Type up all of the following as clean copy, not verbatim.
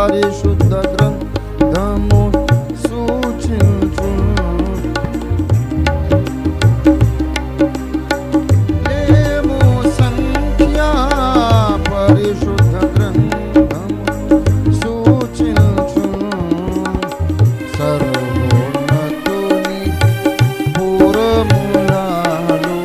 పరిశుద్ధ గ్రంథము సూచించు లేము సంఖ్య పరిశుద్ధ గ్రంథము సూచించు సర్వోన్నతుని పూరములాలు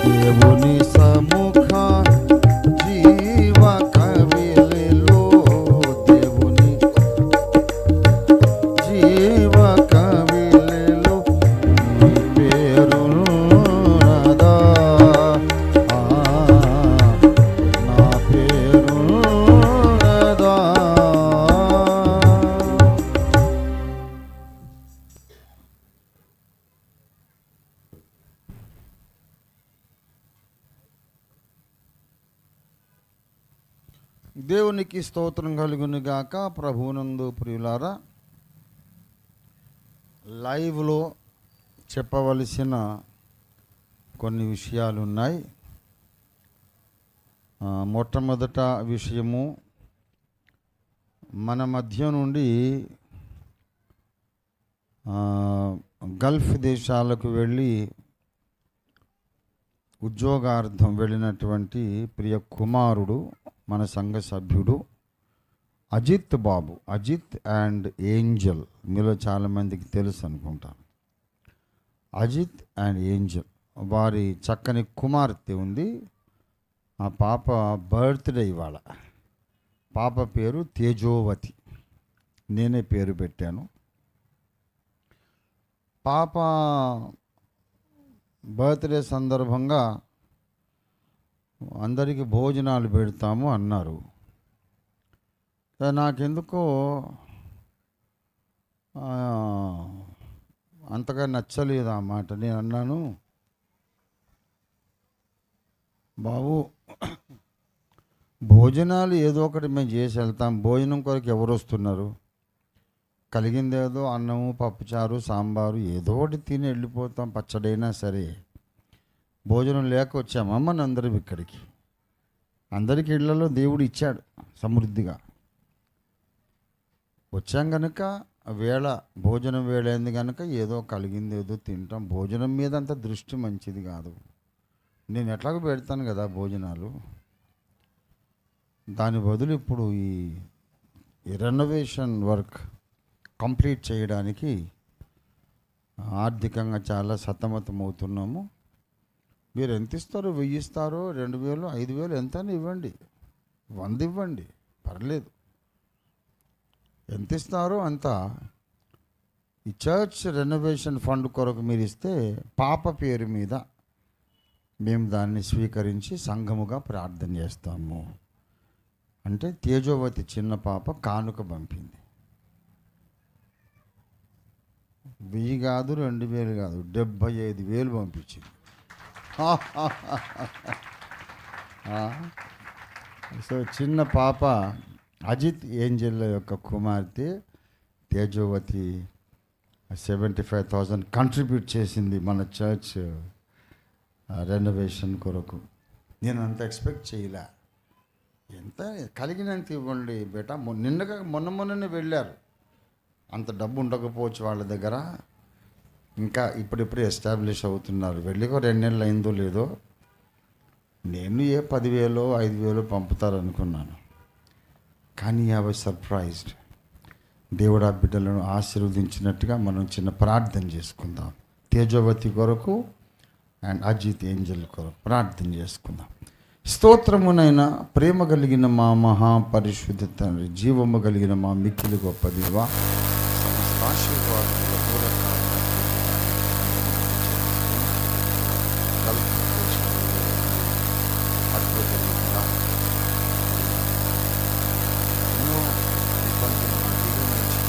దేవుని సముఖ జీవ కవిలో దేవుని జీవ కవిలో నీ పేరున్నదా నా పేరున్నదా. దేవునికి స్తోత్రం కలుగును గాక. ప్రభువునందు ప్రియులారా, లైవ్లో చెప్పవలసిన కొన్ని విషయాలు ఉన్నాయి. మొట్టమొదట విషయము, మన మధ్య నుండి గల్ఫ్ దేశాలకు వెళ్ళి ఉద్యోగార్థం వెళ్ళినటువంటి ప్రియ కుమారుడు, మన సంఘ సభ్యుడు అజిత్ బాబు, అజిత్ అండ్ ఏంజల్, మీలో చాలామందికి తెలుసు అనుకుంటాను. అజిత్ అండ్ ఏంజల్, వారి చక్కని కుమార్తె ఉంది. ఆ పాప బర్త్డే ఇవాళ. పాప పేరు తేజోవతి, నేనే పేరు పెట్టాను. పాప బర్త్డే సందర్భంగా అందరికీ భోజనాలు పెడతాము అన్నారు. నాకెందుకో అంతగా నచ్చలేదు ఆ మాట. నేను అన్నాను, బాబు భోజనాలు ఏదో ఒకటి మేము చేసి వెళ్తాం, భోజనం కొరకు ఎవరు వస్తున్నారు? కలిగిందేదో అన్నము, పప్పుచారు, సాంబారు ఏదో ఒకటి తిని వెళ్ళిపోతాం, పచ్చడైనా సరే. భోజనం లేక వచ్చామా మనందరం ఇక్కడికి? అందరికి ఇళ్లలో దేవుడు ఇచ్చాడు సమృద్ధిగా. వచ్చాం కనుక వేళ, భోజనం వేళ అయింది కనుక ఏదో కలిగింది ఏదో తింటాం. భోజనం మీద అంత దృష్టి మంచిది కాదు. నేను ఎట్లాగో పెడతాను కదా భోజనాలు. దాని బదులు ఇప్పుడు ఈ రెనోవేషన్ వర్క్ కంప్లీట్ చేయడానికి ఆర్థికంగా చాలా సతమతం అవుతున్నాము. మీరు ఎంత ఇస్తారో, 1000 ఇస్తారో, 2000, 5000 ఎంత ఇవ్వండి, 100 ఇవ్వండి, పర్లేదు. ఎంత ఇస్తారో అంత ఈ చర్చ్ రెనోవేషన్ ఫండ్ కొరకు మీరు ఇస్తే పాప పేరు మీద మేము దాన్ని స్వీకరించి సంఘముగా ప్రార్థన చేస్తాము అంటే తేజోవతి చిన్న పాప కానుక పంపింది. 1000 కాదు, 2000 కాదు, 75,000 పంపించింది. సో చిన్న పాప అజిత్ ఏంజల్ యొక్క కుమార్తె తేజోవతి 75,000 కంట్రిబ్యూట్ చేసింది మన చర్చ్ రెనోవేషన్ కొరకు. నేను అంత ఎక్స్పెక్ట్ చేయలే. ఎంత కలిగినంత ఇవ్వండి బేటా. మొన్ననే వెళ్ళారు. అంత డబ్బు ఉండకపోవచ్చు వాళ్ళ దగ్గర, ఇంకా ఇప్పుడిప్పుడే ఎస్టాబ్లిష్ అవుతున్నారు. వెళ్ళికో 2 నెలలు అయిందో లేదో. నేను 10,000 5,000 పంపుతారనుకున్నాను, కానీ ఐ వాజ్ సర్ప్రైజ్డ్. దేవుడు ఆ బిడ్డలను ఆశీర్వదించినట్టుగా మనం చిన్న ప్రార్థన చేసుకుందాం. తేజోవతి కొరకు అండ్ అజిత్ ఏంజల్ కొరకు ప్రార్థన చేసుకుందాం. స్తోత్రమునైనా ప్రేమ కలిగిన మా మహాపరిశుద్ధ తండ్రి, జీవము కలిగిన మా మిక్కిలి గొప్ప దేవా, ఆశీర్వాదముల మూలక అద్భుతంగా ఎన్నో ఇబ్బందులు మా జీవితం నుంచి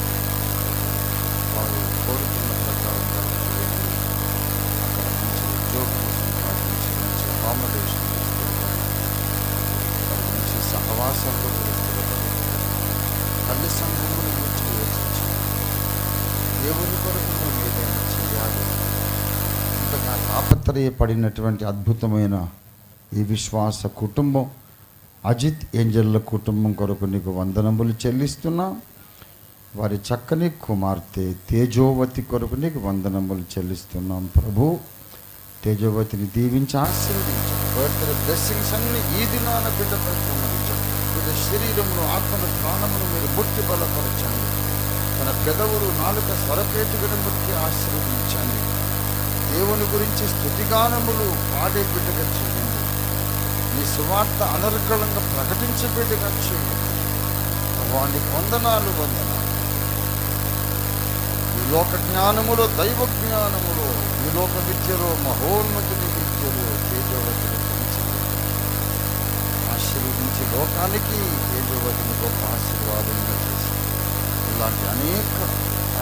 వారు కోరుకున్న ప్రకారంగా అక్కడ మంచి ఉద్యోగం సంపాదించి మంచి అకామిడేషన్ మంచి సహవాసంలో తల్లి సంఘమును గురించి యోచించు. దేవుని కొరకు నువ్వు ఏదైనా చేయాలి. ఇంతగా తాపత్రయపడినటువంటి అద్భుతమైన ఈ విశ్వాస కుటుంబం, అజిత్ ఏంజల్ల కుటుంబం కొరకు నీకు వందనములు చెల్లిస్తున్నా. వారి చక్కని కుమార్తె తేజోవతి కొరకు నీకు వందనములు చెల్లిస్తున్నాం ప్రభు. తేజోవతిని దీవించి ఆశీర్వదించు. బర్త్డే బ్లెస్సింగ్స్ అన్ని ఈ దినాన బిడ్డపై కుమ్మరించండి. బిడ్డ శరీరమును, ఆత్మను, ప్రాణమును మీరు ముట్టి బలపరచండి. తన పెదవులు, నాలుక స్వరపేటుగను ముట్టి ఆశీర్వదించండి. దేవుని గురించి స్తుతిగానములు పాడే బిడ్డగా చేయండి. నీ సువార్త అనర్గళంగా ప్రకటించే బిడ్డగా చేయండి. వాని వందనాలు. ఈ లోక జ్ఞానములో, దైవ జ్ఞానములో, ఈ లోక విద్యలో, మహోన్నతుని విద్యలో తేజోవతిని ఆశీర్వదించి లోకానికి తేజోవతిని గొప్ప ఆశీర్వాదంగా చేసి ఇలాంటి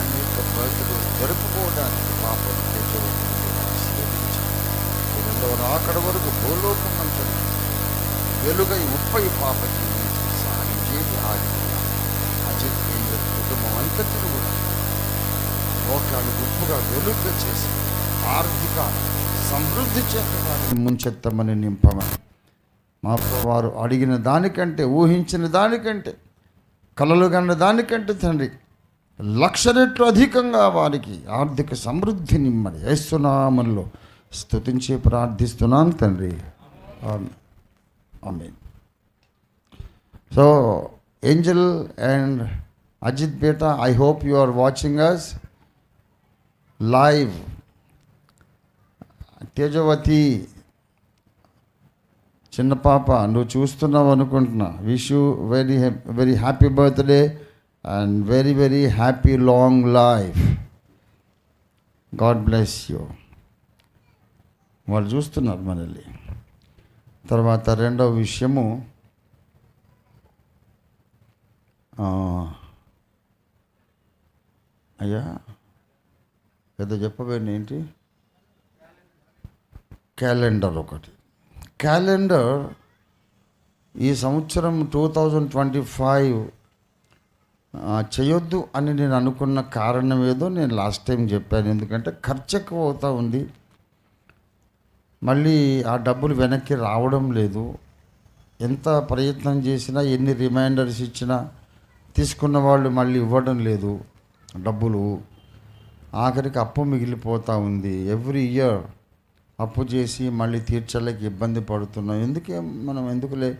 అనేక బర్త్డే జరుపుకోవడానికి పాపం తేజోవతిని ఆశీర్వదించి రెండవ రాకడ వరకు భూలోకం అంతా వెలుగై ఉప్పై పాప జీవించి సహాయం చేసి అజిత్ ఏంజల్ కుటుంబం అంతటిని కూడా లోకాలు ఉప్పుగా వెలుగుగా చేసి ఆర్థిక సమృద్ధి చేత వారిని ముంచెత్తమని నింపమని మా వారు అడిగిన దానికంటే, ఊహించిన దానికంటే, కలలు కన్న దానికంటే తండ్రి 1,00,000 రెట్లు అధికంగా వారికి ఆర్థిక సమృద్ధి నిమ్మని యేసునామములో స్తుతించి ప్రార్థిస్తున్నాను తండ్రి. ఆమేన్. సో ఏంజల్ అండ్ అజిత్ బేటా, I hope you are watching us live. Tejavathi చిన్న పాప, నువ్వు చూస్తున్నావు అనుకుంటున్నా. Wish you very very happy birthday and very very happy long life. God bless you. వాళ్ళు చూస్తున్నారు మనల్ని. తర్వాత రెండవ విషయము, అయ్యా ఏదో చెప్పబోయింది ఏంటి? క్యాలెండర్ ఒకటి. క్యాలెండర్ ఈ సంవత్సరం 2025 చేయొద్దు అని నేను అనుకున్న కారణం ఏదో నేను లాస్ట్ టైం చెప్పాను. ఎందుకంటే ఖర్చు ఎక్కువ అవుతూ ఉంది. మళ్ళీ ఆ డబ్బులు వెనక్కి రావడం లేదు. ఎంత ప్రయత్నం చేసినా, ఎన్ని రిమైండర్స్ ఇచ్చినా తీసుకున్న వాళ్ళు మళ్ళీ ఇవ్వడం లేదు డబ్బులు. ఆఖరికి అప్పు మిగిలిపోతూ ఉంది. ఎవ్రీ ఇయర్ అప్పు చేసి మళ్ళీ తీర్చలేక ఇబ్బంది పడుతున్నాం. ఎందుకులే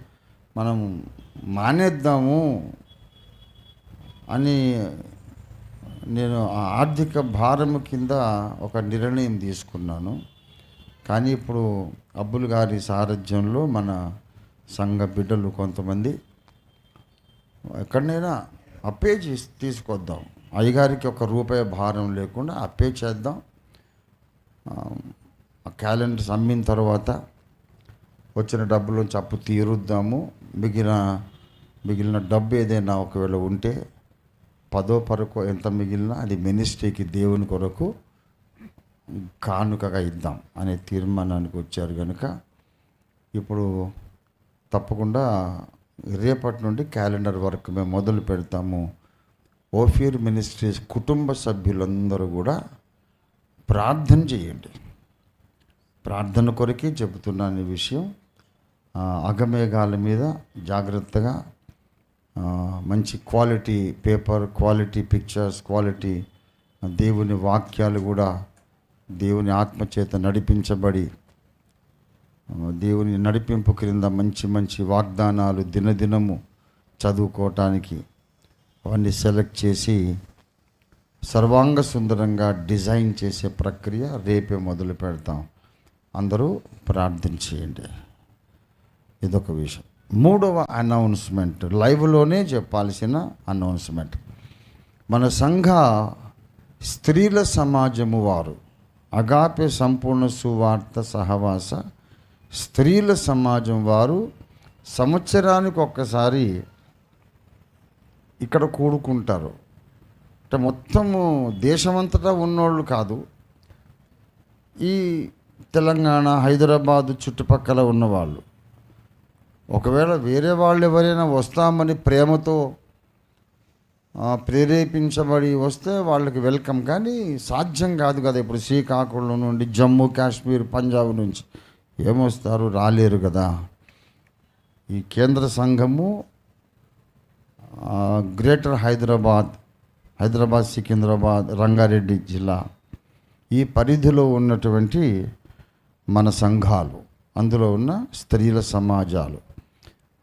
మనం మానేద్దాము అని నేను ఆర్థిక భారం కింద ఒక నిర్ణయం తీసుకున్నాను. కానీ ఇప్పుడు అబ్బుల్ గారి సారథ్యంలో మన సంఘ బిడ్డలు కొంతమంది ఎక్కడైనా అప్పే తీసుకొద్దాం. అయ్యగారికి ₹1 భారం లేకుండా అప్పే చేద్దాం. ఆ క్యాలెండర్స్ అమ్మిన తర్వాత వచ్చిన డబ్బులోంచి అప్పు తీరుద్దాము. మిగిలిన డబ్బు ఏదైనా ఒకవేళ ఉంటే 10% ఎంత మిగిలినా అది మినిస్ట్రీకి, దేవుని కొరకు కానుకగా ఇద్దాం అనే తీర్మానానికి వచ్చారు. కనుక ఇప్పుడు తప్పకుండా రేపటి నుండి క్యాలెండర్ వర్క్ మేము మొదలు పెడతాము. ఓఫీర్ మినిస్ట్రీస్ కుటుంబ సభ్యులందరూ కూడా ప్రార్థన చేయండి. ప్రార్థన కొరకే చెబుతున్నాను ఈ విషయం. అగమేఘాల మీద జాగ్రత్తగా మంచి quality paper, quality pictures, quality దేవుని వాక్యాలు కూడా దేవుని ఆత్మచేత నడిపించబడి దేవుని నడిపింపు క్రింద మంచి మంచి వాగ్దానాలు దినదినము చదువుకోవటానికి అవన్నీ సెలెక్ట్ చేసి సర్వాంగ సుందరంగా డిజైన్ చేసే ప్రక్రియ రేపే మొదలు పెడతాం. అందరూ ప్రార్థన చేయండి. ఇదొక విషయం. మూడవ అనౌన్స్మెంట్, లైవ్లోనే చెప్పాల్సిన అనౌన్స్మెంట్. మన సంఘ స్త్రీల సమాజము వారు, అగాపె సంపూర్ణ సువార్త సహవాస స్త్రీల సమాజం వారు సంవత్సరానికి ఒక్కసారి ఇక్కడ కూడుకుంటారు. అంటే మొత్తము దేశమంతటా ఉన్నోళ్ళు కాదు, ఈ తెలంగాణ, హైదరాబాదు చుట్టుపక్కల ఉన్నవాళ్ళు. ఒకవేళ వేరే వాళ్ళు ఎవరైనా వస్తామని ప్రేమతో ప్రేరేపించబడి వస్తే వాళ్ళకి వెల్కమ్. కానీ సాధ్యం కాదు కదా. ఇప్పుడు శ్రీకాకుళం నుండి జమ్మూ కాశ్మీర్ పంజాబ్ నుంచి ఏమొస్తారు, రాలేరు కదా. ఈ కేంద్ర సంఘము గ్రేటర్ హైదరాబాద్ సికింద్రాబాద్ రంగారెడ్డి జిల్లా ఈ పరిధిలో ఉన్నటువంటి మన సంఘాలు, అందులో ఉన్న స్త్రీల సమాజాలు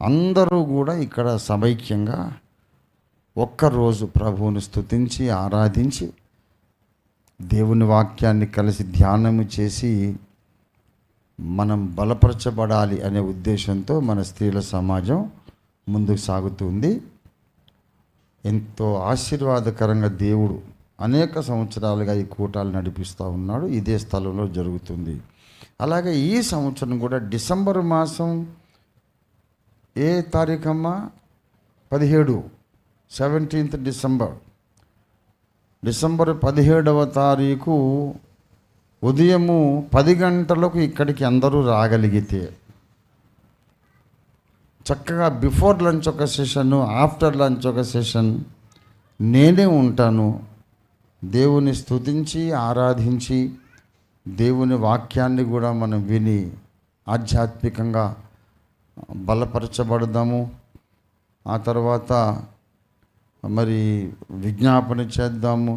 అందరూ కూడా ఇక్కడ సమైక్యంగా ఒక్కరోజు ప్రభువుని స్తుతించి ఆరాధించి దేవుని వాక్యాన్ని కలిసి ధ్యానము చేసి మనం బలపరచబడాలి అనే ఉద్దేశంతో మన స్త్రీల సమాజం ముందుకు సాగుతుంది. ఎంతో ఆశీర్వాదకరంగా దేవుడు అనేక సంవత్సరాలుగా ఈ కూటాలు నడిపిస్తూ ఉన్నాడు. ఇదే స్థలంలో జరుగుతుంది. అలాగే ఈ సంవత్సరం కూడా డిసెంబర్ మాసం ఏ తారీఖమ్మా? 17th డిసెంబర్ 17వ తారీఖు ఉదయము 10 గంటలకు ఇక్కడికి అందరూ రాగలిగితే చక్కగా బిఫోర్ లంచ్ ఒక సెషన్, ఆఫ్టర్ లంచ్ ఒక సెషన్ నేనే ఉంటాను. దేవుని స్తుతించి ఆరాధించి దేవుని వాక్యాన్ని కూడా మనం విని ఆధ్యాత్మికంగా బలపరచబడదాము. ఆ తర్వాత మరి విజ్ఞాపన చేద్దాము,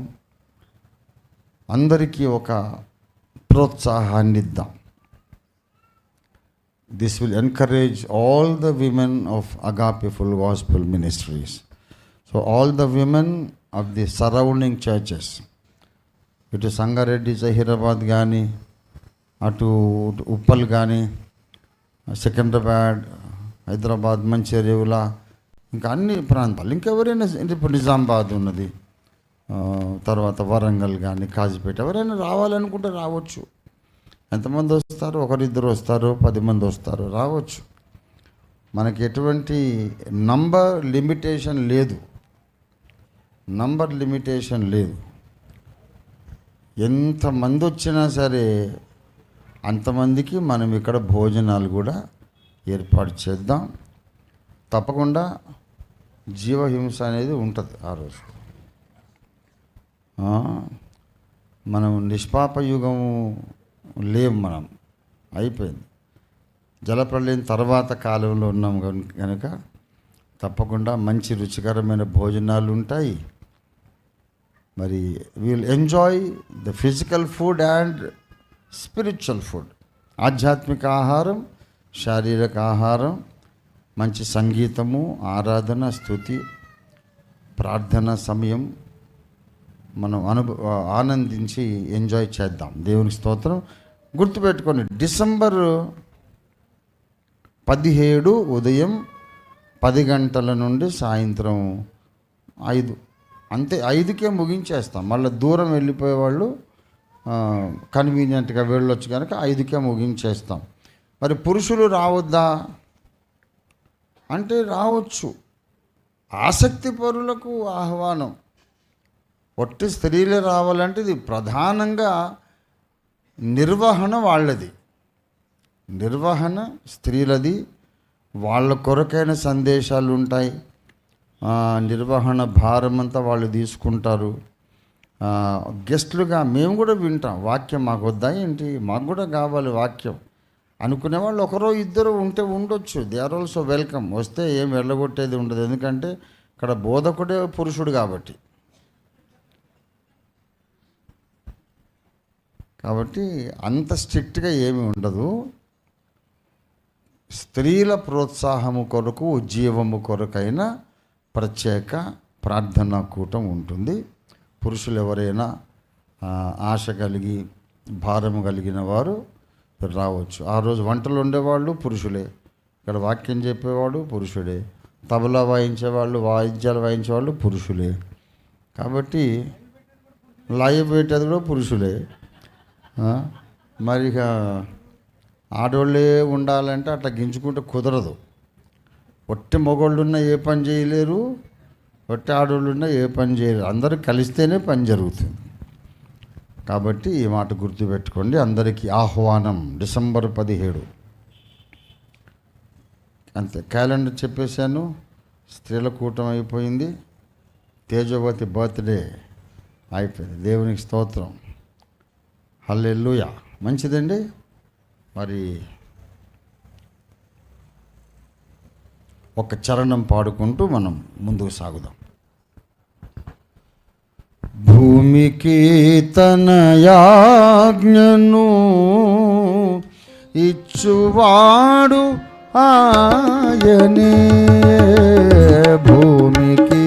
అందరికీ ఒక ప్రోత్సాహాన్ని ఇద్దాం. This will encourage all the women of Agape Full Gospel Ministries. So all the women of the surrounding churches, ఇటు సంగారెడ్డి జహీరాబాద్ కానీ, అటు ఉప్పల్ కానీ, సికింద్రాబాద్, హైదరాబాద్, మంచిర్యాల, ఇంకా అన్ని ప్రాంతాలు, ఇంకెవరైనా ఇప్పుడు నిజామాబాద్ ఉన్నది, తర్వాత వరంగల్ కానీ, కాజీపేట, ఎవరైనా రావాలనుకుంటే రావచ్చు. ఎంతమంది వస్తారు? 1-2 వస్తారు, 10 మంది వస్తారు, రావచ్చు. మనకి ఎటువంటి నంబర్ లిమిటేషన్ లేదు. ఎంతమంది వచ్చినా సరే అంతమందికి మనం ఇక్కడ భోజనాలు కూడా ఏర్పాటు చేద్దాం. తప్పకుండా జీవహింస అనేది ఉంటుంది ఆ రోజు. మనం నిష్పాప యుగము లేవు, మనం అయిపోయింది. జలప్రళయం తర్వాత కాలంలో ఉన్నాం కనుక తప్పకుండా మంచి రుచికరమైన భోజనాలు ఉంటాయి. మరి will enjoy the physical food and spiritual food. ఆధ్యాత్మిక ఆహారం, శారీరక ఆహారం, మంచి సంగీతము, ఆరాధన, స్తుతి, ప్రార్థన సమయం మనం ఆనందించి ఎంజాయ్ చేద్దాం. దేవుని స్తోత్రం. గుర్తుపెట్టుకోండి, డిసెంబర్ 17 ఉదయం 10 గంటల నుండి సాయంత్రం 5, అంతే 5కే ముగించేస్తాం. మళ్ళీ దూరం వెళ్ళిపోయేవాళ్ళు కన్వీనియంట్గా వెళ్ళొచ్చు కనుక 5కే ముగించేస్తాం. మరి పురుషులు రావద్దా అంటే రావచ్చు. ఆసక్తి పరులకు ఆహ్వానం. ఒట్టి స్త్రీలు రావాలంటే ఇది ప్రధానంగా నిర్వహణ వాళ్ళది, నిర్వహణ స్త్రీలది. వాళ్ళ కొరకైన సందేశాలు ఉంటాయి, నిర్వహణ భారం అంతా వాళ్ళు తీసుకుంటారు. గెస్ట్లుగా మేము కూడా వింటాం. వాక్యం మాకు వద్దా ఏంటి, మాకు కూడా కావాలి వాక్యం అనుకునే వాళ్ళు 1-2 ఉంటే ఉండొచ్చు. They are also welcome. వస్తే ఏం వెళ్ళగొట్టేది ఉండదు, ఎందుకంటే ఇక్కడ బోధకుడే పురుషుడు కాబట్టి. అంత స్ట్రిక్ట్గా ఏమీ ఉండదు. స్త్రీల ప్రోత్సాహము కొరకు, ఉజ్జీవము కొరకైన ప్రత్యేక ప్రార్థనా కూటం ఉంటుంది. పురుషులు ఎవరైనా ఆశ కలిగి భారము కలిగిన వారు రావచ్చు. ఆ రోజు వంటలు ఉండేవాళ్ళు పురుషులే, ఇక్కడ వాక్యం చెప్పేవాడు పురుషుడే, తబలా వాయించేవాళ్ళు, వాయిద్యాలు వాయించేవాళ్ళు పురుషులే. కాబట్టి లైవ్ పెట్టేది కూడా పురుషులే. మరి ఆడవాళ్ళే ఉండాలంటే అట్లా గింజుకుంటే కుదరదు. ఒట్టి మగవాళ్ళున్నా ఏ పని చేయలేరు, ఒట్టి ఆడవాళ్ళున్నా ఏ పని చేయలేరు. అందరూ కలిస్తేనే పని జరుగుతుంది. కాబట్టి ఈ మాట గుర్తుపెట్టుకోండి. అందరికీ ఆహ్వానం డిసెంబర్ 17. అంతే, క్యాలెండర్ చెప్పేశాను. స్త్రీల కూటం అయిపోయింది. తేజవతి బర్త్డే అయిపోయింది. దేవునికి స్తోత్రం. హల్లెలూయా. మంచిదండి. మరి ఒక చరణం పాడుకుంటూ మనం ముందుకు సాగుదాం. భూమికి తన యాజ్ఞను ఇచ్చువాడు ఆయనే, భూమికి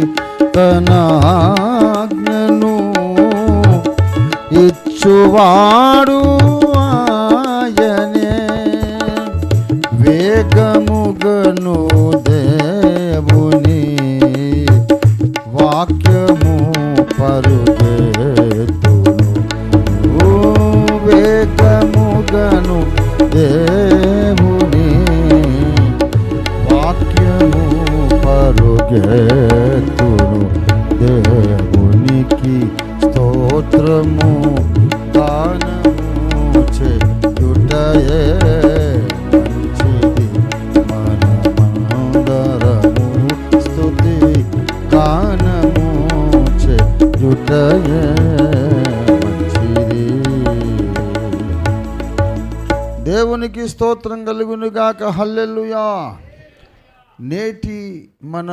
తన ఆజ్ఞను ఇచ్చువాడు ఆయనే, వేగముగను దేవుని వాక్యము పరుగెత్తును, వేగముగను దేవుని వాక్యము పరుగెత్తును, దేవునికి స్తోత్రము గానము చేయుటయే మంచిది, మనమందరము స్తుతి గానము చేయుటయే మంచిది. దేవునికి స్తోత్రం కలుగునుగాక. హల్లెలూయా. నేటి మన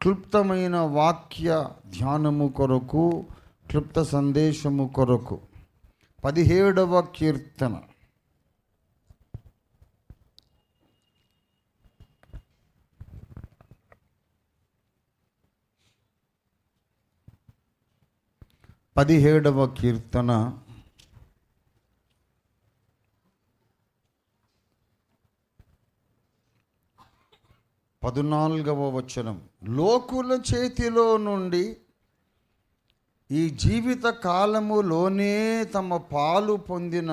క్లుప్తమైన వాక్య ధ్యానము కొరకు, క్లుప్త సందేశము కొరకు 17వ కీర్తన. పదిహేడవ కీర్తన 14వ వచనం. లోకుల చేతిలో నుండి ఈ జీవిత కాలములోనే తమ పాలు పొందిన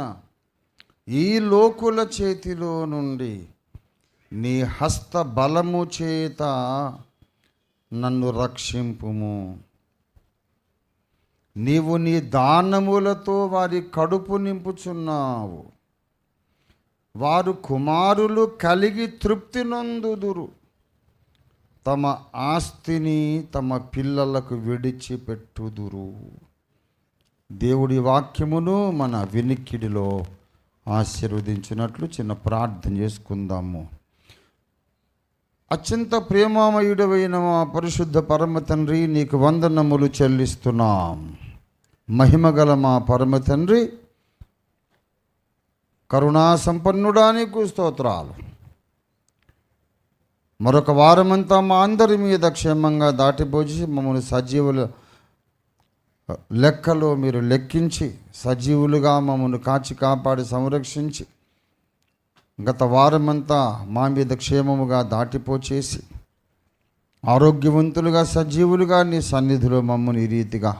ఈ లోకుల చేతిలో నుండి నీ హస్త బలము చేత నన్ను రక్షింపుము. నీవు నీ దానములతో వారి కడుపు నింపుచున్నావు. వారు కుమారులు కలిగి తృప్తి నొందుదురు. తమ ఆస్తిని తమ పిల్లలకు విడిచిపెట్టుదురు. దేవుడి వాక్యమును మన వినికిడిలో ఆశీర్వదించినట్లు చిన్న ప్రార్థన చేసుకుందాము. అత్యంత ప్రేమామయుడవైన మా పరిశుద్ధ పరమ తండ్రి, నీకు వందనములు చెల్లిస్తున్నాం. మహిమగల మా పరమ తండ్రి, కరుణా సంపన్నుడా, నీకు స్తోత్రాలు. మరొక వారమంతా మా అందరి మీద క్షేమంగా దాటిపోసి మమ్మల్ని సజీవుల లెక్కలో మీరు లెక్కించి సజీవులుగా మమ్మల్ని కాచి కాపాడి సంరక్షించి గత వారమంతా మా మీద క్షేమముగా దాటిపోచేసి ఆరోగ్యవంతులుగా సజీవులుగా నీ సన్నిధిలో మమ్మల్ని ఈ రీతిగా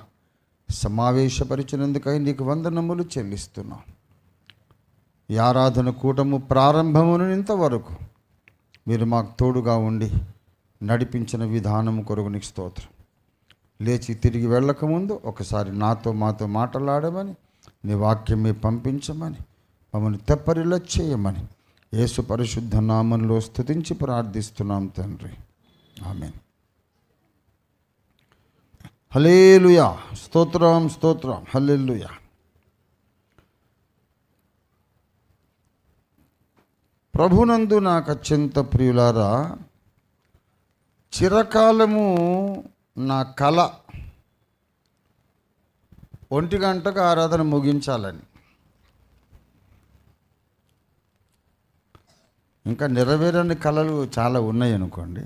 సమావేశపరిచినందుకై నీకు వందనములు చెల్లిస్తున్నాం. ఈ ఆరాధన కూటము ప్రారంభమును ఇంతవరకు మీరు మాకు తోడుగా ఉండి నడిపించిన విధానం కొరకు నీకు స్తోత్రం. లేచి తిరిగి వెళ్ళకముందు ఒకసారి మాతో మాట్లాడమని, నీ వాక్యమే పంపించమని, మమ్మల్ని తెప్పరిలో చేయమని యేసు పరిశుద్ధ నామంలో స్తుతించి ప్రార్థిస్తున్నాం తండ్రి. ఆమేన్. హల్లెలూయా. స్తోత్రం స్తోత్రం. హల్లెలూయా. ప్రభునందు నాకు అత్యంత ప్రియులారా, చిరకాలము నా కల 1 గంటకు ఆరాధన ముగించాలని. ఇంకా నెరవేరని కళలు చాలా ఉన్నాయి అనుకోండి.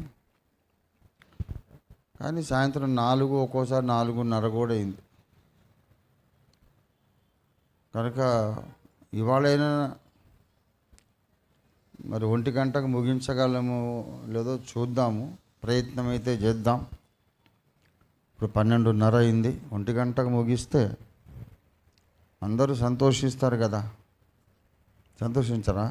కానీ సాయంత్రం 4, ఒక్కోసారి 4:30 కూడా అయింది. కనుక ఇవాళైనా మరి 1 గంటకు ముగించగలము లేదో చూద్దాము, ప్రయత్నం అయితే చేద్దాం. ఇప్పుడు 12:30 అయింది. 1 గంటకు ముగిస్తే అందరూ సంతోషిస్తారు కదా. సంతోషించరా?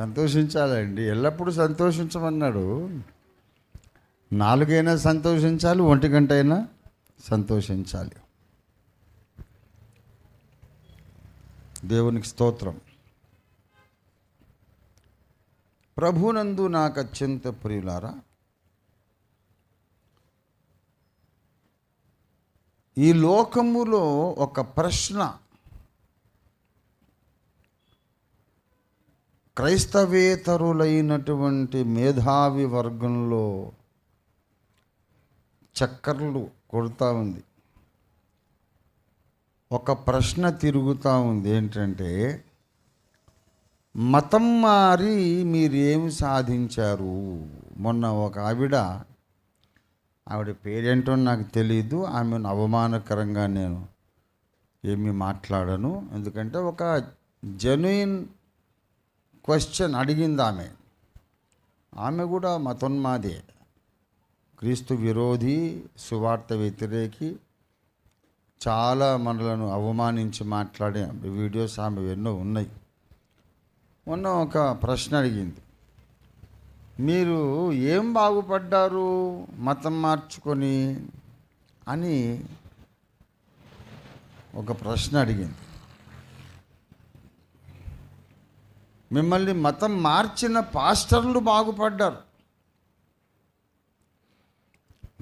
సంతోషించాలండి. ఎల్లప్పుడూ సంతోషించమన్నాడు. 4 అయినా సంతోషించాలి, 1 గంట అయినా సంతోషించాలి. దేవునికి స్తోత్రం. ప్రభునందు నాకు అత్యంత ప్రియులారా, ఈ లోకములో ఒక ప్రశ్న క్రైస్తవేతరులైనటువంటి మేధావి వర్గంలో చక్కర్లు కొడుతూ ఉంది. ఒక ప్రశ్న తిరుగుతూ ఉంది. ఏంటంటే, మతం మారి మీరేమి సాధించారు? మొన్న ఒక ఆవిడ పేరేంటో నాకు తెలియదు, ఆమెను అవమానకరంగా నేను ఏమీ మాట్లాడను. ఎందుకంటే ఒక జెన్యున్ క్వశ్చన్ అడిగింది ఆమె కూడా మతోన్మాదే, క్రీస్తు విరోధి, సువార్త వ్యతిరేకి, చాలా మనలను అవమానించి మాట్లాడే వీడియోస్ ఆమె ఎన్నో ఉన్నాయి. మొన్న ఒక ప్రశ్న అడిగింది, మీరు ఏం బాగుపడ్డారు మతం మార్చుకొని అని ఒక ప్రశ్న అడిగింది. మిమ్మల్ని మతం మార్చిన పాస్టర్లు బాగుపడ్డారు.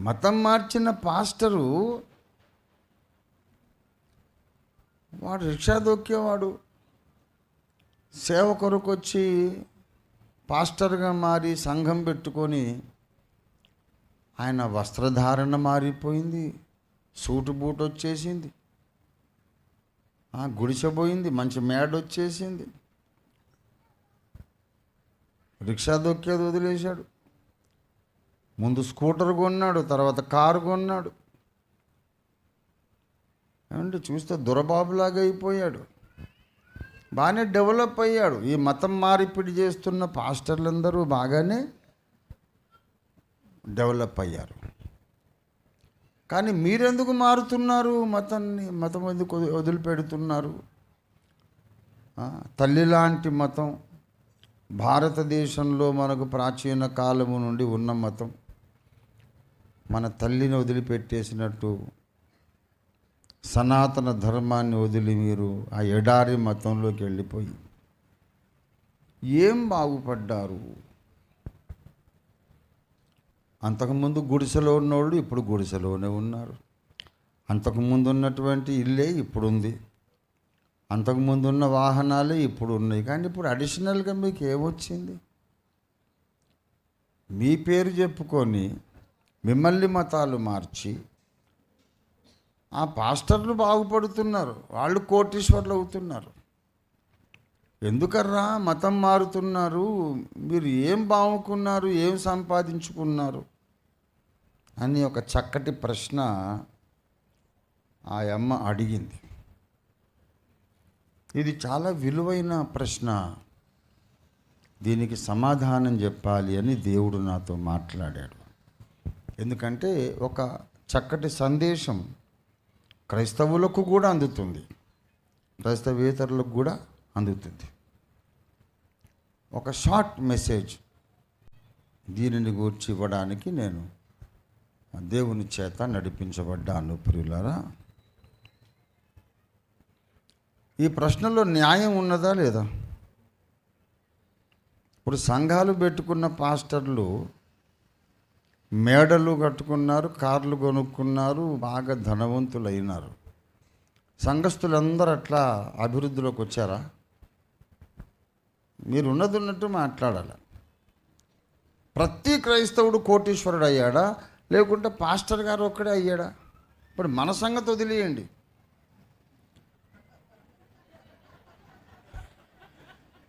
మతం మార్చిన పాస్టరు వాడు రిక్షా దొక్కేవాడు, సేవ కొరకు వచ్చి పాస్టర్గా మారి సంఘం పెట్టుకొని ఆయన వస్త్రధారణ మారిపోయింది, సూటు బూట్ వచ్చేసింది, గుడిసెపోయింది, మంచి మేడ వచ్చేసింది, రిక్షా దొక్కేది వదిలేశాడు, ముందు స్కూటర్ కొన్నాడు, తర్వాత కారు కొన్నాడు. ఏమంటే చూస్తే దొరబాబులాగా అయిపోయాడు. బాగానే డెవలప్ అయ్యాడు. ఈ మతం మారిపిడి చేస్తున్న పాస్టర్లందరూ బాగానే డెవలప్ అయ్యారు. కానీ మీరెందుకు మారుతున్నారు? మతం ఎందుకు వదిలిపెడుతున్నారు? తల్లి లాంటి మతం, భారతదేశంలో మనకు ప్రాచీన కాలము నుండి ఉన్న మతం, మన తల్లిని వదిలిపెట్టేసినట్టు సనాతన ధర్మాన్ని వదిలి మీరు ఆ ఎడారి మతంలోకి వెళ్ళిపోయి ఏం బాగుపడ్డారు? అంతకుముందు గుడిసెలో ఉన్నోళ్ళు ఇప్పుడు గుడిసెలోనే ఉన్నారు. అంతకుముందు ఉన్నటువంటి ఇల్లే ఇప్పుడు ఉంది. అంతకుముందు ఉన్న వాహనాలే ఇప్పుడు ఉన్నాయి. కానీ ఇప్పుడు అడిషనల్గా మీకు ఏమొచ్చింది? మీ పేరు చెప్పుకొని మిమ్మల్ని మతాలు మార్చి ఆ పాస్టర్లు బాగుపడుతున్నారు, వాళ్ళు కోటీశ్వర్లు అవుతున్నారు. ఎందుకర్రా మతం మారుతున్నారు? మీరు ఏం బాగుకున్నారు, ఏం సంపాదించుకున్నారు అని ఒక చక్కటి ప్రశ్న ఆ అమ్మ అడిగింది. ఇది చాలా విలువైన ప్రశ్న. దీనికి సమాధానం చెప్పాలి అని దేవుడు నాతో మాట్లాడాడు. ఎందుకంటే ఒక చక్కటి సందేశం క్రైస్తవులకు కూడా అందుతుంది, క్రైస్తవేతరులకు కూడా అందుతుంది. ఒక షార్ట్ మెసేజ్ దీనిని గూర్చి ఇవ్వడానికి నేను దేవుని చేత నడిపించబడ్డాను. ప్రియులారా, ఈ ప్రశ్నలో న్యాయం ఉన్నదా లేదా? ఇప్పుడు సంఘాలు పెట్టుకున్న పాస్టర్లు మేడలు కట్టుకున్నారు, కార్లు కొనుక్కున్నారు, బాగా ధనవంతులైనారు. సంఘస్థులందరూ అట్లా అభివృద్ధిలోకి వచ్చారా? మీరు ఉన్నది ఉన్నట్టు మాట్లాడాలి. ప్రతి క్రైస్తవుడు కోటీశ్వరుడు అయ్యాడా, లేకుంటే పాస్టర్ గారు ఒక్కడే అయ్యాడా? ఇప్పుడు మన సంగతి వదిలేయండి.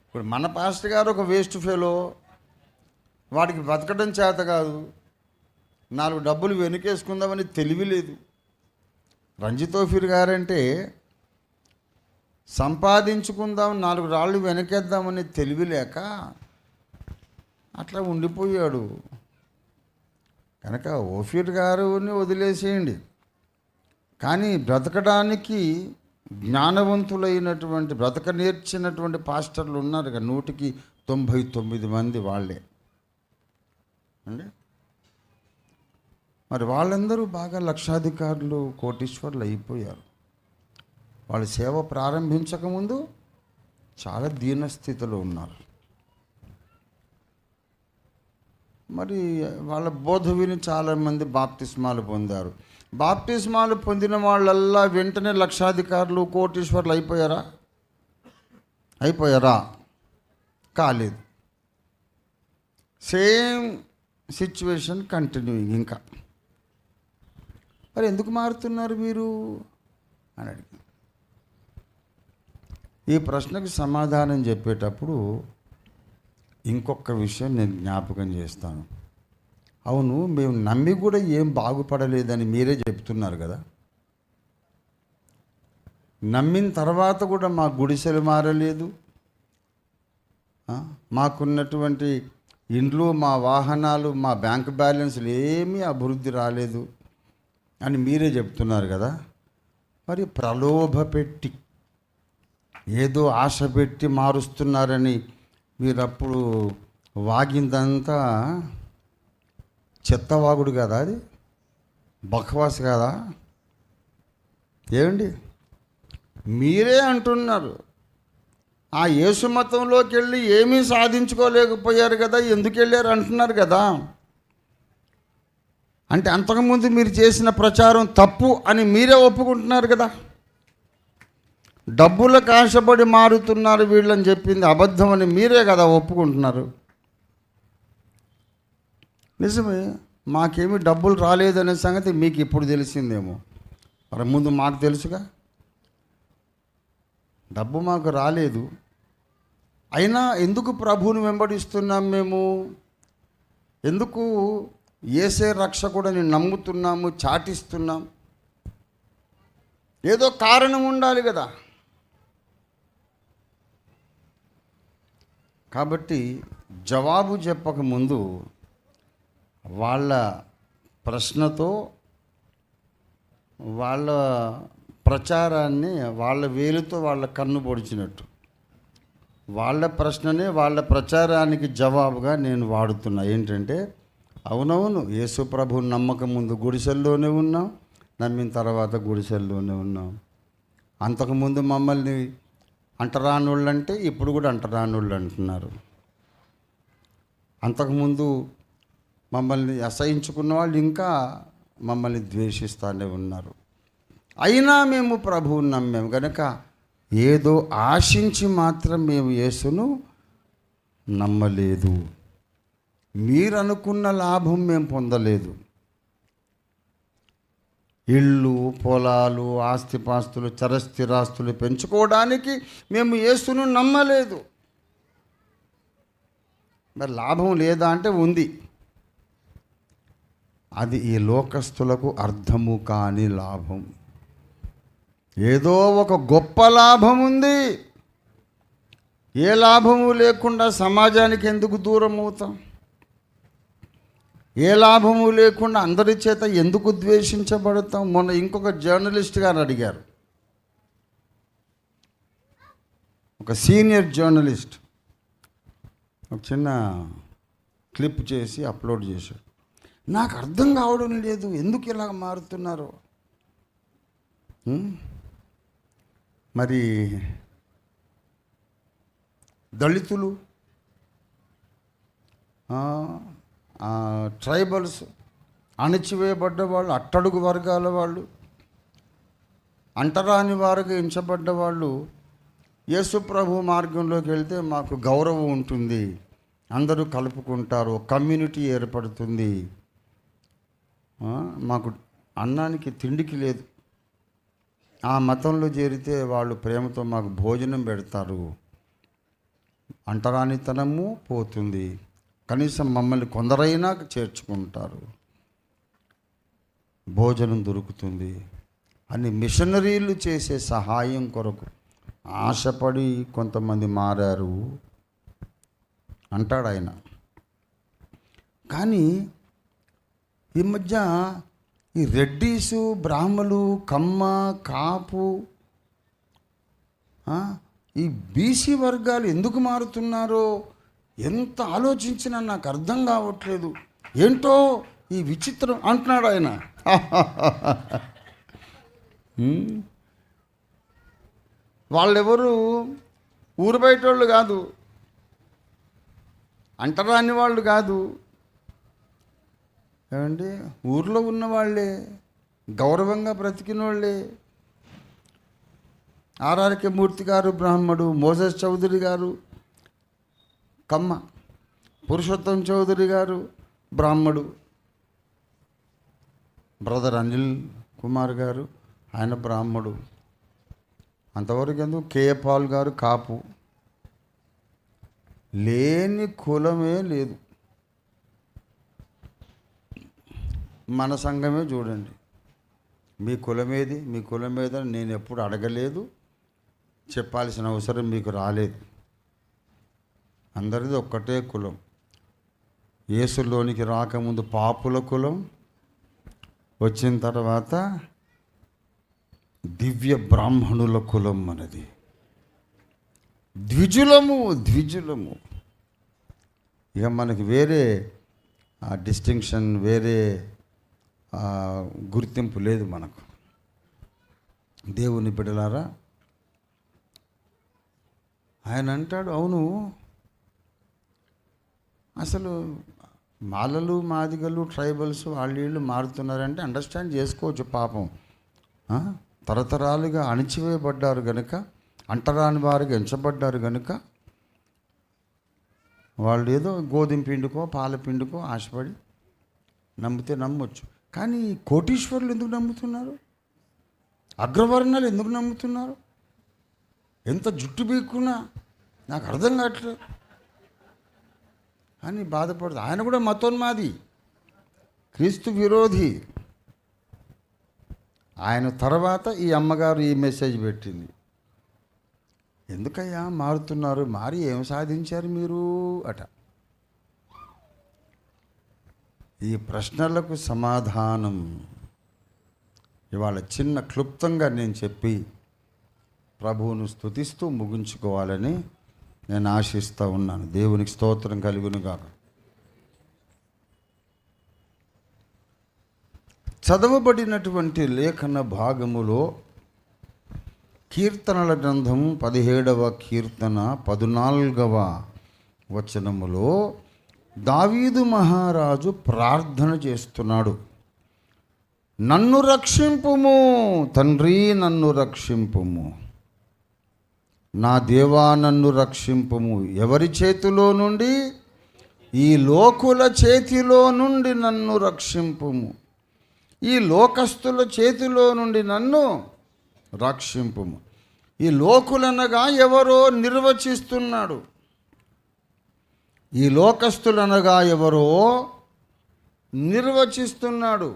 ఇప్పుడు మన పాస్టర్ గారు ఒక వేస్ట్ ఫెలో, వాడికి బతకడం చేత కాదు, 4 డబ్బులు వెనుకేసుకుందామని తెలివి లేదు. రంజితోఫీర్ గారంటే సంపాదించుకుందాం, 4 రాళ్ళు వెనకేద్దామని తెలివి లేక అట్లా ఉండిపోయాడు. కనుక ఓఫీర్ గారిని వదిలేసేయండి. కానీ బ్రతకడానికి జ్ఞానవంతులైనటువంటి, బ్రతక నేర్చినటువంటి పాస్టర్లు ఉన్నారు. 199 మంది వాళ్ళే అండి. మరి వాళ్ళందరూ బాగా లక్షాధికారులు, కోటీశ్వర్లు అయిపోయారు. వాళ్ళ సేవ ప్రారంభించకముందు చాలా దీనస్థితిలో ఉన్నారు. మరి వాళ్ళ బోధ విని చాలామంది బాప్తిస్మాలు పొందారు. బాప్తిస్మాలు పొందిన వాళ్ళల్లా వెంటనే లక్షాధికారులు కోటీశ్వర్లు అయిపోయారా? కాలేదు. Same situation continuing. ఇంకా మరి ఎందుకు మారుతున్నారు మీరు అని అడిగి, ఈ ప్రశ్నకు సమాధానం చెప్పేటప్పుడు ఇంకొక విషయం నేను జ్ఞాపకం చేస్తాను. అవును, మేము నమ్మి కూడా ఏం బాగుపడలేదని మీరే చెప్తున్నారు కదా. నమ్మిన తర్వాత కూడా మా గుడిసెలు మారలేదు, మాకున్నటువంటి ఇండ్లు, మా వాహనాలు, మా బ్యాంక్ బ్యాలెన్స్లు ఏమీ అభివృద్ధి రాలేదు అని మీరే చెప్తున్నారు కదా. మరి ప్రలోభ పెట్టి ఏదో ఆశ పెట్టి మారుస్తున్నారని మీరు అప్పుడు వాగిందంతా చెత్తవాగుడు కదా, అది బక్వాస్ కదా. ఏమండి, మీరే అంటున్నారు ఆ యేసు మతంలోకి వెళ్ళి ఏమీ సాధించుకోలేకపోయారు కదా, ఎందుకు వెళ్ళారు అంటున్నారు కదా. అంటే అంతకుముందు మీరు చేసిన ప్రచారం తప్పు అని మీరే ఒప్పుకుంటున్నారు కదా. డబ్బులకు ఆశపడి మారుతున్నారు వీళ్ళని చెప్పింది అబద్ధం అని మీరే కదా ఒప్పుకుంటున్నారు. నిజమే, మాకేమీ డబ్బులు రాలేదనే సంగతి మీకు ఇప్పుడు తెలిసిందేమో, మరి ముందు మాకు తెలుసుగా. డబ్బు మాకు రాలేదు, అయినా ఎందుకు ప్రభువుని వెంబడిస్తున్నాం మేము? ఎందుకు యేసే రక్షకుడని నమ్ముతున్నాము, చాటిస్తున్నాం? ఏదో కారణం ఉండాలి కదా. కాబట్టి జవాబు చెప్పకముందు వాళ్ళ ప్రశ్నతో వాళ్ళ ప్రచారాన్ని వాళ్ళ వేలుతో వాళ్ళ కన్ను పొడిచినట్టు, వాళ్ళ ప్రశ్ననే వాళ్ళ ప్రచారానికి జవాబుగా నేను వాడుతున్నా. ఏంటంటే, అవునవును, యేసు ప్రభువుని నమ్మకం ముందు గుడిసెల్లోనే ఉన్నాం, నమ్మిన తర్వాత గుడిసెల్లోనే ఉన్నాం. అంతకుముందు మమ్మల్ని అంటరానోళ్ళు అంటే ఇప్పుడు కూడా అంటరానోళ్ళు అంటున్నారు. అంతకుముందు మమ్మల్ని అసహించుకున్న వాళ్ళు ఇంకా మమ్మల్ని ద్వేషిస్తూనే ఉన్నారు. అయినా మేము ప్రభువుని నమ్మాము కనుక ఏదో ఆశించి మాత్రం మేము యేసును నమ్మలేదు. మీరు అనుకున్న లాభం మేము పొందలేదు. ఇళ్ళు, పొలాలు, ఆస్తిపాస్తులు, చరస్థిరాస్తులు పెంచుకోవడానికి మేము యేసును నమ్మలేదు. మరి లాభం లేదా అంటే ఉంది. అది ఈ లోకస్తులకు అర్థము కాని లాభం. ఏదో ఒక గొప్ప లాభం ఉంది. ఏ లాభము లేకుండా సమాజానికి ఎందుకు దూరం అవుతాం? ఏ లాభము లేకుండా అందరి చేత ఎందుకు ద్వేషించబడతాం? మొన్న ఇంకొక జర్నలిస్ట్ గారు అడిగారు, ఒక సీనియర్ జర్నలిస్ట్ ఒక చిన్న క్లిప్ చేసి అప్లోడ్ చేశాడు. నాకు అర్థం కావడం లేదు, ఎందుకు ఇలా మారుతున్నారు. మరి దళితులు, ట్రైబల్స్, అణచివేయబడ్డ వాళ్ళు, అట్టడుగు వర్గాల వాళ్ళు, అంటరాని వారుగా ఎంచబడ్డ వాళ్ళు యేసు ప్రభు మార్గంలోకి వెళ్తే మాకు గౌరవం ఉంటుంది, అందరూ కలుపుకుంటారు, కమ్యూనిటీ ఏర్పడుతుంది, మాకు అన్నానికి తిండికి లేదు, ఆ మతంలో చేరితే వాళ్ళు ప్రేమతో మాకు భోజనం పెడతారు, అంటరానితనము పోతుంది, కనీసం మమ్మల్ని కొందరైనా చేర్చుకుంటారు, భోజనం దొరుకుతుంది అని మిషనరీలు చేసే సహాయం కొరకు ఆశపడి కొంతమంది మారారు అంటాడు ఆయన. కానీ ఈ మధ్య ఈ రెడ్డీసు, బ్రాహ్మలు, కమ్మ, కాపు, ఈ బీసీ వర్గాలు ఎందుకు మారుతున్నారో ఎంత ఆలోచించినా నాకు అర్థం కావట్లేదు. ఏంటో ఈ విచిత్రం అంటున్నాడు ఆయన. వాళ్ళెవరు ఊరు బయట వాళ్ళు కాదు, అంటరాని వాళ్ళు కాదు, ఏమండి, ఊర్లో ఉన్నవాళ్ళే. గౌరవంగా బ్రతికిన వాళ్ళే. ఆర్ఆర్కే మూర్తి గారు బ్రాహ్మడు, మోసెస్ చౌదరి గారు కమ్మ, పురుషోత్తం చౌదరి గారు బ్రాహ్మడు, బ్రదర్ అనిల్ కుమార్ గారు ఆయన బ్రాహ్మడు. అంతవరకు ఎందుకు కేఏ పాల్ గారు కాపు. లేని కులమే లేదు. మన సంఘమే చూడండి, మీ కులమేది, మీ కులం ఏదని నేను ఎప్పుడు అడగలేదు, చెప్పాల్సిన అవసరం మీకు రాలేదు. అందరిది ఒక్కటే కులం. యేసులోనికి రాకముందు పాపుల కులం, వచ్చిన తర్వాత దివ్య బ్రాహ్మణుల కులం మనది. ద్విజులము. ఇక మనకి వేరే డిస్టింక్షన్, వేరే గుర్తింపు లేదు మనకు. దేవుని బిడ్డలారా, ఆయన అంటాడు, అవును అసలు మాలలు, మాదిగలు, ట్రైబల్స్ వీళ్ళు మారుతున్నారంటే అండర్స్టాండ్ చేసుకోవచ్చు. పాపం తరతరాలుగా అణిచివేయబడ్డారు గనుక, అంటరాని వారికి ఎంచబడ్డారు గనుక వాళ్ళు ఏదో గోధుమ పిండికో పాల పిండికో ఆశపడి నమ్మితే నమ్మొచ్చు. కానీ కోటీశ్వరులు ఎందుకు నమ్ముతున్నారు? అగ్రవర్ణాలు ఎందుకు నమ్ముతున్నారు? ఎంత జుట్టు బీక్కున్నా నాకు అర్థం కావట్లేదు అని బాధపడదు. ఆయన కూడా మతోన్మాది, క్రీస్తు విరోధి. ఆయన తర్వాత ఈ అమ్మగారు ఈ మెసేజ్ పెట్టింది, ఎందుకయ్యా మారుతున్నారు, మారి ఏం సాధించారు మీరు అట. ఈ ప్రశ్నలకు సమాధానం ఇవాళ చిన్న క్లుప్తంగా నేను చెప్పి ప్రభువును స్తుతిస్తూ ముగించుకోవాలని నేను ఆశిస్తూ ఉన్నాను. దేవునికి స్తోత్రం కలుగునుగాక. చదవబడినటువంటి లేఖన భాగములో కీర్తనల గ్రంథం 17వ కీర్తన 14వ వచనములో దావీదు మహారాజు ప్రార్థన చేస్తున్నాడు. నన్ను రక్షింపుము తండ్రి, నన్ను రక్షింపుము, నా దేవా నన్ను రక్షింపుము. ఎవరి చేతిలో నుండి? ఈ లోకుల చేతిలో నుండి నన్ను రక్షింపుము. ఈ లోకస్తుల చేతిలో నుండి నన్ను రక్షింపుము. ఈ లోకులనగా ఎవరో నిర్వచిస్తున్నాడు. ఈ లోకస్తులనగా ఎవరో నిర్వచిస్తున్నాడు.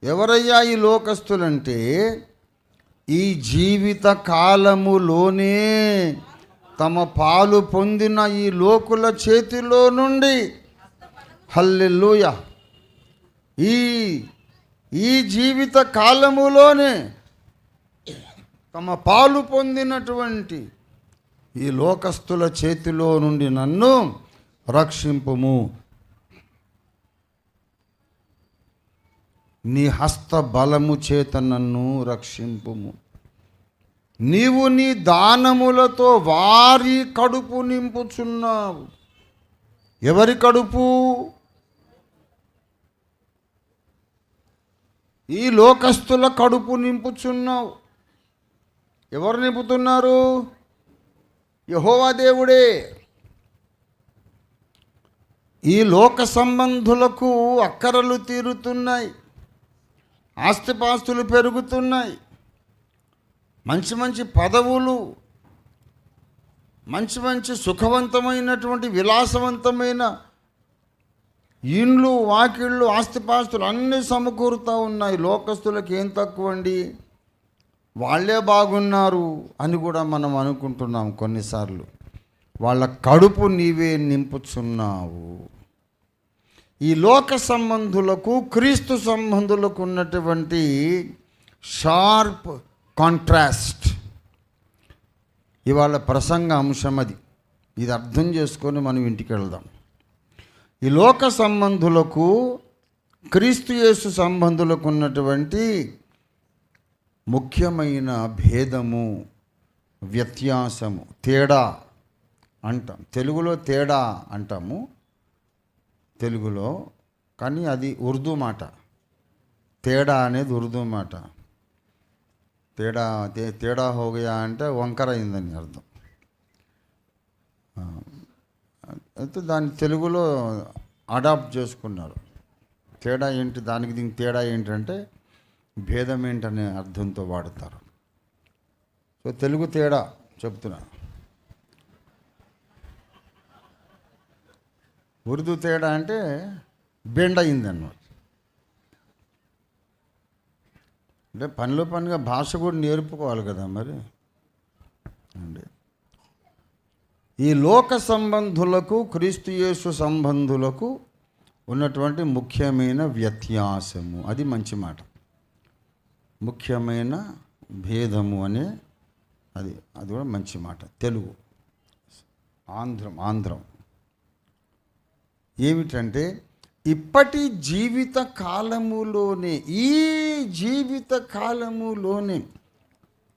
ఎవరయ్యా ఈ లోకస్తులంటే, ఈ జీవిత కాలములోనే తమ పాలు పొందిన ఈ లోకుల చేతిలో నుండి, హల్లెలూయా, ఈ జీవిత కాలములోనే తమ పాలు పొందినటువంటి ఈ లోకస్తుల చేతిలో నుండి నన్ను రక్షింపుము. నీ హస్త బలము చేత నన్ను రక్షింపుము. నీవు నీ దానములతో వారి కడుపు నింపుచున్నావు. ఎవరి కడుపు? ఈ లోకస్తుల కడుపు నింపుచున్నావు. ఎవరు నింపుతున్నారు? యెహోవా దేవుడే. ఈ లోక సంబంధులకు అక్కరలు తీరుతున్నాయి, ఆస్తిపాస్తులు పెరుగుతున్నాయి, మంచి మంచి పదవులు, మంచి మంచి సుఖవంతమైనటువంటి విలాసవంతమైన ఇండ్లు, వాకిళ్ళు, ఆస్తిపాస్తులు అన్నీ సమకూరుతూ ఉన్నాయి. లోకస్తులకు ఏం తక్కువ అండి, వాళ్ళే బాగున్నారు అని కూడా మనం అనుకుంటున్నాం కొన్నిసార్లు. వాళ్ళ కడుపు నీవే నింపుచున్నావు. ఈ లోక సంబంధులకు క్రీస్తు సంబంధులకు ఉన్నటువంటి షార్ప్ కాంట్రాస్ట్ ఇవాళ ప్రసంగ అంశం అది. ఇది అర్థం చేసుకొని మనం ఇంటికి వెళ్దాం. ఈ లోక సంబంధులకు క్రీస్తు యేసు సంబంధులకు ఉన్నటువంటి ముఖ్యమైన భేదము, వ్యత్యాసము, తేడా అంటాం. తెలుగులో తేడా అంటాము తెలుగులో, కానీ అది ఉర్దూ మాట. తేడా అనేది ఉర్దూ మాట. తేడా హోగయా అంటే వంకర అయిందని అర్థం. అయితే దాన్ని తెలుగులో అడాప్ట్ చేసుకున్నారు. తేడా ఏంటి, దానికి దీనికి తేడా ఏంటంటే భేదం ఏంటనే అర్థంతో వాడతారు. సో తెలుగు తేడా చెప్తున్నా. ఉర్దూ తేడా అంటే బెండ్ అయింది అన్నమాట. అంటే పనిలో పనిగా భాష కూడా నేర్పుకోవాలి కదా మరి అండి. ఈ లోక సంబంధులకు క్రీస్తు యేసు సంబంధులకు ఉన్నటువంటి ముఖ్యమైన వ్యత్యాసము, అది మంచి మాట. ముఖ్యమైన భేదము అనే అది కూడా మంచి మాట. తెలుగు ఆంధ్రం ఏమిటంటే ఇప్పటి జీవిత కాలములోనే, ఈ జీవిత కాలములోనే,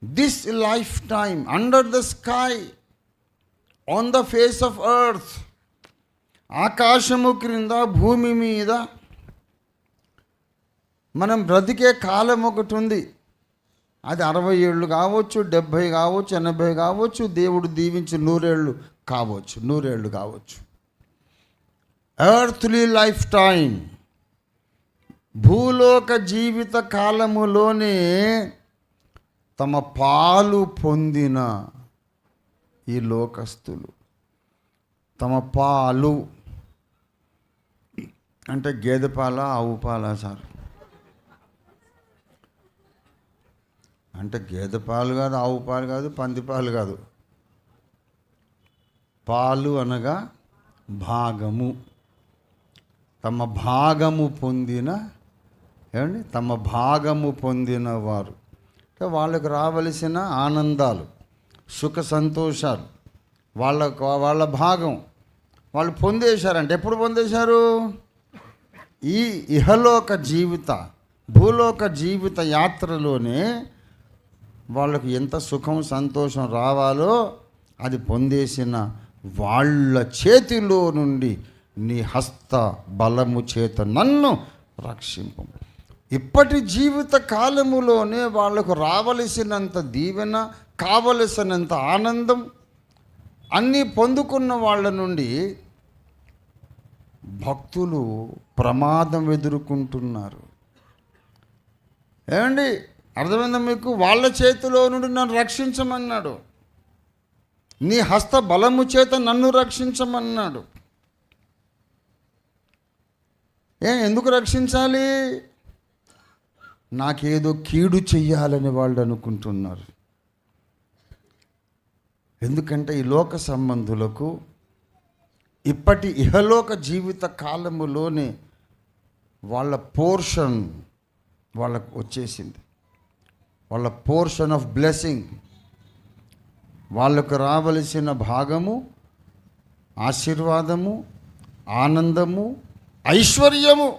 this life time under the sky on the face of earth, ఆకాశము క్రింద భూమి మీద మనం బ్రతికే కాలం ఒకటి ఉంది. అది 60 ఏళ్ళు కావచ్చు, 70 కావచ్చు, 80 కావచ్చు, దేవుడు దీవించి 100 ఏళ్ళు కావచ్చు. ఎర్త్లీ లైఫ్ టైం, భూలోక జీవిత కాలములోనే తమ పాలు పొందిన ఈ లోకస్తులు, తమ పాలు అంటే గేదె పాల, ఆవు పాల సార్? అంటే గేదె పాలు కాదు, ఆవు పాలు కాదు, పంది పాలు కాదు. పాలు అనగా భాగము. తమ భాగము పొందిన తమ భాగము పొందిన వారు, అంటే వాళ్ళకు రావలసిన ఆనందాలు, సుఖ సంతోషాలు, వాళ్ళ భాగం వాళ్ళు పొందేశారంటే ఎప్పుడు పొందేశారు? ఈ ఇహలోక జీవిత, భూలోక జీవిత యాత్రలోనే వాళ్ళకు ఎంత సుఖం సంతోషం రావాలో అది పొందేసిన వాళ్ళ చేతిలో నుండి నీ హస్త బలము చేత నన్ను రక్షింపు. ఇప్పటి జీవిత కాలములోనే వాళ్లకు రావలసినంత దీవెన, కావలసినంత ఆనందం అన్నీ పొందుకున్న వాళ్ళ నుండి భక్తులు ప్రమాదం ఎదుర్కొంటున్నారు. ఏమండి, అర్థమైందా మీకు? వాళ్ళ చేతిలో నుండి నన్ను రక్షించమన్నాడు. నీ హస్త బలము చేత నన్ను రక్షించమన్నాడు. ఎందుకు రక్షించాలి? నాకేదో కీడు చెయ్యాలని వాళ్ళు అనుకుంటున్నారు. ఎందుకంటే ఈ లోక సంబంధులకు ఇప్పటి ఇహలోక జీవిత కాలములోనే వాళ్ళ పోర్షన్ వాళ్ళకు వచ్చేసింది. వాళ్ళ పోర్షన్ ఆఫ్ బ్లెస్సింగ్, వాళ్ళకు రావలసిన భాగము, ఆశీర్వాదము, ఆనందము, ఐశ్వర్యము,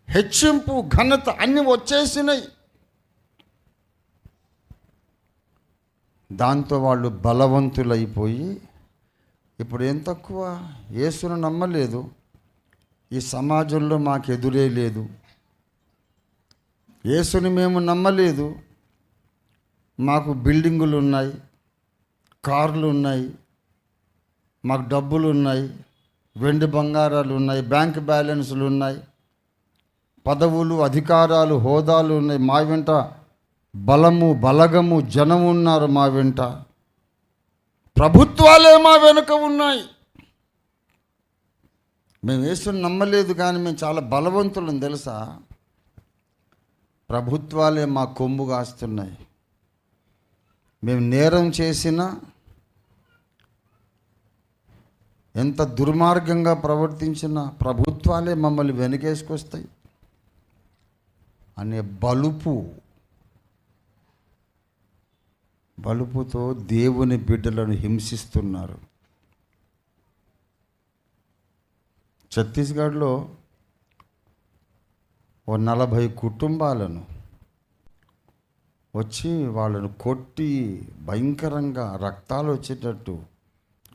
హెచ్చింపు, ఘనత అన్నీ వచ్చేసినాయి. దాంతో వాళ్ళు బలవంతులైపోయి ఇప్పుడు ఏం తక్కువ, యేసును నమ్మలేదు, ఈ సమాజంలో మాకు ఎదురే లేదు, యేసుని మేము నమ్మలేదు, మాకు బిల్డింగులు ఉన్నాయి, కార్లు ఉన్నాయి, మాకు డబ్బులు ఉన్నాయి, వెండి బంగారాలు ఉన్నాయి, బ్యాంక్ బ్యాలెన్సులు ఉన్నాయి, పదవులు, అధికారాలు, హోదాలు ఉన్నాయి, మా వెంట బలము, బలగము, జనం ఉన్నారు, మా వెంట ప్రభుత్వాలే మా వెనుక ఉన్నాయి. మేము యేసుని నమ్మలేదు కానీ మేము చాలా బలవంతులం తెలుసా? ప్రభుత్వాలే మా కొమ్ము కాస్తున్నాయి. మేము నేరం చేసినా, ఎంత దుర్మార్గంగా ప్రవర్తించినా ప్రభుత్వాలే మమ్మల్ని వెనకేసుకొస్తాయి అనే బలుపుతో దేవుని బిడ్డలను హింసిస్తున్నారు. ఛత్తీస్గఢ్లో 40 కుటుంబాలను వచ్చి వాళ్ళను కొట్టి, భయంకరంగా రక్తాలు వచ్చేటట్టు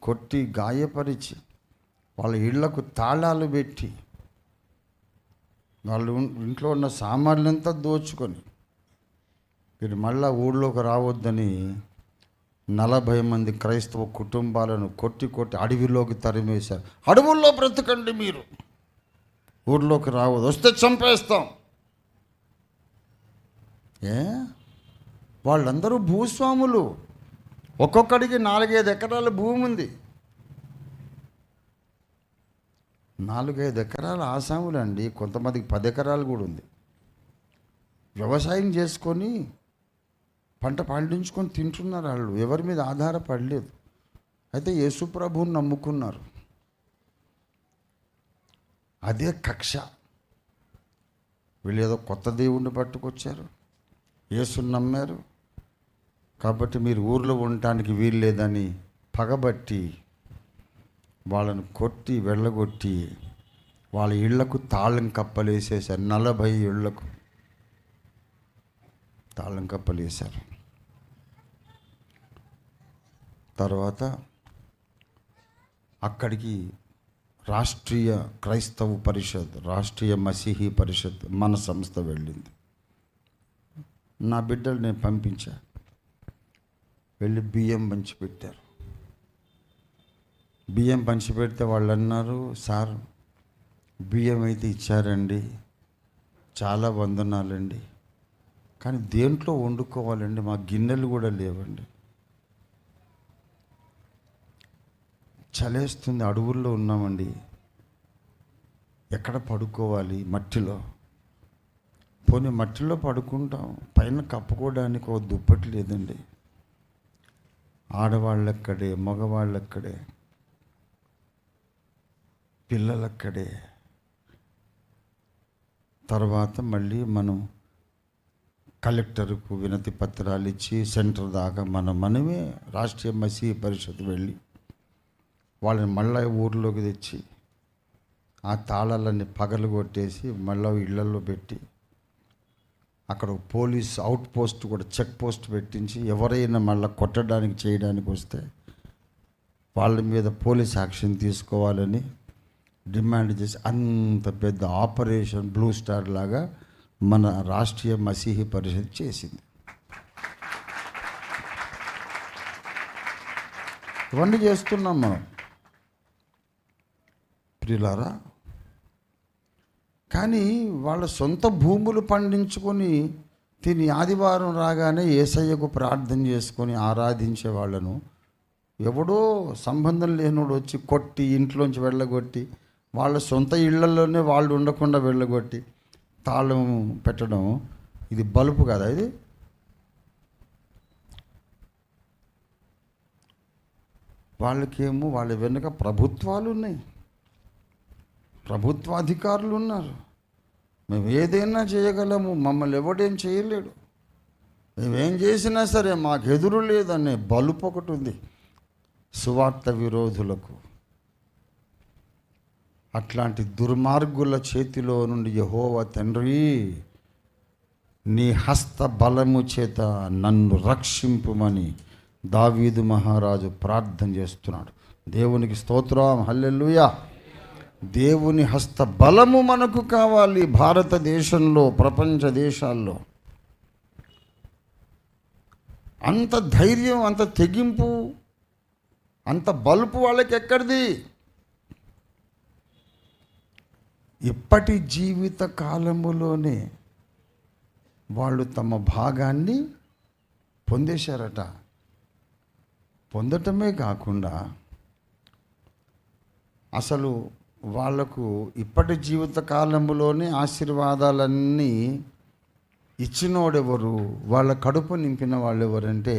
కొట్టి, గాయపరిచి, వాళ్ళ ఇళ్లకు తాళాలు పెట్టి వాళ్ళు ఇంట్లో ఉన్న సామాన్లంతా దోచుకొని మీరు మళ్ళా ఊళ్ళోకి రావద్దని 40 మంది క్రైస్తవ కుటుంబాలను కొట్టి అడవిలోకి తరిమేశారు. అడవుల్లో బ్రతకండి, మీరు ఊర్లోకి రావద్దు, వస్తే చంపేస్తాం. వాళ్ళందరూ భూస్వాములు. ఒక్కొక్కడికి 4-5 ఎకరాల భూమి ఉంది. 4-5 ఎకరాల ఆసాములు అండి. కొంతమందికి 10 ఎకరాలు కూడా ఉంది. వ్యవసాయం చేసుకొని పంట పండించుకొని తింటున్నారు. వాళ్ళు ఎవరి మీద ఆధారపడలేదు. అయితే యేసు ప్రభువుని నమ్ముకున్నారు. అదే కక్ష. వీళ్ళు ఏదో కొత్త దేవుణ్ణి పట్టుకొచ్చారు, యేసుని నమ్మారు కాబట్టి మీరు ఊర్లో ఉండటానికి వీలు లేదని పగబట్టి వాళ్ళను కొట్టి వెళ్ళగొట్టి వాళ్ళ ఇళ్లకు తాళం కప్పలేసేసారు. 40 ఇళ్లకు తాళం కప్పలేశారు. తర్వాత అక్కడికి రాష్ట్రీయ క్రైస్తవ పరిషత్, రాష్ట్రీయ మసీహీ పరిషత్ మన సంస్థ వెళ్ళింది. నా బిడ్డలు నేను పంపించా. వెళ్ళి బియ్యం పంచిపెట్టారు. బియ్యం పంచిపెడితే వాళ్ళు అన్నారు, సార్ బియ్యం అయితే ఇచ్చారండి, చాలా వందనాలండి, కానీ దేంట్లో వండుకోవాలండి, మా గిన్నెలు కూడా లేవండి, చలేస్తుంది, అడవుల్లో ఉన్నామండి, ఎక్కడ పడుకోవాలి, మట్టిలో. పోనీ మట్టిలో పడుకుంటాం, పైన కప్పుకోవడానికి ఒక దుప్పటి లేదండి. ఆడవాళ్ళక్కడే, మగవాళ్ళక్కడే, పిల్లలక్కడే. తర్వాత మళ్ళీ మనం కలెక్టర్కు వినతి పత్రాలు ఇచ్చి సెంటర్ దాకా మనమే రాష్ట్రీయ మసీహీ పరిషత్ వెళ్ళి వాళ్ళని మళ్ళీ ఊర్లోకి తెచ్చి ఆ తాళాలన్నీ పగలు కొట్టేసి మళ్ళీ ఇళ్లలో పెట్టి అక్కడ పోలీస్ అవుట్ పోస్ట్ కూడా చెక్ పోస్ట్ పెట్టించి ఎవరైనా మళ్ళీ కొట్టడానికి చేయడానికి వస్తే వాళ్ళ మీద పోలీస్ యాక్షన్ తీసుకోవాలని డిమాండ్ చేసి అంత పెద్ద ఆపరేషన్ బ్లూ స్టార్ లాగా మన రాష్ట్రీయ మసీహీ పరిషత్ చేసింది. ఇవన్నీ చేస్తున్నాం మనం ప్రియులారా. కానీ వాళ్ళ సొంత భూములు పండించుకొని తిని ఆదివారం రాగానే యేసయ్యకు ప్రార్థన చేసుకొని ఆరాధించే వాళ్ళను ఎవడో సంబంధం లేనోడు వచ్చి కొట్టి ఇంట్లోంచి వెళ్ళగొట్టి వాళ్ళ సొంత ఇళ్లలోనే వాళ్ళు ఉండకుండా వెళ్ళగొట్టి తాళం పెట్టడం, ఇది బలుపు కదా ఇది? వాళ్ళకేమో వాళ్ళ వెనుక ప్రభుత్వాలు ఉన్నాయి, ప్రభుత్వాధికారులు ఉన్నారు. మేము ఏదైనా చేయగలము, మమ్మల్ని ఎవడేం చేయలేడు, మేమేం చేసినా సరే మాకు ఎదురు లేదనే బలుపు ఒకటి ఉంది సువార్త విరోధులకు. అట్లాంటి దుర్మార్గుల చేతిలో నుండి యెహోవా తండ్రి నీ హస్త బలము చేత నన్ను రక్షింపుమని దావీదు మహారాజు ప్రార్థన చేస్తున్నాడు. దేవునికి స్తోత్రం, హల్లెలూయా. దేవుని హస్త బలము మనకు కావాలి. భారతదేశంలో, ప్రపంచ దేశాల్లో అంత ధైర్యం, అంత తెగింపు, అంత బలుపు వాళ్ళకి ఎక్కడిది? ఇప్పటి జీవిత కాలములోనే వాళ్ళు తమ భాగాన్ని పొందేశారట. పొందటమే కాకుండా అసలు వాళ్లకు ఇప్పటి జీవిత కాలములోనే ఆశీర్వాదాలన్నీ ఇచ్చినోడెవరు, వాళ్ళ కడుపు నింపిన వాళ్ళు ఎవరంటే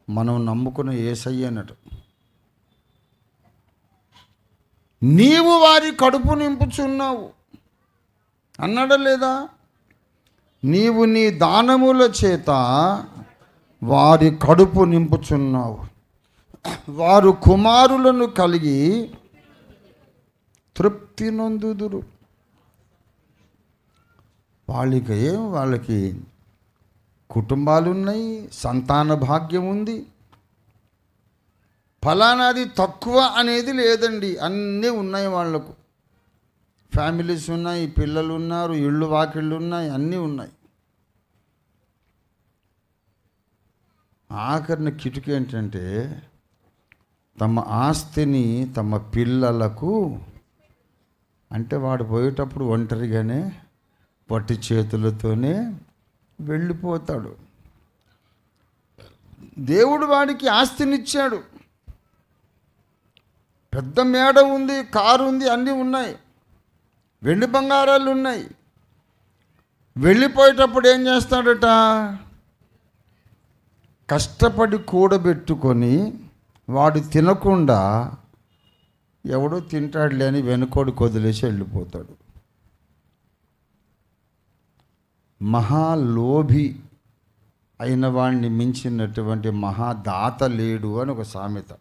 మనం నమ్ముకున్న యేసయ్య అన్నట్టు. నీవు వారి కడుపు నింపుచున్నావు అన్నాడా లేదా? నీవు నీ దానముల చేత వారి కడుపు నింపుచున్నావు. వారు కుమారులను కలిగి తృప్తి నొందుదురు. వాళ్ళకి కుటుంబాలు ఉన్నాయి, సంతాన భాగ్యం ఉంది, ఫలానాది తక్కువ అనేది లేదండి, అన్నీ ఉన్నాయి వాళ్లకు. ఫ్యామిలీస్ ఉన్నాయి, పిల్లలు ఉన్నారు, ఇళ్ళు వాకిళ్ళు ఉన్నాయి, అన్నీ ఉన్నాయి. ఆఖరిన కిటుకు ఏంటంటే తమ ఆస్తిని తమ పిల్లలకు, అంటే వాడు పోయేటప్పుడు ఒంటరిగానే పట్టి చేతులతోనే వెళ్ళిపోతాడు. దేవుడు వాడికి ఆస్తినిచ్చాడు, పెద్ద మేడ ఉంది, కారు ఉంది, అన్నీ ఉన్నాయి, వెండి బంగారాలు ఉన్నాయి. వెళ్ళిపోయేటప్పుడు ఏం చేస్తాడట? కష్టపడి కూడబెట్టుకొని వాడు తినకుండా ఎవడో తింటాడులే అని వెనుకోడు వదిలేసి వెళ్ళిపోతాడు. మహాలోభి అయిన వాడిని మించినటువంటి మహాదాత లేడు అని ఒక సామెత.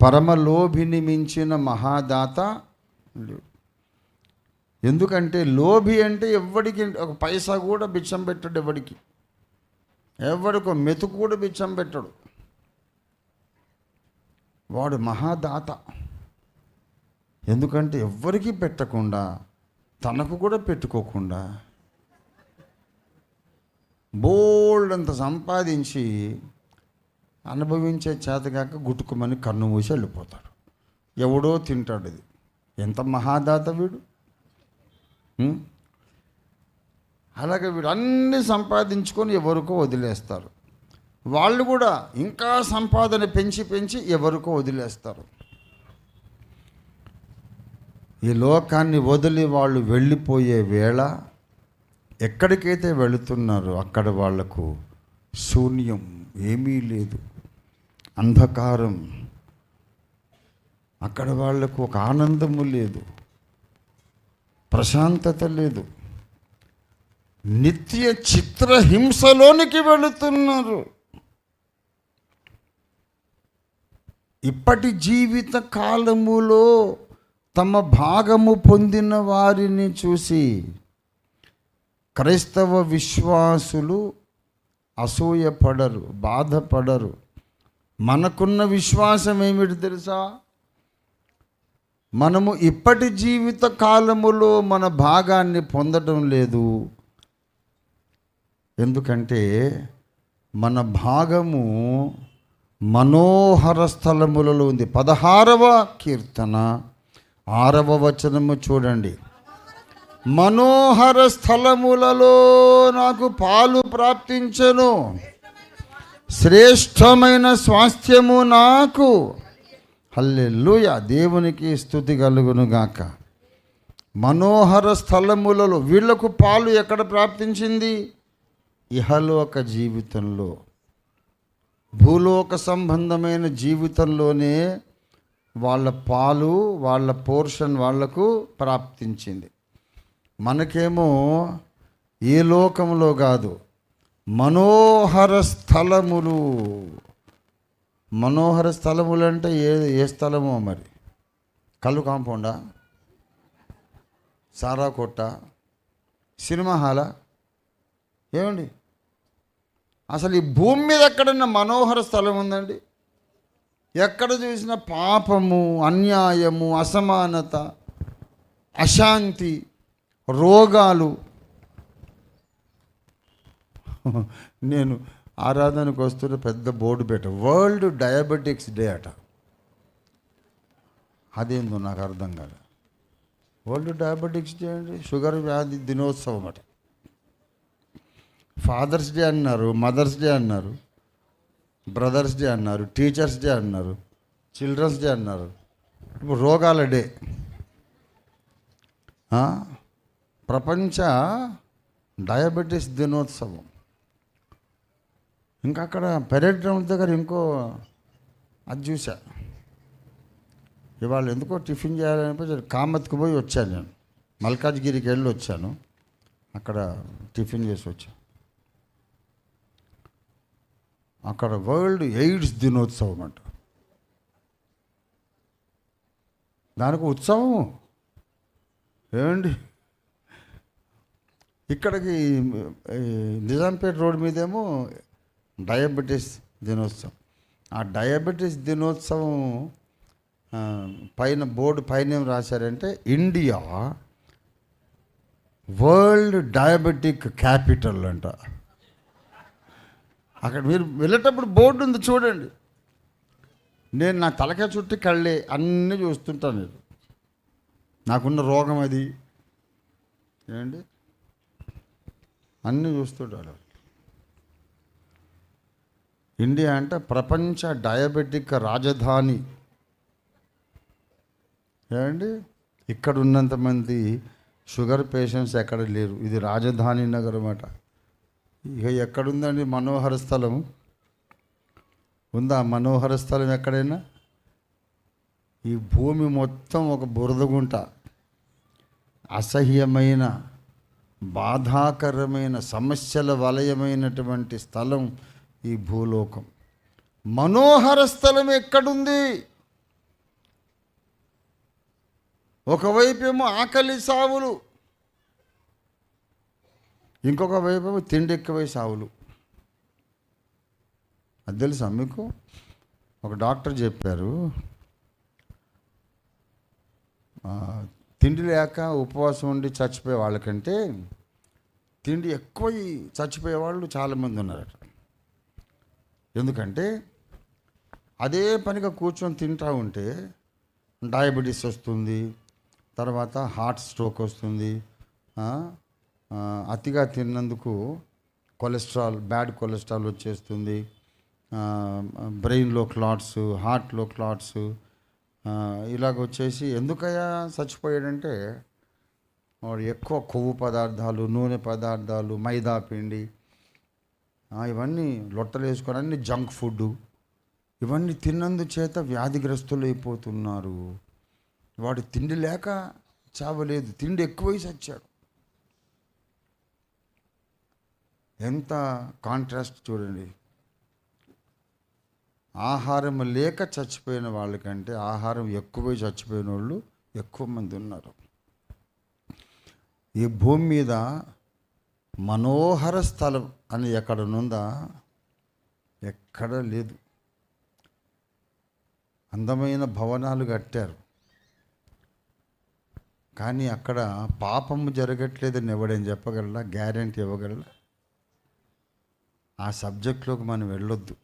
పరమలోభిని మించిన మహాదాత లేడు. ఎందుకంటే లోభి అంటే ఎవడికి ఒక పైసా కూడా బిచ్చం పెట్టడు, ఎవడికి మెతుకు కూడా బిచ్చం పెట్టడు. వాడు మహాదాత. ఎందుకంటే ఎవ్వరికీ పెట్టకుండా, తనకు కూడా పెట్టుకోకుండా బోల్డ్ అంత సంపాదించి అనుభవించే చేతగాక గుట్టుకుమని కన్ను మూసి వెళ్ళిపోతాడు. ఎవడో తింటాడు. ఇది ఎంత మహాదాత వీడు. అలాగే వీడు అన్నీ సంపాదించుకొని ఎవరికో వదిలేస్తారు. వాళ్ళు కూడా ఇంకా సంపాదన పెంచి పెంచి ఎవరికో వదిలేస్తారు. ఈ లోకాన్ని వదిలి వాళ్ళు వెళ్ళిపోయే వేళ ఎక్కడికైతే వెళుతున్నారో అక్కడ వాళ్లకు శూన్యం, ఏమీ లేదు, అంధకారం. అక్కడ వాళ్లకు ఒక ఆనందము లేదు, ప్రశాంతత లేదు, నిత్య చిత్రహింసలోనికి వెళుతున్నారు. ఇప్పటి జీవిత కాలములో తమ భాగము పొందిన వారిని చూసి క్రైస్తవ విశ్వాసులు అసూయపడరు, బాధపడరు. మనకున్న విశ్వాసం ఏమిటి తెలుసా? మనము ఇప్పటి జీవిత కాలములో మన భాగాన్ని పొందడం లేదు. ఎందుకంటే మన భాగము మనోహర స్థలములలో ఉంది. 16వ కీర్తన 6వ వచనము చూడండి. మనోహర స్థలములలో నాకు పాలు ప్రాప్తించెను, శ్రేష్టమైన స్వాస్థ్యము నాకు. హల్లెలూయా, దేవునికి స్తుతి కలుగును గాక. మనోహర స్థలములలో వీళ్లకు పాలు ఎక్కడ ప్రాప్తించింది? ఇహలోక జీవితంలో, భూలోక సంబంధమైన జీవితంలోనే వాళ్ళ పాలు, వాళ్ళ పోర్షన్ వాళ్లకు ప్రాప్తించింది. మనకేమో ఏ లోకంలో కాదు, మనోహర స్థలములు. మనోహర స్థలములు అంటే ఏ స్థలమో మరి? కళ్ళు కాంపౌండా, సారా కొట్ట, సినిమా హాలా? ఏమండి, అసలు ఈ భూమి మీద ఎక్కడన్నా మనోహర స్థలం ఉందండి? ఎక్కడ చూసినా పాపము, అన్యాయము, అసమానత, అశాంతి, రోగాలు. నేను ఆరాధనకు వస్తున్న పెద్ద బోర్డు పెట్ట, వరల్డ్ డయాబెటిక్స్ డే అట. అదేందో నాకు అర్థం కాదు. వరల్డ్ డయాబెటిక్స్ డే అంటే షుగర్ వ్యాధి దినోత్సవం అట. ఫాదర్స్ డే అన్నారు, మదర్స్ డే అన్నారు, బ్రదర్స్ డే అన్నారు, టీచర్స్ డే అన్నారు, చిల్డ్రన్స్ డే అన్నారు. ఇప్పుడు రోగాల డే. ప్రపంచ డయాబెటీస్ దినోత్సవం. ఇంకా అక్కడ పెరేడ్ గ్రౌండ్ దగ్గర ఇంకో అది చూసా. ఇవాళ ఎందుకో టిఫిన్ చేయాలనిపించి కామత్కి పోయి వచ్చాను. నేను మల్కాజ్గిరికి వెళ్ళి వచ్చాను, అక్కడ టిఫిన్ చేసి వచ్చాను. అక్కడ వరల్డ్ ఎయిడ్స్ దినోత్సవం అంట. దానికి ఉత్సవం ఏమండి. ఇక్కడికి నిజాంపేట రోడ్ మీదేమో డయాబెటీస్ దినోత్సవం. ఆ డయాబెటీస్ దినోత్సవం పైన బోర్డు పైన ఏం రాశారంటే ఇండియా వరల్డ్ డయాబెటిక్ క్యాపిటల్ అంట. అక్కడ మీరు వెళ్ళేటప్పుడు బోర్డు ఉంది చూడండి. నేను నా తలకాయ చుట్టి కళ్ళే అన్నీ చూస్తుంటాను. నేను నాకున్న రోగం అది ఏంటి అన్నీ చూస్తుంటాడు. ఇండియా అంటే ప్రపంచ డయాబెటిక్ రాజధాని. ఏమండి, ఇక్కడ ఉన్నంతమంది షుగర్ పేషెంట్స్ ఎక్కడ లేరు. ఇది రాజధాని నగరం అట. ఇక ఎక్కడుందండి మనోహర స్థలం? ఉందా మనోహర స్థలం ఎక్కడైనా? ఈ భూమి మొత్తం ఒక బురదగుంట, అసహ్యమైన బాధాకరమైన సమస్యల వలయమైనటువంటి స్థలం ఈ భూలోకం. మనోహర స్థలం ఎక్కడుంది? ఒకవైపు ఏమో ఆకలి సావులు, ఇంకొక వైపు ఏమో తిండి ఎక్కువై సావులు. అది తెలుసా మీకు? ఒక డాక్టర్ చెప్పారు, తిండి లేక ఉపవాసం ఉండి చచ్చిపోయే వాళ్ళకంటే తిండి ఎక్కువ చచ్చిపోయే వాళ్ళు చాలామంది ఉన్నారట. ఎందుకంటే అదే పనిగా కూర్చొని తింటూ ఉంటే డయాబెటీస్ వస్తుంది, తర్వాత హార్ట్ స్ట్రోక్ వస్తుంది, అతిగా తిన్నందుకు కొలెస్ట్రాల్, బ్యాడ్ కొలెస్ట్రాల్ వచ్చేస్తుంది, బ్రెయిన్లో క్లాట్స్, హార్ట్లో క్లాట్స్, ఇలాగ వచ్చేసి ఎందుకయ్యా చచ్చిపోయాడంటే వాడు ఎక్కువ కొవ్వు పదార్థాలు, నూనె పదార్థాలు, మైదా పిండి, ఇవన్నీ లొట్టలు వేసుకొని అన్ని జంక్ ఫుడ్ ఇవన్నీ తిన్నందుచేత వ్యాధిగ్రస్తులు అయిపోతున్నారు. వాడు తిండి లేక చావలేదు, తిండి ఎక్కువై చచ్చాడు. ఎంత కాంట్రాస్ట్ చూడండి. ఆహారం లేక చచ్చిపోయిన వాళ్ళకంటే ఆహారం ఎక్కువై చచ్చిపోయిన వాళ్ళు ఎక్కువ మంది ఉన్నారు. ఈ భూమి మీద మనోహర స్థలం అని ఎక్కడనుందా? ఎక్కడ లేదు. అందమైన భవనాలు కట్టారు, కానీ అక్కడ పాపము జరగట్లేదని ఎవడని చెప్పగలరా? గ్యారెంటీ ఇవ్వగలరా? ఆ సబ్జెక్ట్లోకి మనం వెళ్ళొద్దు.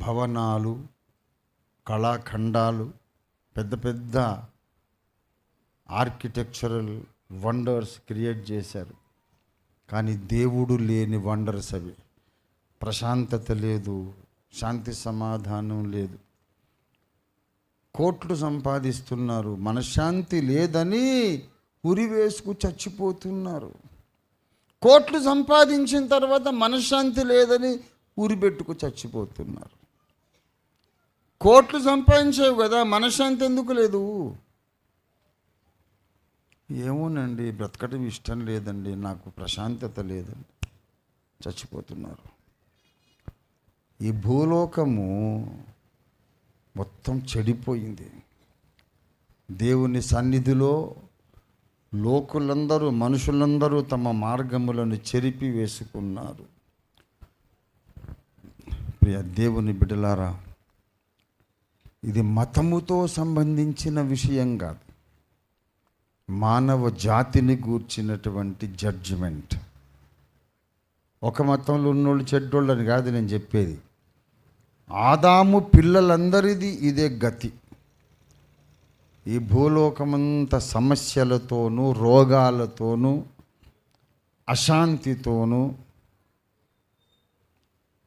భవనాలు, కళాఖండాలు, పెద్ద పెద్ద ఆర్కిటెక్చరల్ వండర్స్ క్రియేట్ చేశారు, కానీ దేవుడు లేని వండర్స్ అవి. ప్రశాంతత లేదు, శాంతి సమాధానం లేదు. కోట్లు సంపాదిస్తున్నారు, మనశ్శాంతి లేదని ఉరివేసుకు చచ్చిపోతున్నారు. కోట్లు సంపాదించిన తర్వాత మనశ్శాంతి లేదని ఉరిబెట్టుకు చచ్చిపోతున్నారు. కోట్లు సంపాదించావు కదా, మనశ్శాంతి ఎందుకు లేదు? ఏమోనండి, బ్రతకటం ఇష్టం లేదండి, నాకు ప్రశాంతత లేదండి, చచ్చిపోతున్నారు. ఈ భూలోకము మొత్తం చెడిపోయింది. దేవుని సన్నిధిలో లోకులందరూ, మనుషులందరూ తమ మార్గములను చెరిపి వేసుకున్నారు. ప్రియ దేవుని బిడ్డలారా, ఇది మతముతో సంబంధించిన విషయం కాదు, మానవ జాతిని గూర్చినటువంటి జడ్జిమెంట్. ఒక మతంలో ఉన్నోళ్ళు చెడ్డోళ్ళని కాదు నేను చెప్పేది. ఆదాము పిల్లలందరిది ఇదే గతి. ఈ భూలోకమంతా సమస్యలతోనూ, రోగాలతోనూ, అశాంతితోనూ,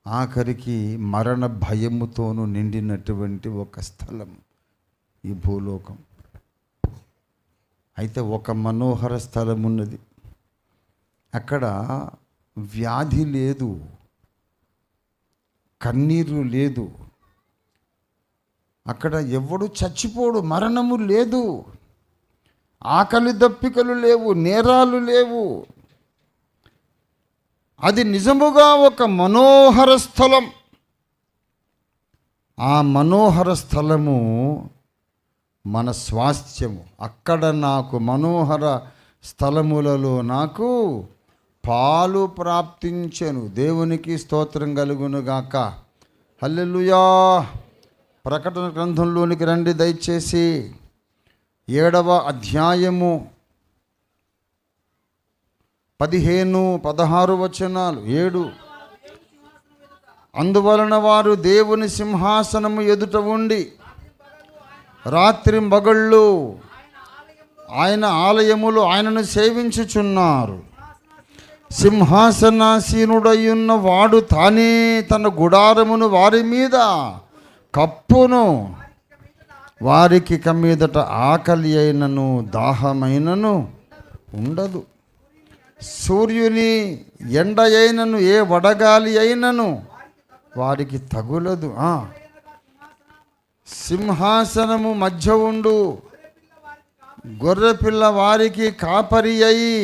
ఆఖరికి మరణ భయముతోనూ నిండినటువంటి ఒక స్థలం ఈ భూలోకం. అయితే ఒక మనోహర స్థలం ఉన్నది. అక్కడ వ్యాధి లేదు, కన్నీరు లేదు, అక్కడ ఎవడు చచ్చిపోడు, మరణము లేదు, ఆకలి దప్పికలు లేవు, నేరాలు లేవు. అది నిజముగా ఒక మనోహర స్థలం. ఆ మనోహర స్థలము మన స్వాస్థ్యము. అక్కడ నాకు మనోహర స్థలములలో నాకు పాలు ప్రాప్తించెను. దేవునికి స్తోత్రం కలుగునుగాక. హల్లెలూయా. ప్రకటన గ్రంథంలోనికి రండి దయచేసి. 7వ అధ్యాయము 15, 16 వచనాలు. 7. అందువలన వారు దేవుని సింహాసనము ఎదుట ఉండి రాత్రి మగళ్ళు ఆయన ఆలయములో ఆయనను సేవించుచున్నారు. సింహాసనాసీనుడయ్యున్న వాడు తానే తన గుడారమును వారి మీద కప్పును. వారికి మీదట ఆకలి అయినను దాహమైనను ఉండదు. సూర్యుని ఎండ అయినను ఏ వడగాలి అయినను వారికి తగులదు. సింహాసనము మధ్య ఉండు గొర్రెపిల్ల వారికి కాపరి అయి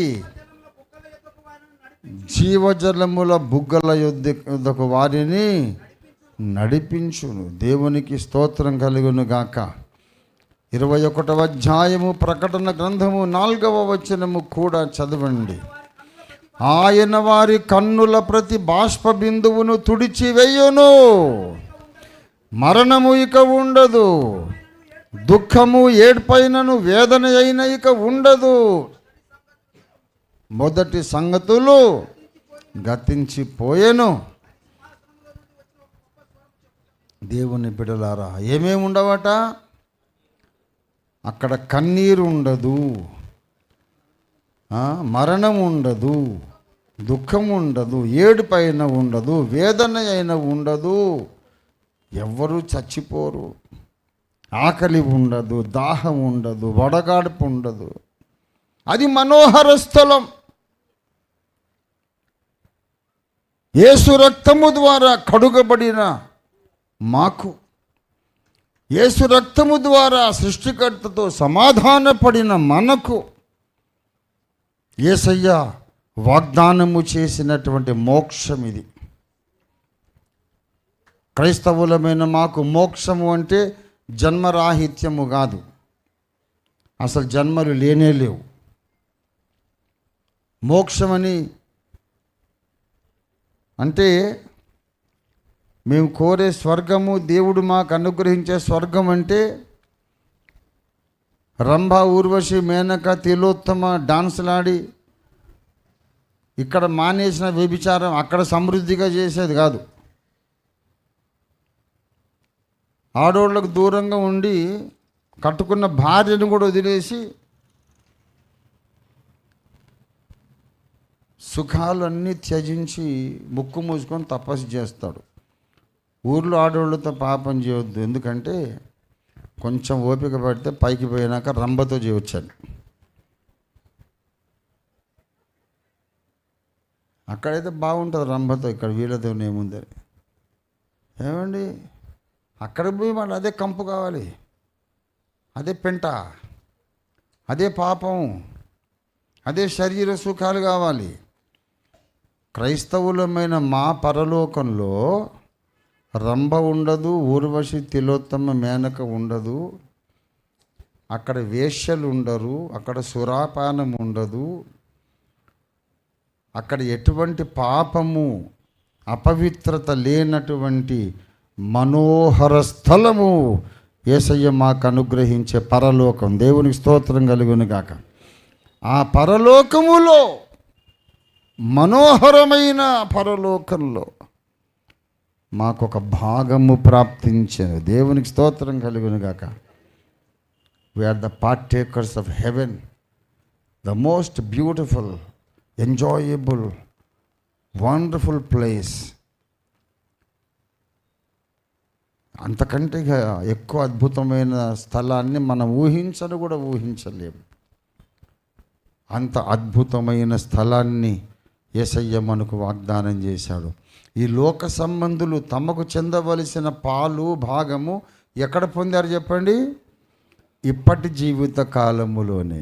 జీవజలముల బుగ్గల యొద్దకు వారిని నడిపించును. దేవునికి స్తోత్రం కలుగును గాక. 21వ అధ్యాయము ప్రకటన గ్రంథము 4వ వచనము కూడా చదవండి. ఆయన వారి కన్నుల ప్రతి బాష్ప బిందువును తుడిచివేయును. మరణము ఇక ఉండదు, దుఃఖము ఏడ్పైనను వేదన అయిన ఇక ఉండదు. మొదటి సంగతులు గతించిపోయెను. దేవుని బిడ్డలారా, ఏమేమి ఉండవట? అక్కడ కన్నీరు ఉండదు, మరణం ఉండదు, దుఃఖం ఉండదు, ఏడుపైన ఉండదు, వేదన అయిన ఉండదు. ఎవ్వరూ చచ్చిపోరు. ఆకలి ఉండదు, దాహం ఉండదు, వడగాడుపు ఉండదు. అది మనోహర స్థలం. యేసు రక్తము ద్వారా కడుగబడిన మాకు, యేసు రక్తము ద్వారా సృష్టికర్తతో సమాధానపడిన మనకు యేసయ్య వాగ్దానము చేసినటువంటి మోక్షం ఇది. క్రైస్తవులమైన మాకు మోక్షము అంటే జన్మరాహిత్యము కాదు. అసలు జన్మలు లేనే లేవు. మోక్షమని అంటే మేము కోరే స్వర్గము, దేవుడు మాకు అనుగ్రహించే స్వర్గం అంటే రంభ, ఊర్వశి, మేనక, తిలోత్తమ డాన్సులాడి ఇక్కడ మానేసిన వ్యభిచారం అక్కడ సమృద్ధిగా చేసేది కాదు. ఆడోళ్ళకు దూరంగా ఉండి కట్టుకున్న భార్యను కూడా వదిలేసి సుఖాలన్నీ త్యజించి ముక్కు మూసుకొని తపస్సు చేస్తాడు. ఊర్లో ఆడవాళ్ళతో పాపం చేయవద్దు, ఎందుకంటే కొంచెం ఓపిక పడితే పైకి పోయినాక రంభతో చేయవచ్చాను. అక్కడైతే బాగుంటుంది రంభతో, ఇక్కడ వీళ్ళతో ఏముందని. ఏమండి, అక్కడికి పోయి మళ్ళీ అదే కంపు కావాలి, అదే పెంట, అదే పాపం, అదే శరీర సుఖాలు కావాలి. క్రైస్తవులమైన మా పరలోకంలో రంభ ఉండదు, ఊర్వశి, తిలోత్తమ, మేనక ఉండదు. అక్కడ వేశ్యలు ఉండరు, అక్కడ సురాపానం ఉండదు. అక్కడ ఎటువంటి పాపము, అపవిత్రత లేనటువంటి మనోహర స్థలము యేసయ్య మాకు అనుగ్రహించే పరలోకం. దేవునికి స్తోత్రం కలుగును గాక. ఆ పరలోకములో, మనోహరమైన పరలోకంలో మాకొక భాగము ప్రాప్తించాను. దేవునికి స్తోత్రం కలుగును గాక. We are the partakers of heaven, the most beautiful, enjoyable, wonderful place. అంతకంటే ఎక్కువ అద్భుతమైన స్థలాన్ని మనం ఊహించను కూడా ఊహించలేము. అంత అద్భుతమైన స్థలాన్ని యేసయ్య మనకు వాగ్దానం చేశాడు. ఈ లోక సంబంధులు తమకు చెందవలసిన పాలు, భాగము ఎక్కడ పొందారు చెప్పండి? ఇప్పటి జీవిత కాలములోనే.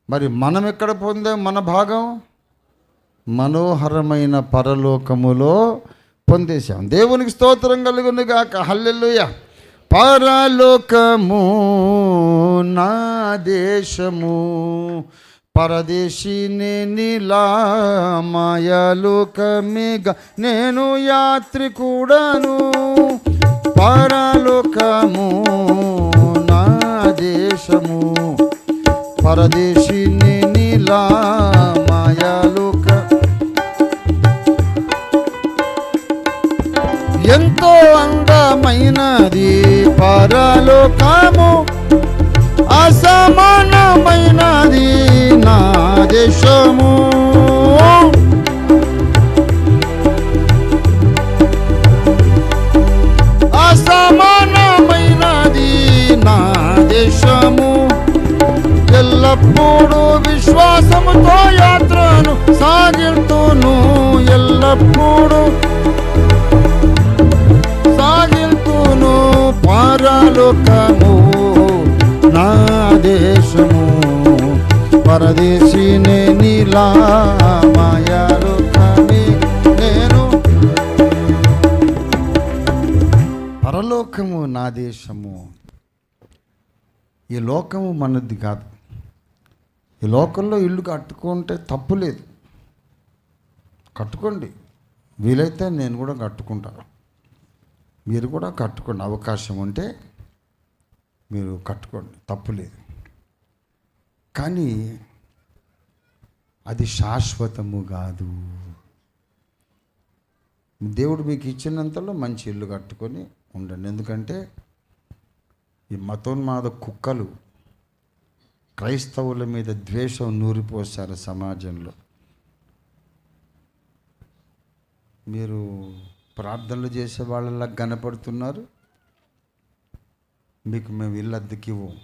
మరి మనం ఎక్కడ పొందాం మన భాగం? మనోహరమైన పరలోకములో పొందేశాం. దేవునికి స్తోత్రం కలుగును గాక. హల్లెలూయా. పరలోకము నా దేశము, పరదేశిని నీలా మాయలోకమేగా, నేను యాత్రికుడను. పరలోకము నా దేశము, పరదేశిని నీలా మాయాలోక. ఎంతో అందమైనది పరలోకము, అసమానమైనది నా దేశము. అసమానమైనది నా దేశము. ఎల్లప్పుడూ విశ్వాసముతో యాత్రను సాగిల్తును, ఎల్లప్పుడూ సాగిల్తును. పరలోకము నా దేశము, పరదేశినే నీలా మాయాలోకమే నేను. పరలోకము నా దేశము. ఈ లోకము మనది కాదు. ఈ లోకంలో ఇల్లు కట్టుకుంటే తప్పు లేదు, కట్టుకోండి. వీలైతే నేను కూడా కట్టుకుంటాను, మీరు కూడా కట్టుకోండి. అవకాశం ఉంటే మీరు కట్టుకోండి, తప్పు లేదు. కానీ అది శాశ్వతము కాదు. దేవుడు మీకు ఇచ్చినంతలో మంచి ఇల్లు కట్టుకొని ఉండండి. ఎందుకంటే ఈ మతోన్మాద కుక్కలు క్రైస్తవుల మీద ద్వేషం నూరిపోశారు సమాజంలో. మీరు ప్రార్థనలు చేసే వాళ్ళలా కనపడుతున్నారు, మీకు మేము ఇల్లు అద్దెకివ్వం.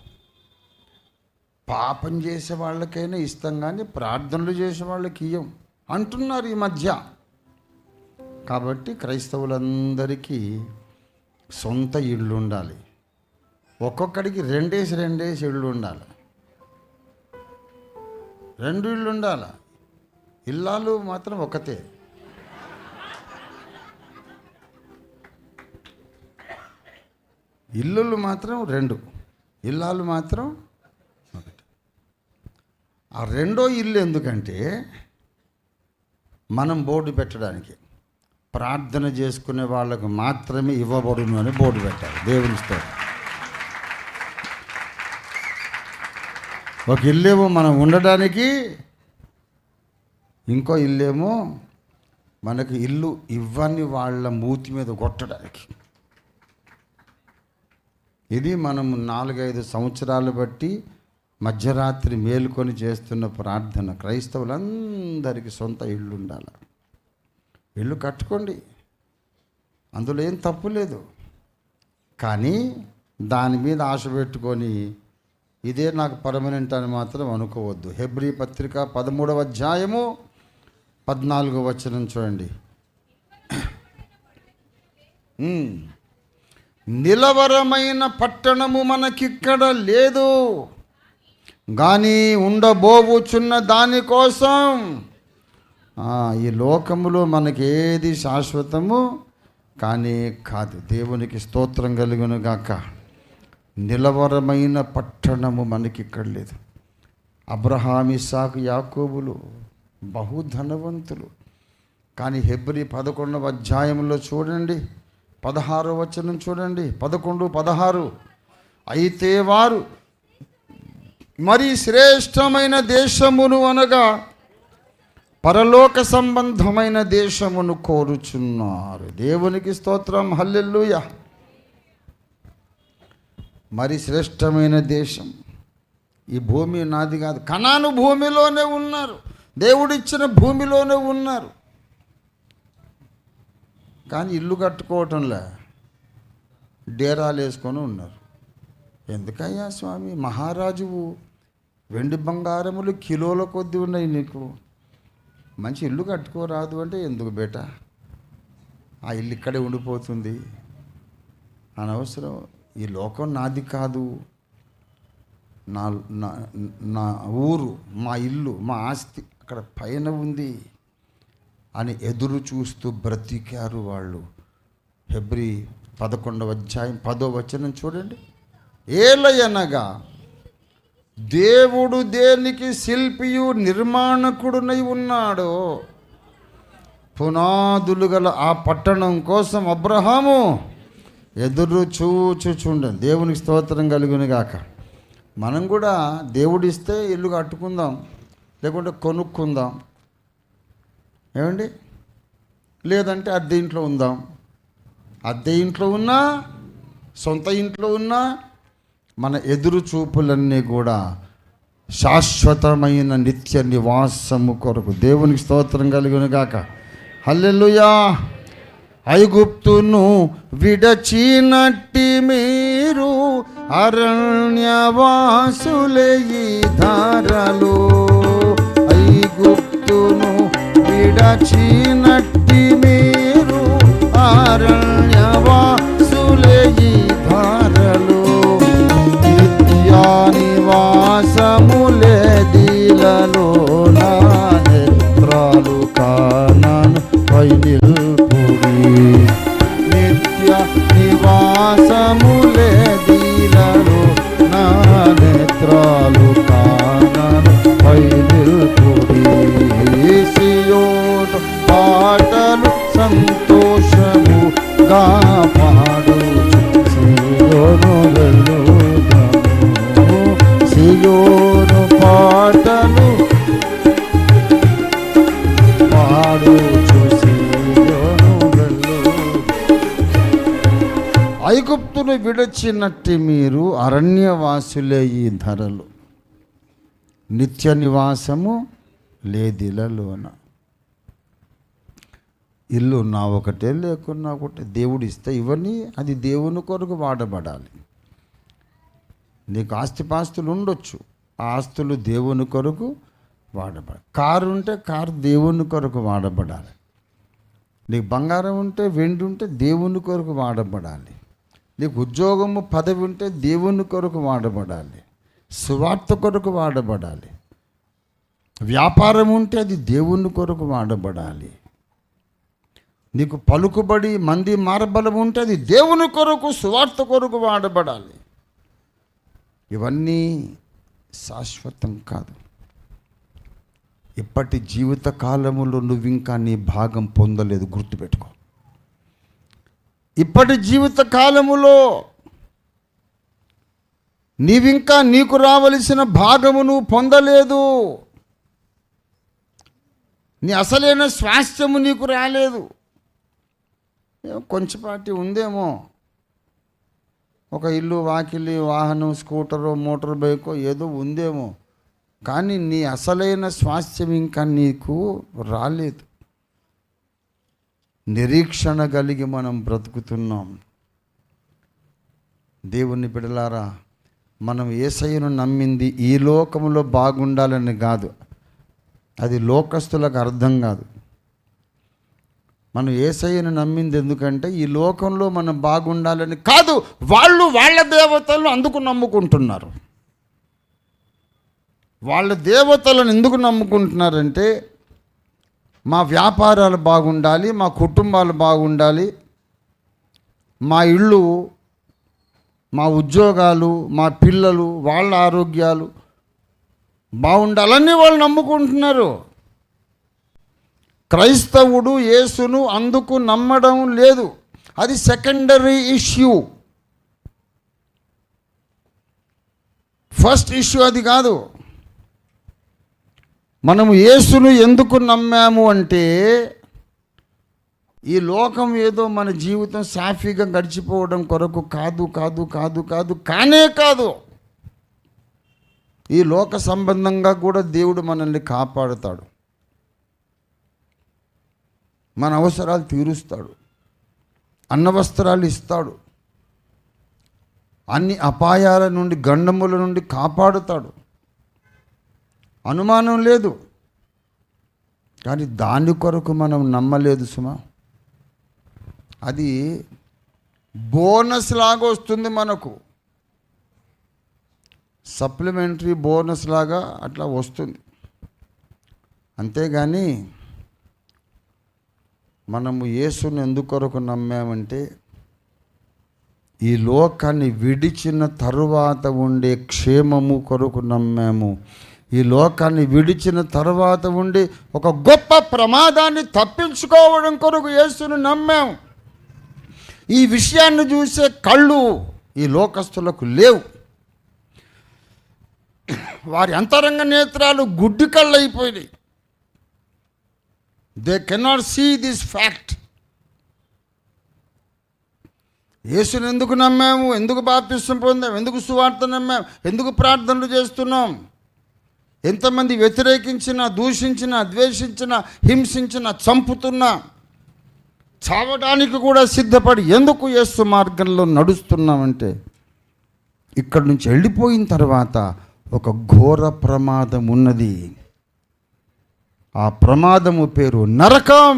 పాపం చేసే వాళ్ళకైనా ఇస్తాం కానీ ప్రార్థనలు చేసే వాళ్ళకి ఇవ్వం అంటున్నారు ఈ మధ్య. కాబట్టి క్రైస్తవులందరికీ సొంత ఇళ్ళు ఉండాలి. ఒక్కొక్కడికి రెండేసి ఇళ్ళు ఉండాలి, 2 ఇళ్ళు ఉండాలి. ఇల్లాలు మాత్రం ఒకతే. ఇల్లులు మాత్రం 2, ఇల్లాలు మాత్రం 1. ఆ రెండో ఇల్లు ఎందుకంటే మనం బోర్డు పెట్టడానికి, ప్రార్థన చేసుకునే వాళ్ళకు మాత్రమే ఇవ్వబడును అని బోర్డు పెట్టాలి. దేవుని స్తోత్రం. ఒక ఇల్లేమో మనం ఉండడానికి, ఇంకో ఇల్లేమో మనకు ఇల్లు ఇవ్వని వాళ్ళ మూతి మీద కొట్టడానికి. ఇది మనం 4-5 సంవత్సరాలు బట్టి మధ్యరాత్రి మేలుకొని చేస్తున్న ప్రార్థన. క్రైస్తవులందరికీ సొంత ఇల్లు ఉండాలి. ఇల్లు కట్టుకోండి, అందులో ఏం తప్పు లేదు. కానీ దాని మీద ఆశ పెట్టుకొని ఇదే నాకు పర్మనెంట్ అని మాత్రం అనుకోవద్దు. హెబ్రీ పత్రిక 13వ అధ్యాయము 14వ వచనం చూడండి. నిలవరమైన పట్టణము మనకిక్కడ లేదు, కానీ ఉండబోవుచున్న దానికోసం. ఈ లోకములో మనకి ఏది శాశ్వతము కానీ కాదు. దేవునికి స్తోత్రం కలుగును గాక. నిలవరమైన పట్టణము మనకి ఇక్కడ లేదు. అబ్రహాం, ఇస్సాకు, యాకోబులు బహుధనవంతులు. కానీ హెబ్రీ 11వ అధ్యాయంలో చూడండి, 16వ వచనం చూడండి, 11-16. అయితే వారు మరి శ్రేష్టమైన దేశమును అనగా పరలోక సంబంధమైన దేశమును కోరుచున్నారు. దేవునికి స్తోత్రం, హల్లెలూయా. మరి శ్రేష్టమైన దేశం. ఈ భూమి నాది కాదు. కనాను భూమిలోనే ఉన్నారు, దేవుడిచ్చిన భూమిలోనే ఉన్నారు. కానీ ఇల్లు కట్టుకోవటంలే, డేరాలు వేసుకొని ఉన్నారు. ఎందుకయ్యా స్వామి, మహారాజువు, వెండి బంగారములు కిలోల కొద్ది ఉన్నాయి, నీకు మంచి ఇల్లు కట్టుకోరాదు అంటే ఎందుకు బేట, ఆ ఇల్లు ఇక్కడే ఉండిపోతుంది, అనవసరం. ఈ లోకం నాది కాదు, నా నా ఊరు, మా ఇల్లు, మా ఆస్తి అక్కడ పైన ఉంది అని ఎదురు చూస్తూ బ్రతికారు వాళ్ళు. హెబ్రీ 11వ అధ్యాయం 10వ వచనం చూడండి. ఏలయనగా దేవుడు దేనికి శిల్పియు నిర్మాణకుడునై ఉన్నాడో పునాదులు గల ఆ పట్టణం కోసం అబ్రహాము ఎదురు చూచుచుండండి. దేవునికి స్తోత్రం కలుగును గాక. మనం కూడా దేవుడిస్తే ఇల్లు కట్టుకుందాం, లేకుంటే కొనుక్కుందాం, ఏమండి, లేదంటే అద్దె ఇంట్లో ఉందాం. అద్దె ఇంట్లో ఉన్నా, సొంత ఇంట్లో ఉన్నా, మన ఎదురు చూపులన్నీ కూడా శాశ్వతమైన నిత్య నివాసము కొరకు. దేవునికి స్తోత్రం కలుగును గాక. హల్లెలూయా. ఐగుప్తును విడచినట్టి మీరు అరణ్యవాసులే ఈ ధారలో. ఐగుప్తును విడచినట్టి మీరు అరణ్యవాసులే ఈ ధారలో. నిత్యా నివాసములే దిలలో నా నేత్రాలు కానను పైనిల్పుడి. నిత్య నివాసములే దిలలో నా నేత్రాలు కానను పైనిల్పుడి. సియోను పాటలు సంతోషముగా పాడుచు సియోను వెళ్ళుదాము. సియోను పాటలు పాడుచు సియోను వెళ్ళు. ఐగుప్తును విడచినట్టి మీరు అరణ్యవాసులే ఈ ధరలు. నిత్య నివాసము లేదిలలోన. ఇల్లు నా ఒకటే, లేకున్నా ఒకటే. దేవుడు ఇస్తే ఇవన్నీ అది దేవుని కొరకు వాడబడాలి. నీకు ఆస్తిపాస్తులు ఉండొచ్చు, ఆ ఆస్తులు దేవుని కొరకు వాడబడాలి. కారు ఉంటే కారు దేవుని కొరకు వాడబడాలి. నీకు బంగారం ఉంటే, వెండి ఉంటే దేవుని కొరకు వాడబడాలి. నీకు ఉద్యోగము, పదవి ఉంటే దేవుని కొరకు వాడబడాలి, సువార్త కొరకు వాడబడాలి. వ్యాపారం ఉంటే అది దేవుని కొరకు వాడబడాలి. నీకు పలుకుబడి, మంది మార్బలం ఉంటే అది దేవుని కొరకు, సువార్త కొరకు వాడబడాలి. ఇవన్నీ శాశ్వతం కాదు. ఇప్పటి జీవిత కాలములో నువ్వు ఇంకా నీ భాగం పొందలేదు, గుర్తుపెట్టుకో. ఇప్పటి జీవిత కాలములో నీవింకా నీకు రావలసిన భాగము నువ్వు పొందలేదు. నీ అసలైన స్వాస్థ్యము నీకు రాలేదు. కొంచెంపాటి ఉందేమో, ఒక ఇల్లు, వాకిలి, వాహనం, స్కూటరు, మోటార్ బైకో ఏదో ఉందేమో, కానీ నీ అసలైన స్వాస్థ్యం ఇంకా నీకు రాలేదు. నిరీక్షణ కలిగి మనం బ్రతుకుతున్నాం. దేవుని బిడ్డలారా, మనం యేసయ్యను నమ్మింది ఈ లోకంలో బాగుండాలని కాదు. అది లోకస్తులకు అర్థం కాదు. మనం యేసయ్యను నమ్మింది ఎందుకంటే ఈ లోకంలో మనం బాగుండాలని కాదు. వాళ్ళు వాళ్ళ దేవతలను అందుకు నమ్ముకుంటున్నారు. వాళ్ళ దేవతలను ఎందుకు నమ్ముకుంటున్నారంటే, మా వ్యాపారాలు బాగుండాలి, మా కుటుంబాలు బాగుండాలి, మా ఇళ్ళు, మా ఉద్యోగాలు, మా పిల్లలు, వాళ్ళ ఆరోగ్యాలు బాగుండాలని వాళ్ళు నమ్ముకుంటున్నారు. క్రైస్తవుడు యేసును అందుకు నమ్మడం లేదు. అది సెకండరీ ఇష్యూ. ఫస్ట్ ఇష్యూ అది కాదు. మనము యేసును ఎందుకు నమ్మాము అంటే, ఈ లోకం ఏదో మన జీవితం సాఫీగా గడిచిపోవడం కొరకు కాదు, కాదు, కాదు, కాదు, కానే కాదు. ఈ లోక సంబంధంగా కూడా దేవుడు మనల్ని కాపాడుతాడు, మన అవసరాలు తీరుస్తాడు, అన్నవస్త్రాలు ఇస్తాడు, అన్ని అపాయాల నుండి, గండముల నుండి కాపాడుతాడు, అనుమానం లేదు. కానీ దాని కొరకు మనం నమ్మలేదు సుమా. అది బోనస్ లాగా వస్తుంది మనకు, సప్లిమెంటరీ బోనస్ లాగా అట్లా వస్తుంది. అంతేగాని మనము యేసుని ఎందుకొరకు నమ్మామంటే, ఈ లోకాన్ని విడిచిన తరువాత ఉండే క్షేమము కొరకు నమ్మాము. ఈ లోకాన్ని విడిచిన తరువాత ఉండే ఒక గొప్ప ప్రమాదాన్ని తప్పించుకోవడం కొరకు యేసుని నమ్మాము. ఈ విషయాన్ని చూసే కళ్ళు ఈ లోకస్తులకు లేవు. వారి అంతరంగ నేత్రాలు గుడ్డి కళ్ళు అయిపోయినాయి. They cannot see this fact. యేసుని ఎందుకు నమ్మాము, ఎందుకు బాప్తిసం పొందాము, ఎందుకు సువార్త నమ్మాము, ఎందుకు ప్రార్థనలు చేస్తున్నాం, ఎంతమంది వ్యతిరేకించినా, దూషించినా, ద్వేషించినా, హింసించినా, చంపుతున్నా, చావడానికి కూడా సిద్ధపడి ఎందుకు యేసు మార్గంలో నడుస్తున్నామంటే, ఇక్కడి నుంచి వెళ్ళిపోయిన తర్వాత ఒక ఘోర ప్రమాదం ఉన్నది. ఆ ప్రమాదము పేరు నరకం.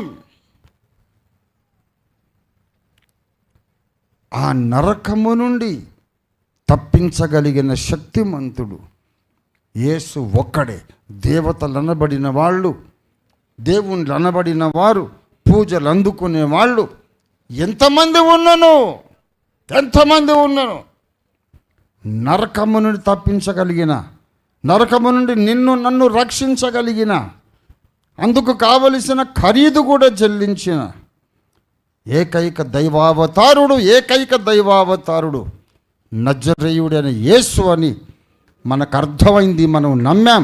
ఆ నరకము నుండి తప్పించగలిగిన శక్తిమంతుడు యేసు ఒక్కడే. దేవతలు అనబడిన వాళ్ళు, దేవుళ్ళు అనబడిన వారు, పూజలు అందుకునే వాళ్ళు ఎంతమంది ఉన్నను నరకము నుండి తప్పించగలిగిన, నరకము నుండి నిన్ను నన్ను రక్షించగలిగిన, అందుకు కావలసిన ఖరీదు కూడా చెల్లించిన ఏకైక దైవావతారుడు నజరేయుడైన యేసు అని మనకు అర్థమైంది. మనం నమ్మాం.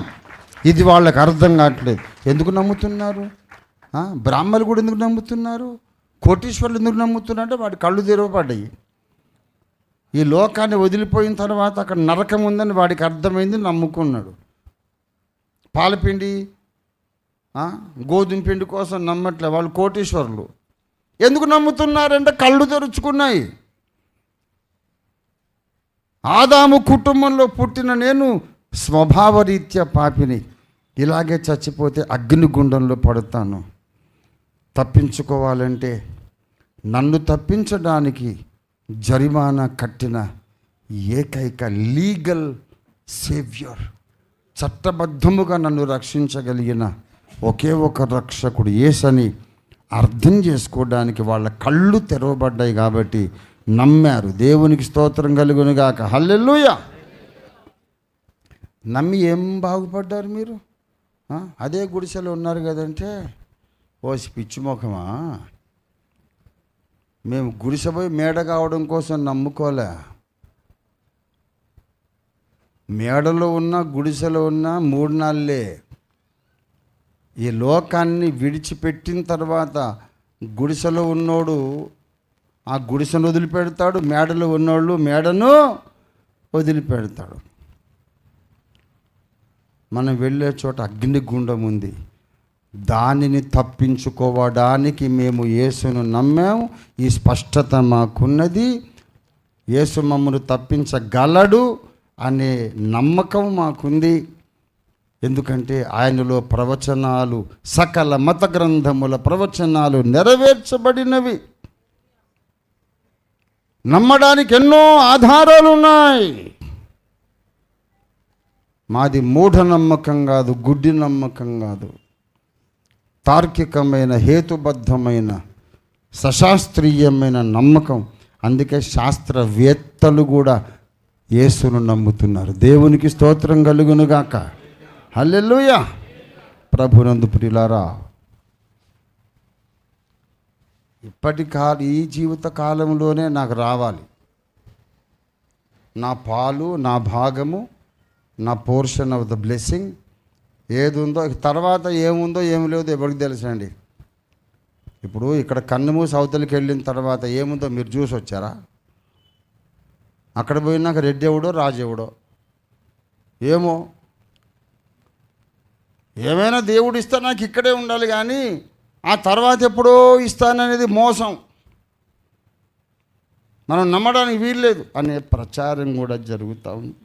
ఇది వాళ్ళకి అర్థం కావట్లేదు. ఎందుకు నమ్ముతున్నారు? బ్రాహ్మణులు కూడా ఎందుకు నమ్ముతున్నారు? కోటీశ్వరులు ఎందుకు నమ్ముతున్నారు అంటే వాడి కళ్ళు తెరవబడ్డాయి. ఈ లోకాన్ని వదిలిపోయిన తర్వాత అక్కడ నరకం ఉందని వాడికి అర్థమైంది, నమ్ముకున్నాడు. పాలపిండి గోధుమ పిండి కోసం నమ్మట్లే వాళ్ళు కోటీశ్వరులు. ఎందుకు నమ్ముతున్నారంటే కళ్ళు తెరుచుకున్నాయి. ఆదాము కుటుంబంలో పుట్టిన నేను స్వభావరీత్యా పాపిని, ఇలాగే చచ్చిపోతే అగ్నిగుండంలో పడతాను. తప్పించుకోవాలంటే నన్ను తప్పించడానికి జరిమానా కట్టిన ఏకైక లీగల్ సేవ్యర్, చట్టబద్ధముగా నన్ను రక్షించగలిగిన ఒకే ఒక రక్షకుడు యేసని అర్థం చేసుకోవడానికి వాళ్ళ కళ్ళు తెరవబడ్డాయి. కాబట్టి నమ్మారు. దేవునికి స్తోత్రం కలుగును గాక. హల్లెలూయా. నమ్మి ఏం బాగుపడ్డారు మీరు? అదే గుడిసెలో ఉన్నారు కదంటే, ఓసి పిచ్చిమోఖమా, మేము గుడిసెపోయి మేడ కావడం కోసం నమ్ముకోలే. మేడలో ఉన్న గుడిసెలో ఉన్న 3 నాళ్ళే. ఈ లోకాన్ని విడిచిపెట్టిన తర్వాత గుడిసెలో ఉన్నోడు ఆ గుడిసెను వదిలిపెడతాడు, మేడలో ఉన్నోళ్ళు మేడను వదిలిపెడతాడు. మనం వెళ్ళే చోట అగ్నిగుండం ఉంది. దానిని తప్పించుకోవడానికి మేము యేసును నమ్మాము. ఈ స్పష్టత మాకున్నది. యేసు మమ్మను తప్పించగలడు అనే నమ్మకం మాకుంది. ఎందుకంటే ఆయనలో ప్రవచనాలు, సకల మత గ్రంథముల ప్రవచనాలు నెరవేర్చబడినవి. నమ్మడానికి ఎన్నో ఆధారాలు ఉన్నాయి. మాది మూఢనమ్మకం కాదు, గుడ్డి నమ్మకం కాదు, తార్కికమైన, హేతుబద్ధమైన, సశాస్త్రీయమైన నమ్మకం. అందుకే శాస్త్రవేత్తలు కూడా యేసును నమ్ముతున్నారు. దేవునికి స్తోత్రం కలుగునుగాక. హల్లెలూయా. ప్రభునందు ప్రియులారా, ఈ జీవిత కాలంలోనే నాకు రావాలి. నా పాలు, నా భాగము, నా పోర్షన్ ఆఫ్ ద బ్లెస్సింగ్ ఏది ఉందో, తర్వాత ఏముందో ఏమి లేదో ఎవరికి తెలుసండి. ఇప్పుడు ఇక్కడ కన్ను మూసి అవతలికి వెళ్ళిన తర్వాత ఏముందో మీరు చూసి వచ్చారా? అక్కడ పోయినాక రెడ్డి ఎవడో రాజు ఎవడో ఏమో. ఏమైనా దేవుడు ఇస్తా నాకు ఇక్కడే ఉండాలి, కానీ ఆ తర్వాత ఎప్పుడో ఇస్తాననేది మోసం. మనం నమ్మడానికి వీల్లేదు అనే ప్రచారం కూడా జరుగుతూ ఉంది.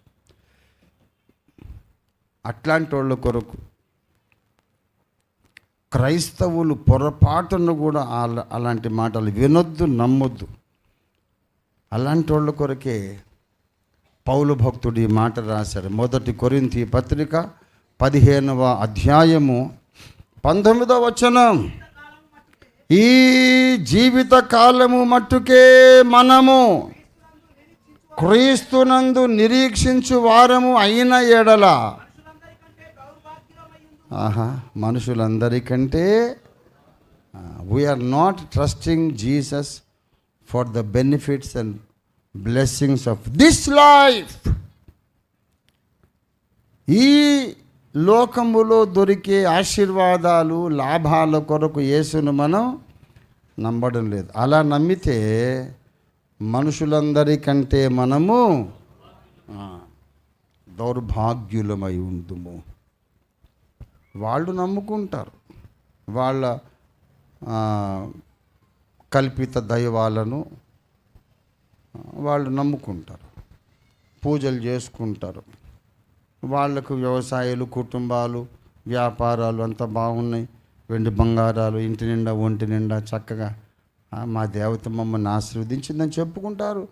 అట్లాంటి వాళ్ళ కొరకు క్రైస్తవులు పొరపాటును కూడా అలాంటి మాటలు వినొద్దు, నమ్మొద్దు. అలాంటి వాళ్ళ కొరకే పౌలు భక్తుడు ఈ మాట రాశాడు. 1 కొరింథీ పత్రిక 15వ అధ్యాయము 19వ వచనం. ఈ జీవిత కాలము మట్టుకే మనము క్రీస్తునందు నిరీక్షించు వారము అయిన ఎడల, మనుషులందరికంటే we are not trusting Jesus for the benefits and blessings of this life. ఈ లోకములో దొరికే ఆశీర్వాదాలు, లాభాల కొరకు యేసును మనం నమ్మడం లేదు. అలా నమ్మితే మనుషులందరికంటే మనము దౌర్భాగ్యులమై ఉందుము. వాళ్ళు నమ్ముకుంటారు వాళ్ళ కల్పిత దైవాలను, వాళ్ళు నమ్ముకుంటారు, పూజలు చేసుకుంటారు. వాళ్లకు వ్యవసాయాలు, కుటుంబాలు, వ్యాపారాలు అంతా బాగున్నాయి, వెండి బంగారాలు ఇంటి నిండా ఒంటి నిండా చక్కగా మా దేవత మమ్మల్ని ఆశీర్వదించిందని చెప్పుకుంటారు.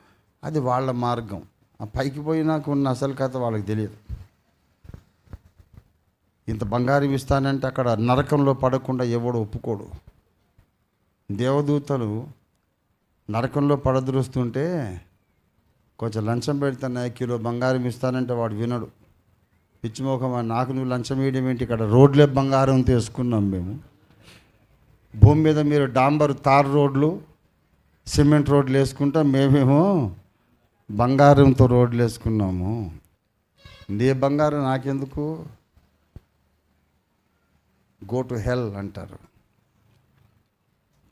అది వాళ్ళ మార్గం. ఆ పైకి పోయినాక ఉన్న అసలు కథ వాళ్ళకి తెలియదు. ఇంత బంగారం ఇస్తానంటే అక్కడ నరకంలో పడకుండా ఎవడు ఒప్పుకోడు. దేవదూతలు నరకంలో పడద్రుస్తుంటే కొంచెం లంచం పెడతాను, కిలో బంగారం ఇస్తానంటే వాడు వినడు. పిచ్చిమోకమా, నాకు నువ్వు లంచం వేయడం ఏంటి, ఇక్కడ రోడ్లే బంగారం తీసుకున్నాం మేము. భూమి మీద మీరు డాంబర్ తార్ రోడ్లు, సిమెంట్ రోడ్లు వేసుకుంటాం, మేమేమో బంగారంతో రోడ్లు వేసుకున్నాము. నీ బంగారం నాకెందుకు, గో టు హెల్ అంటారు.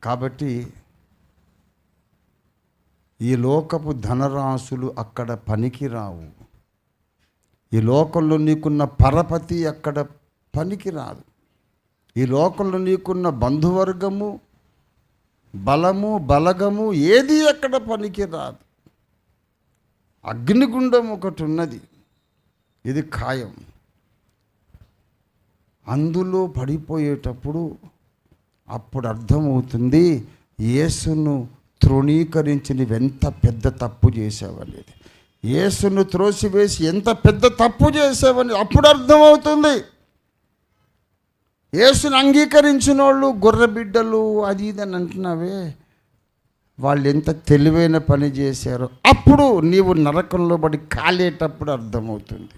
కాబట్టి ఈ లోకపు ధనరాశులు అక్కడ పనికి రావు. ఈ లోకంలో నీకున్న పరపతి అక్కడ పనికి రాదు. ఈ లోకంలో నీకున్న బంధువర్గము, బలము, బలగము ఏది అక్కడ పనికి రాదు. అగ్నిగుండం ఒకటి ఉన్నది, ఇది ఖాయం. అందులో పడిపోయేటప్పుడు అప్పుడు అర్థమవుతుంది యేసును తృణీకరించి నువ్వెంత పెద్ద తప్పు చేసావనేది. యేసును త్రోసివేసి ఎంత పెద్ద తప్పు చేసావని అప్పుడు అర్థమవుతుంది. యేసును అంగీకరించిన వాళ్ళు గొర్రెబిడ్డలు అది ఇది అని అంటున్నావే, వాళ్ళు ఎంత తెలివైన పని చేశారో అప్పుడు నీవు నరకంలో పడి కాలేటప్పుడు అర్థమవుతుంది.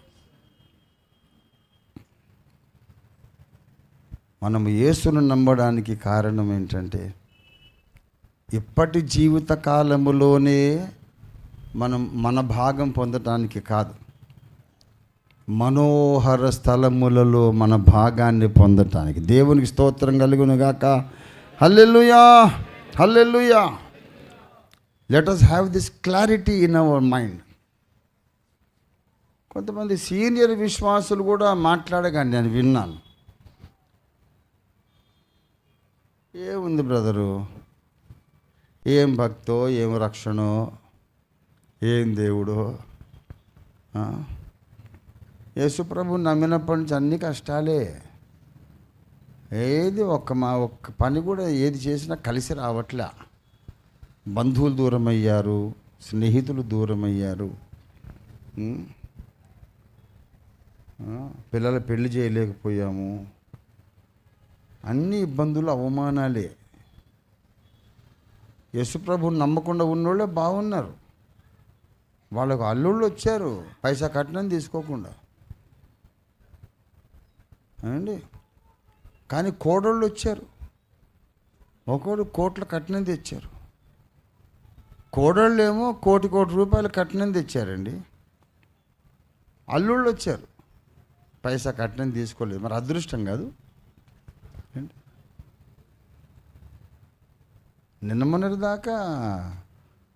మనము యేసును నమ్మడానికి కారణం ఏంటంటే ఇప్పటి జీవిత కాలములోనే మనం మన భాగం పొందటానికి కాదు, మనోహర స్థలములలో మన భాగాన్ని పొందటానికి. దేవునికి స్తోత్రం కలుగును గాక. హల్లెలూయా, హల్లెలూయా. Let us have this clarity in our mind. కొంతమంది సీనియర్ విశ్వాసులు కూడా మాట్లాడగానే నేను విన్నాను, ఏముంది బ్రదరు, ఏం భక్తో, ఏం రక్షణో, ఏం దేవుడో, యేసుప్రభు నమ్మినప్పటి నుంచి అన్ని కష్టాలే. ఏది ఒక్క పని కూడా ఏది చేసినా కలిసి రావట్లే. బంధువులు దూరం అయ్యారు, స్నేహితులు దూరం అయ్యారు, పిల్లల పెళ్లి చేయలేకపోయాము, అన్ని ఇబ్బందులు, అవమానాలే. యేసుప్రభుని నమ్మకుండా ఉన్నోళ్ళే బాగున్నారు. వాళ్ళకు అల్లుళ్ళు వచ్చారు పైసా కట్నం తీసుకోకుండా అండి, కానీ కోడళ్ళు వచ్చారు, ఒకడు కోట్ల కట్నం తెచ్చారు. కోడళ్ళు ఏమో కోటి రూపాయల కట్నం తెచ్చారండి. అల్లుళ్ళు వచ్చారు, పైసా కట్నం తీసుకోలేదు. మరి అదృష్టం కాదు. నిన్న మొన్నటి దాకా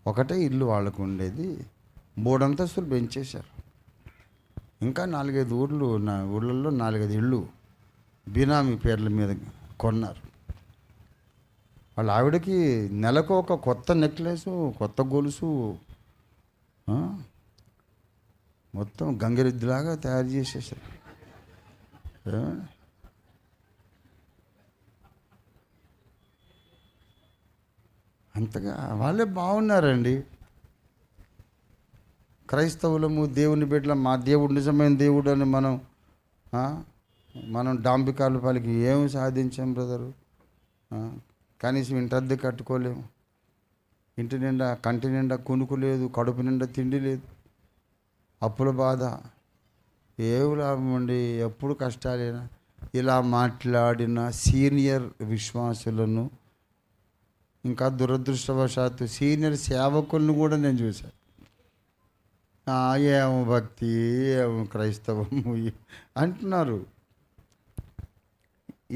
ఒకటే ఇల్లు వాళ్ళకు ఉండేది, 3 అంతస్తులు పెంచేశారు. ఇంకా 4-5 ఊళ్ళల్లో 4-5 ఇళ్ళు బినామీ పేర్ల మీద కొన్నారు. వాళ్ళ ఆవిడకి నెలకు ఒక కొత్త నెక్లెసు, కొత్త గొలుసు, మొత్తం గంగిరెద్దులాగా తయారు చేసేసారు. అంతగా వాళ్ళే బాగున్నారండి. క్రైస్తవులము, దేవుని బిడ్డల, మా దేవుడు నిజమైన దేవుడు అని మనం డాంబికాలు పలికి ఏమి సాధించాం బ్రదరు? కనీసం ఇంటి అద్దె కట్టుకోలేము, ఇంటి నిండా కంటి నిండా కొనుక్కు లేదు, కడుపు నిండా తిండి లేదు, అప్పుల బాధ, ఏమి లాభం అండి, ఎప్పుడు కష్టాలేనా? ఇలా మాట్లాడిన సీనియర్ విశ్వాసులను ఇంకా దురదృష్టవశాత్తు సీనియర్ సేవకులను కూడా నేను చూశాను. ఏమో భక్తి, ఏమో క్రైస్తవము అంటున్నారు.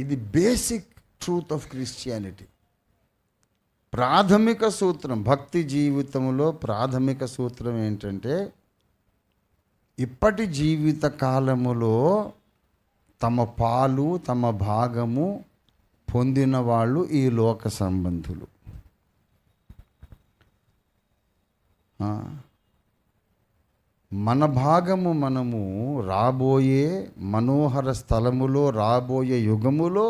ఇది బేసిక్ ట్రూత్ ఆఫ్ క్రిస్టియానిటీ. ప్రాథమిక సూత్రం భక్తి జీవితంలో ప్రాథమిక సూత్రం ఏంటంటే, ఇప్పటి జీవిత కాలములో తమ పాలు తమ భాగము పొందిన వాళ్ళు ఈ లోక సంబంధులు. మన భాగము మనము రాబోయే మనోహర స్థలములో, రాబోయే యుగములో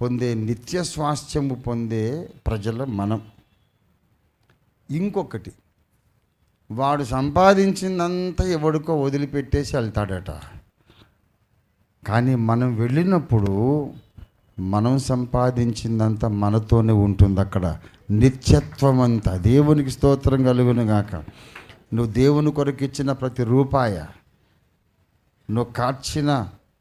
పొందే నిత్య స్వాస్థ్యము పొందే ప్రజల మనం. ఇంకొకటి, వాడు సంపాదించిందంతా ఎవడికో వదిలిపెట్టేసి వెళ్తాడట. కానీ మనం వెళ్ళినప్పుడు మనం సంపాదించిందంతా మనతోనే ఉంటుంది. అక్కడ నిత్యత్వం అంతా. దేవునికి స్తోత్రం కలుగును గాక. నువ్వు దేవుని కొరకు ఇచ్చిన ప్రతి రూపాయ, నువ్వు కార్చిన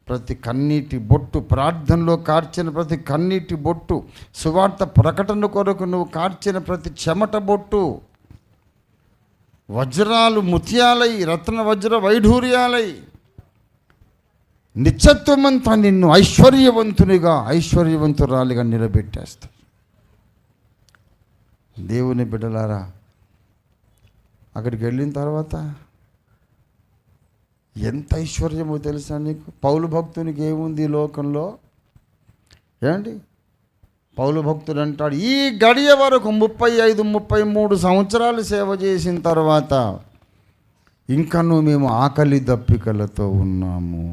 ప్రతి కన్నీటి బొట్టు, ప్రార్థనలో కార్చిన ప్రతి కన్నీటి బొట్టు, సువార్త ప్రకటన కొరకు నువ్వు కార్చిన ప్రతి చెమట బొట్టు, వజ్రాలు ముత్యాలై, రత్న వజ్ర వైఢూర్యాలై నిత్యత్వమంతా నిన్ను ఐశ్వర్యవంతునిగా, ఐశ్వర్యవంతురాలిగా నిలబెట్టేస్తా. దేవుని బిడ్డలారా, అక్కడికి వెళ్ళిన తర్వాత ఎంత ఐశ్వర్యమో తెలుసా నీకు? పౌలు భక్తునికి ఏముంది ఈ లోకంలో? ఏమండి, పౌలు భక్తుడు అంటాడు, ఈ గడియ వరకు 35-33 సంవత్సరాలు సేవ చేసిన తర్వాత ఇంకనూ మేము ఆకలి దప్పికలతో ఉన్నాము,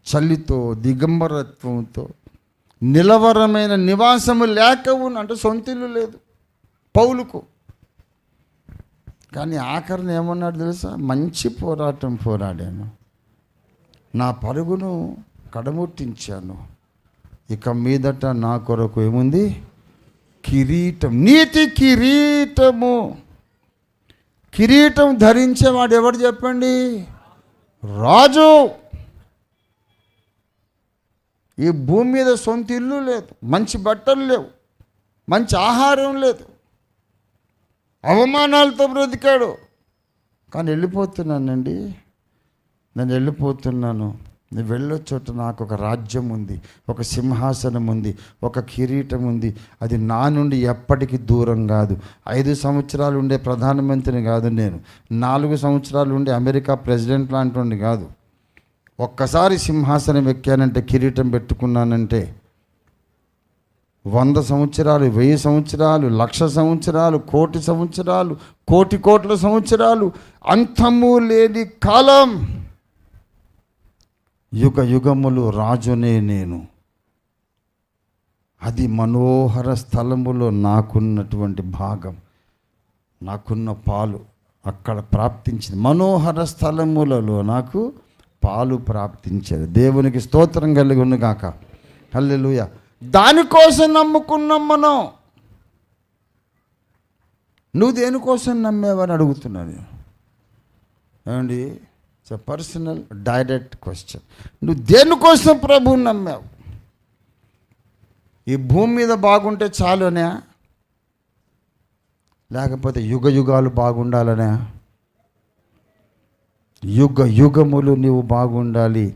చలితో, దిగంబరత్వంతో, నిలవరమైన నివాసము లేక అంటే సొంతిల్లు లేదు పౌలుకు. కానీ ఆఖరిని ఏమన్నాడు తెలుసా? మంచి పోరాటం పోరాడాను, నా పరుగును కడముట్టించాను, ఇక మీదట నా కొరకు ఏముంది? కిరీటం, నీతి కిరీటము. కిరీటం ధరించేవాడు ఎవరు చెప్పండి? రాజు. ఈ భూమి మీద సొంత ఇల్లు లేదు, మంచి బట్టలు లేవు, మంచి ఆహారం లేదు, అవమానాలతో బ్రతికాడు. కానీ వెళ్ళిపోతున్నానండి, నేను వెళ్ళిపోతున్నాను. నేను వెళ్ళే చోట నాకు ఒక రాజ్యం ఉంది, ఒక సింహాసనం ఉంది, ఒక కిరీటం ఉంది. అది నా నుండి ఎప్పటికీ దూరం కాదు. 5 సంవత్సరాలు ఉండే ప్రధానమంత్రిని కాదు నేను, 4 సంవత్సరాలు ఉండే అమెరికా ప్రెసిడెంట్ లాంటి కాదు. ఒక్కసారి సింహాసనం ఎక్కానంటే, కిరీటం పెట్టుకున్నానంటే 100 సంవత్సరాలు, 1000 సంవత్సరాలు, 1,00,000 సంవత్సరాలు, 1,00,00,000 సంవత్సరాలు, 1,00,00,000 సంవత్సరాలు, అంతము లేని కాలం, యుగ యుగములు రాజునే నేను. అది మనోహర స్థలములో నాకున్నటువంటి భాగం, నాకున్న పాలు అక్కడ ప్రాప్తించింది. మనోహర స్థలములలో నాకు పాలు ప్రాప్తించేది. దేవునికి స్తోత్రం కలుగును గాక. హల్లెలూయా. దానికోసం నమ్ముకున్నాం మనం. నువ్వు దేనికోసం నమ్మేవని అడుగుతున్నాను. ఏమండి, it's a personal direct question. నువ్వు దేనికోసం ప్రభువుని నమ్మావు? ఈ భూమి మీద బాగుంటే చాలునే, లేకపోతే యుగ యుగాలు బాగుండాలనే? యుగ యుగములు నీవు బాగుండాలి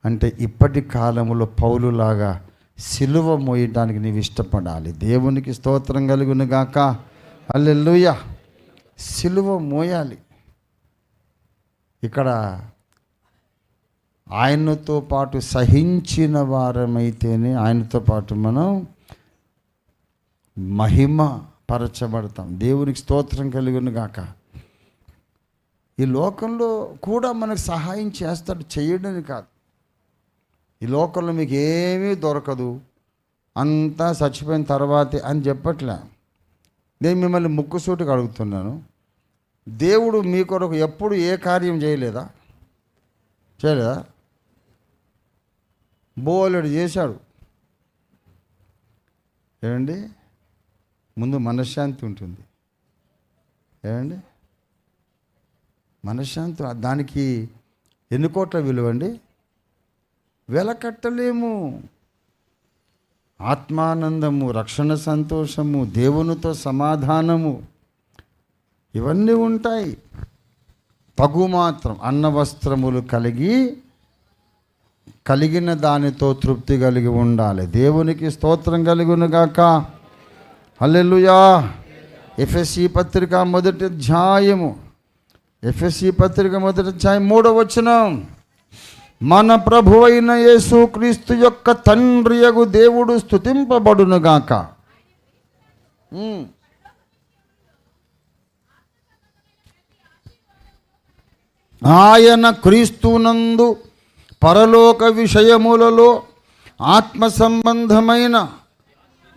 అంటే ఇప్పటి కాలంలో పౌలులాగా సిలువ మోయడానికి నీవు ఇష్టపడాలి. దేవునికి స్తోత్రం కలుగును గాక. హల్లెలూయా. సిలువ మోయాలి. ఇక్కడ ఆయనతో పాటు సహించిన వారమైతేనే ఆయనతో పాటు మనం మహిమ పరచబడతాం. దేవునికి స్తోత్రం కలుగును గాక. ఈ లోకంలో కూడా మనకు సహాయం చేస్తాడు, చేయడని కాదు. ఈ లోకంలో మీకు ఏమీ దొరకదు, అంతా చచ్చిపోయిన తర్వాతే అని చెప్పట్లే. నేను మిమ్మల్ని ముక్కుసూటిగా అడుగుతున్నాను, దేవుడు మీ కొరకు ఎప్పుడు ఏ కార్యం చేయలేదా? బోలెడు చేశాడు. ఏమండి, ముందు మనశ్శాంతి ఉంటుంది. ఏమండి, మనశ్శాంతి, దానికి ఎన్ని కోట్ల విలువ అండి? వెల కట్టలేము. ఆత్మానందము, రక్షణ సంతోషము, దేవునితో సమాధానము, ఇవన్నీ ఉంటాయి. తగు మాత్రం అన్న వస్త్రములు కలిగిన దానితో తృప్తి కలిగి ఉండాలి. దేవునికి స్తోత్రం కలుగును గాక. హల్లెలూయా. ఎఫెసీ పత్రిక మొదటి అధ్యాయము 3వ వచనం, మన ప్రభువైన యేసుక్రీస్తు యొక్క తండ్రియగు దేవుడు స్తుతింపబడును గాక. ఆయన క్రీస్తునందు పరలోక విషయములలో ఆత్మ సంబంధమైన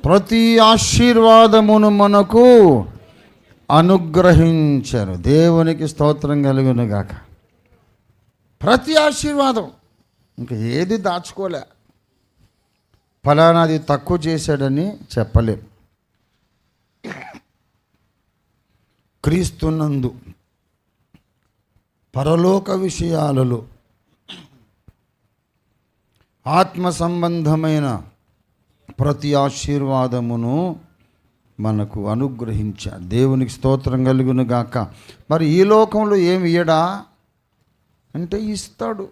ప్రతి ఆశీర్వాదమును మనకు అనుగ్రహించను. దేవునికి స్తోత్రం కలుగును గాక. ప్రతి ఆశీర్వాదం, ఇంకా ఏది దాచుకోలే. ఫలానాది తక్కువ చేశాడని చెప్పలేం. క్రీస్తునందు పరలోక విషయాలలో ఆత్మ సంబంధమైన ప్రతి ఆశీర్వాదమును మనకు అనుగ్రహించాడు. దేవునికి స్తోత్రం కలుగును గాక. మరి ఈ లోకంలో ఏమి ఇయ్యడా అంటే ఇస్తాడు.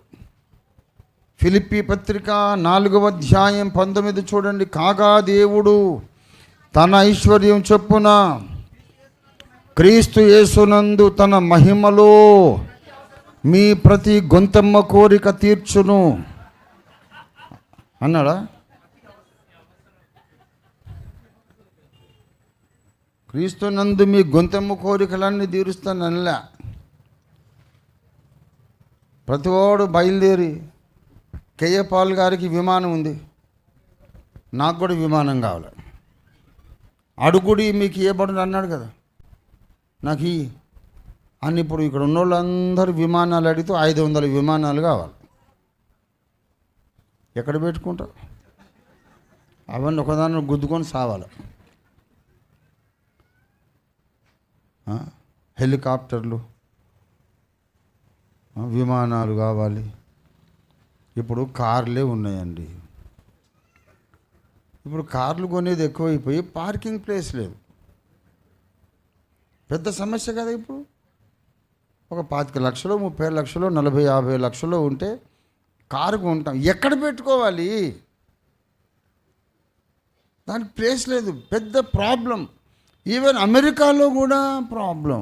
ఫిలిప్పీ పత్రిక 4వ అధ్యాయం 19 చూడండి. కాగా దేవుడు తన ఐశ్వర్యం చొప్పున క్రీస్తు యేసునందు తన మహిమలో మీ ప్రతి గొంతెమ్మ కోరిక తీర్చును అన్నాడా? క్రీస్తునందు మీ గొంతెమ్మ కోరికలన్నీ తీరుస్తాను అనలే. ప్రతివాడు బయలుదేరి కేఏ పాల్ గారికి విమానం ఉంది, నాకు కూడా విమానం కావాలి, అడుగుడి మీకు ఇవ్వబడును అన్నాడు కదా, నాకు ఈ అని. ఇప్పుడు ఇక్కడ ఉన్న వాళ్ళందరూ విమానాలు అడిగితే 500 విమానాలు కావాలి. ఎక్కడ పెట్టుకుంటావు? అవన్నీ ఒకదాన్ని గుద్దుకొని సావాలి. హెలికాప్టర్లు, విమానాలు కావాలి. ఇప్పుడు కార్లే ఉన్నాయండి. ఇప్పుడు కార్లు కొనేది ఎక్కువైపోయి పార్కింగ్ ప్లేస్ లేదు. పెద్ద సమస్య కదా. ఇప్పుడు ఒక 25 లక్షలు, 30 లక్షలు, 40, 50 లక్షలు ఉంటే కారు కొంటాం. ఎక్కడ పెట్టుకోవాలి? దానికి ప్లేస్ లేదు. పెద్ద ప్రాబ్లం. ఈవెన్ అమెరికాలో కూడా ప్రాబ్లం.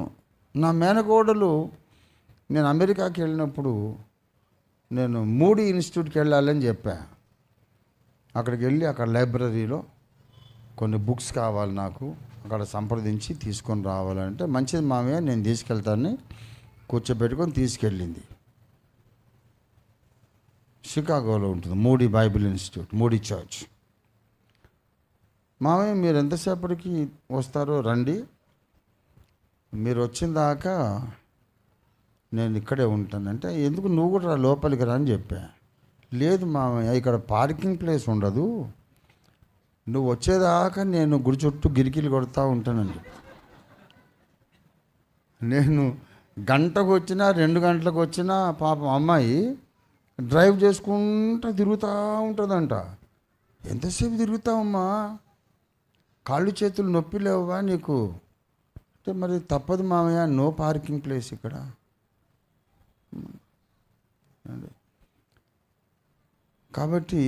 నా మేనకోడలు, నేను అమెరికాకి వెళ్ళినప్పుడు నేను మూడీ ఇన్స్టిట్యూట్కి వెళ్ళాలని చెప్పా. అక్కడికి వెళ్ళి అక్కడ లైబ్రరీలో కొన్ని బుక్స్ కావాలి నాకు, అక్కడ సంప్రదించి తీసుకొని రావాలంటే, మంచిది మామయ్య నేను తీసుకెళ్తానని కూర్చోబెట్టుకొని తీసుకెళ్ళింది. షికాగోలో ఉంటుంది moody Bible institute, moody church. మామయ్య మీరు ఎంతసేపటికి వస్తారో రండి, మీరు వచ్చిన దాకా నేను ఇక్కడే ఉంటానంటే, ఎందుకు నువ్వు కూడా లోపలికి రా అని చెప్పా. లేదు మామయ్య ఇక్కడ పార్కింగ్ ప్లేస్ ఉండదు, నువ్వు వచ్చేదాకా నేను గుడి చుట్టూ గిరికీలు కొడుతూ ఉంటానండి. నేను గంటకు వచ్చినా 2 గంటలకు వచ్చినా పాపం అమ్మాయి డ్రైవ్ చేసుకుంటూ తిరుగుతూ ఉంటుందంట. ఎంతసేపు తిరుగుతావమ్మా, కాళ్ళు చేతులు నొప్పి లేవా నీకు అంటే, మరి తప్పదు మామయ్య, నో పార్కింగ్ ప్లేస్ ఇక్కడ. కాబట్టి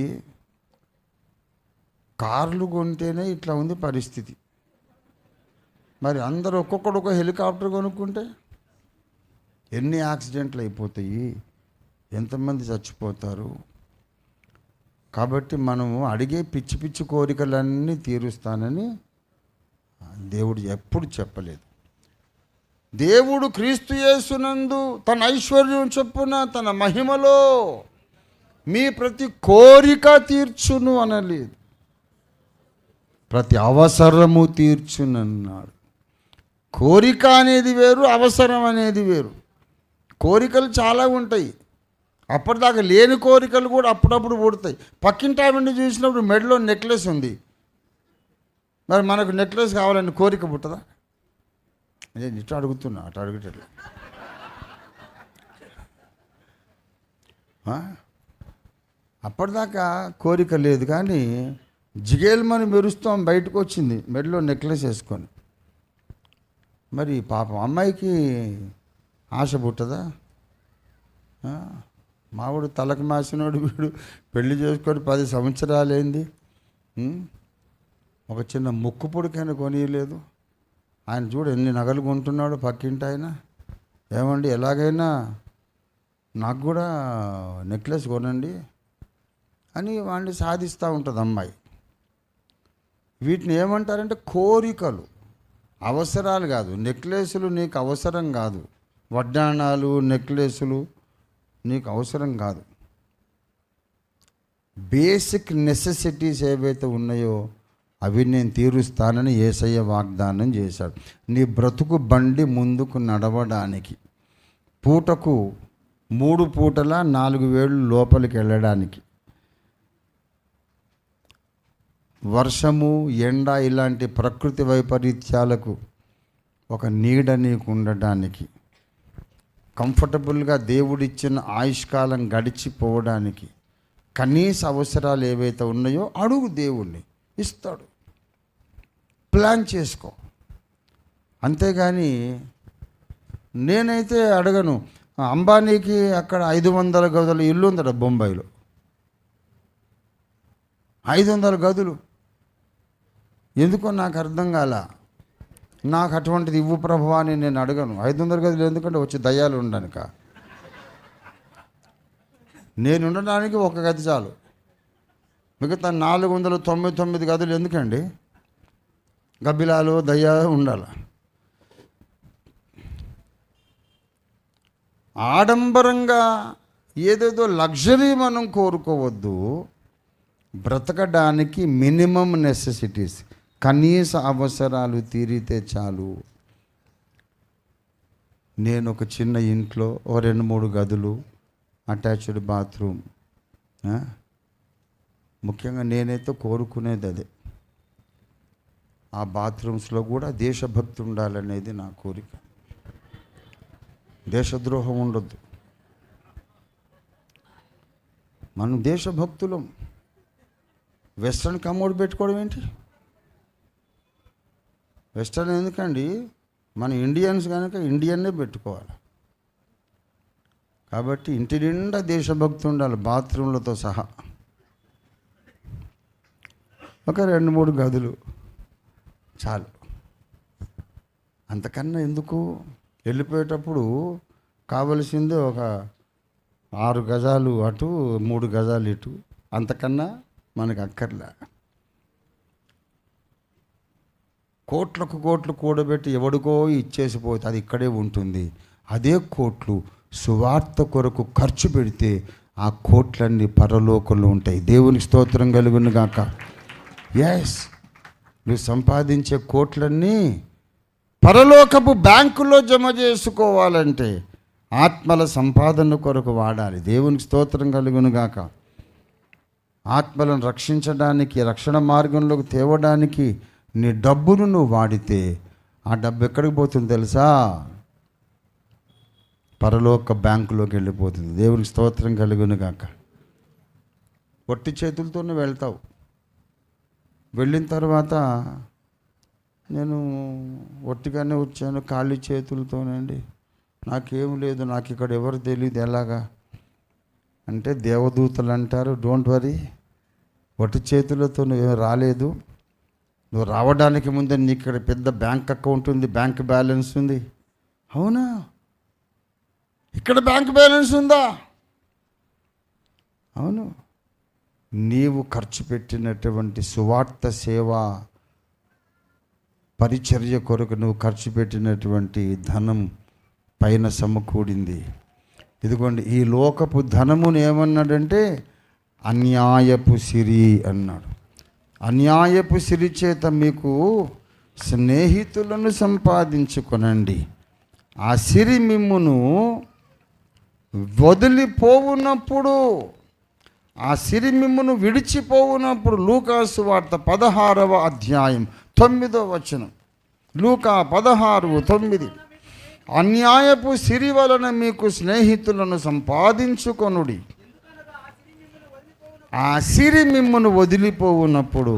కార్లు కొంటేనే ఇట్లా ఉంది పరిస్థితి. మరి అందరూ ఒక్కొక్కడు ఒక హెలికాప్టర్ కొనుక్కుంటే ఎన్ని యాక్సిడెంట్లు అయిపోతాయి, ఎంతమంది చచ్చిపోతారు. కాబట్టి మనము అడిగే పిచ్చి పిచ్చి కోరికలన్నీ తీరుస్తానని దేవుడు ఎప్పుడు చెప్పలేదు. దేవుడు క్రీస్తు యేసునందు తన ఐశ్వర్యం చొప్పున తన మహిమలో మీ ప్రతి కోరిక తీర్చును అనలేదు, ప్రతి అవసరము తీర్చునన్నాడు. కోరిక అనేది వేరు, అవసరం అనేది వేరు. కోరికలు చాలా ఉంటాయి. అప్పటిదాకా లేని కోరికలు కూడా అప్పుడప్పుడు పుడతాయి. పక్కింటి ఆవిడని చూసినప్పుడు మెడలో నెక్లెస్ ఉంది, మరి మనకు నెక్లెస్ కావాలని కోరిక పుట్టదా? నేను ఇటు అడుగుతున్నా, అటు అడుగుటట్లా. అప్పటిదాకా కోరిక లేదు, కానీ జిగేల్మని మెరుస్తాం బయటకు వచ్చింది, మెడలో నెక్లెస్ వేసుకొని. మరి పాపం అమ్మాయికి ఆశ పుట్టదా? మావాడు తలకు మాసినోడు, వీడు పెళ్లి చేసుకొని 10 సంవత్సరాలైంది, ఒక చిన్న ముక్కు పొడికైనా కొనియలేదు. ఆయన చూడు ఎన్ని నగలు కొంటున్నాడు పక్కింటి ఆయన. ఏమండి ఎలాగైనా నాకు కూడా నెక్లెస్ కొనండి అని వాడిని సాధిస్తూ ఉంటుంది అమ్మాయి. వీటిని ఏమంటారంటే కోరికలు, అవసరాలు కాదు. నెక్లెస్లు నీకు అవసరం కాదు, వడ్డాణాలు నెక్లెస్లు నీకు అవసరం కాదు. బేసిక్ నెసెసిటీస్ ఏవైతే ఉన్నాయో అవి నేను తీరుస్తానని యేసయ్య వాగ్దానం చేశాడు. నీ బ్రతుకు బండి ముందుకు నడవడానికి, పూటకు 3 పూటల 4 వేళ్ళు లోపలికి వెళ్ళడానికి, వర్షము ఎండ ఇలాంటి ప్రకృతి వైపరీత్యాలకు ఒక నీడ నీకు ఉండడానికి, కంఫర్టబుల్గా దేవుడిచ్చిన ఆయుష్కాలం గడిచిపోవడానికి కనీస అవసరాలు ఏవైతే ఉన్నాయో అడుగు, దేవుణ్ణి ఇస్తాడు. ప్లాన్ చేసుకో. అంతేగాని నేనైతే అడగను. అంబానీకి అక్కడ 500 గదుల ఇల్లు ఉందట బొంబాయిలో. 500 గదులు ఎందుకో నాకు అర్థం కాల. నాకు అటువంటిది ఇవ్వు ప్రభువా అని నేను అడగను. 500 గదులు ఎందుకంటే వచ్చి దయ్యాలు ఉండడానిక? నేను ఉండడానికి ఒక గది చాలు, మిగతా 499 గదులు ఎందుకండి? గబ్బిలాలు దయ్యాలు ఉండాలి. ఆడంబరంగా ఏదేదో లగ్జరీ మనం కోరుకోవద్దు. బ్రతకడానికి మినిమం నెసెసిటీస్, కనీస అవసరాలు తీరితే చాలు. నేను ఒక చిన్న ఇంట్లో 2-3 గదులు, అటాచ్డ్ బాత్రూమ్, ముఖ్యంగా నేనైతే కోరుకునేది అదే. ఆ బాత్రూమ్స్లో కూడా దేశభక్తి ఉండాలనేది నా కోరిక. దేశద్రోహం ఉండొద్దు. మనం దేశభక్తులం. వెస్ట్రన్ కమోడ్ పెట్టుకోవడం ఏంటి? వెస్ట్రన్ ఎందుకండి? మన ఇండియన్స్ కనుక ఇండియన్నే పెట్టుకోవాలి. కాబట్టి ఇంటి నిండా దేశభక్తి ఉండాలి, బాత్రూంలతో సహా. ఒక 2-3 గదులు చాలు. అంతకన్నా ఎందుకు? వెళ్ళిపోయేటప్పుడు కావలసింది ఒక 6 గజాలు అటు, 3 గజాలు ఇటు. అంతకన్నా మనకు అక్కర్లే. కోట్లకు కోట్లు కూడబెట్టి ఎవడికో ఇచ్చేసిపోతే అది ఇక్కడే ఉంటుంది. అదే కోట్లు సువార్త కొరకు ఖర్చు పెడితే ఆ కోట్లన్నీ పరలోకంలో ఉంటాయి. దేవునికి స్తోత్రం కలుగును గాక. ఎస్, నువ్వు సంపాదించే కోట్లన్నీ పరలోకపు బ్యాంకులో జమ చేసుకోవాలంటే ఆత్మల సంపాదన కొరకు వాడాలి. దేవునికి స్తోత్రం కలుగును గాక. ఆత్మలను రక్షించడానికి, రక్షణ మార్గంలోకి తేవడానికి నీ డబ్బును నువ్వు వాడితే ఆ డబ్బు ఎక్కడికి పోతుంది తెలుసా? పరలోక బ్యాంకులోకి వెళ్ళిపోతుంది. దేవునికి స్తోత్రం కలుగును గాక. ఒట్టి చేతులతోనే వెళ్తావు. వెళ్ళిన తర్వాత నేను ఒట్టిగానే వచ్చాను, ఖాళీ చేతులతోనండి, నాకేం లేదు, నాకు ఇక్కడ ఎవరు తెలియదు ఎలాగా అంటే దేవదూతలు అంటారు, డోంట్ వరీ, ఒట్టి చేతులతో నువ్వు రాలేదు. నువ్వు రావడానికి ముందే నీకు ఇక్కడ పెద్ద బ్యాంక్ అకౌంట్ ఉంది, బ్యాంక్ బ్యాలెన్స్ ఉంది. అవునా? ఇక్కడ బ్యాంక్ బ్యాలెన్స్ ఉందా? అవును. నీవు ఖర్చు పెట్టినటువంటి సువార్త సేవ పరిచర్య కొరకు నువ్వు ఖర్చు పెట్టినటువంటి ధనం పైన సమకూడింది. ఇదిగోండి, ఈ లోకపు ధనమును ఏమన్నాడంటే అన్యాయపు సిరి అన్నాడు. అన్యాయపు సిరి చేత మీకు స్నేహితులను సంపాదించుకొనండి. ఆ సిరి మిమ్మును వదిలిపోవునప్పుడు, ఆ సిరి మిమ్మును విడిచిపోవునప్పుడు, లూకాసు వార్త 16వ అధ్యాయం 9వ వచనం. లూకా 16:9. అన్యాయపు సిరి వలన మీకు స్నేహితులను సంపాదించుకొనుడి. ఆ సిరి మిమ్మును వదిలిపోవునప్పుడు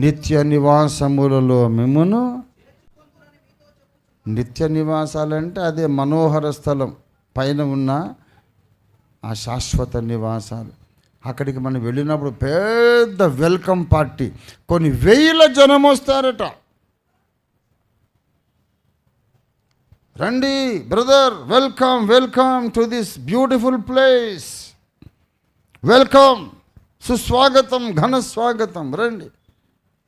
నిత్య నివాసములలో మిమ్మును, నిత్య నివాసాలంటే అదే మనోహర స్థలం పైన ఉన్న ఆ శాశ్వత నివాసాలు. అక్కడికి మనం వెళ్ళినప్పుడు పెద్ద వెల్కమ్ పార్టీ, కొన్ని వేల జనం వస్తారట. రండి brother, welcome welcome to this beautiful place, welcome, సుస్వాగతం, ఘన స్వాగతం, రండి.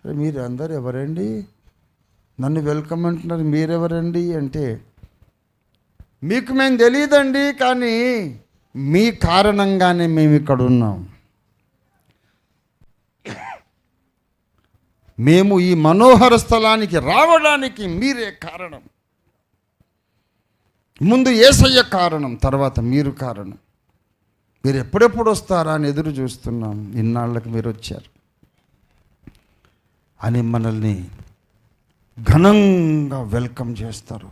మీరు అందరు ఎవరండి? నన్ను వెల్కమ్ అంటున్నారు, మీరెవరండి అంటే, మీకు మేము తెలియదండి, కానీ మీ కారణంగానే మేము ఇక్కడ ఉన్నాం. మేము ఈ మనోహర స్థలానికి రావడానికి మీరే కారణం. ముందు యేసయ్య కారణం, తర్వాత మీరు కారణం. మీరు ఎప్పుడెప్పుడు వస్తారా అని ఎదురు చూస్తున్నాం. ఇన్నాళ్ళకి మీరు వచ్చారు అని మనల్ని ఘనంగా వెల్కమ్ చేస్తారు.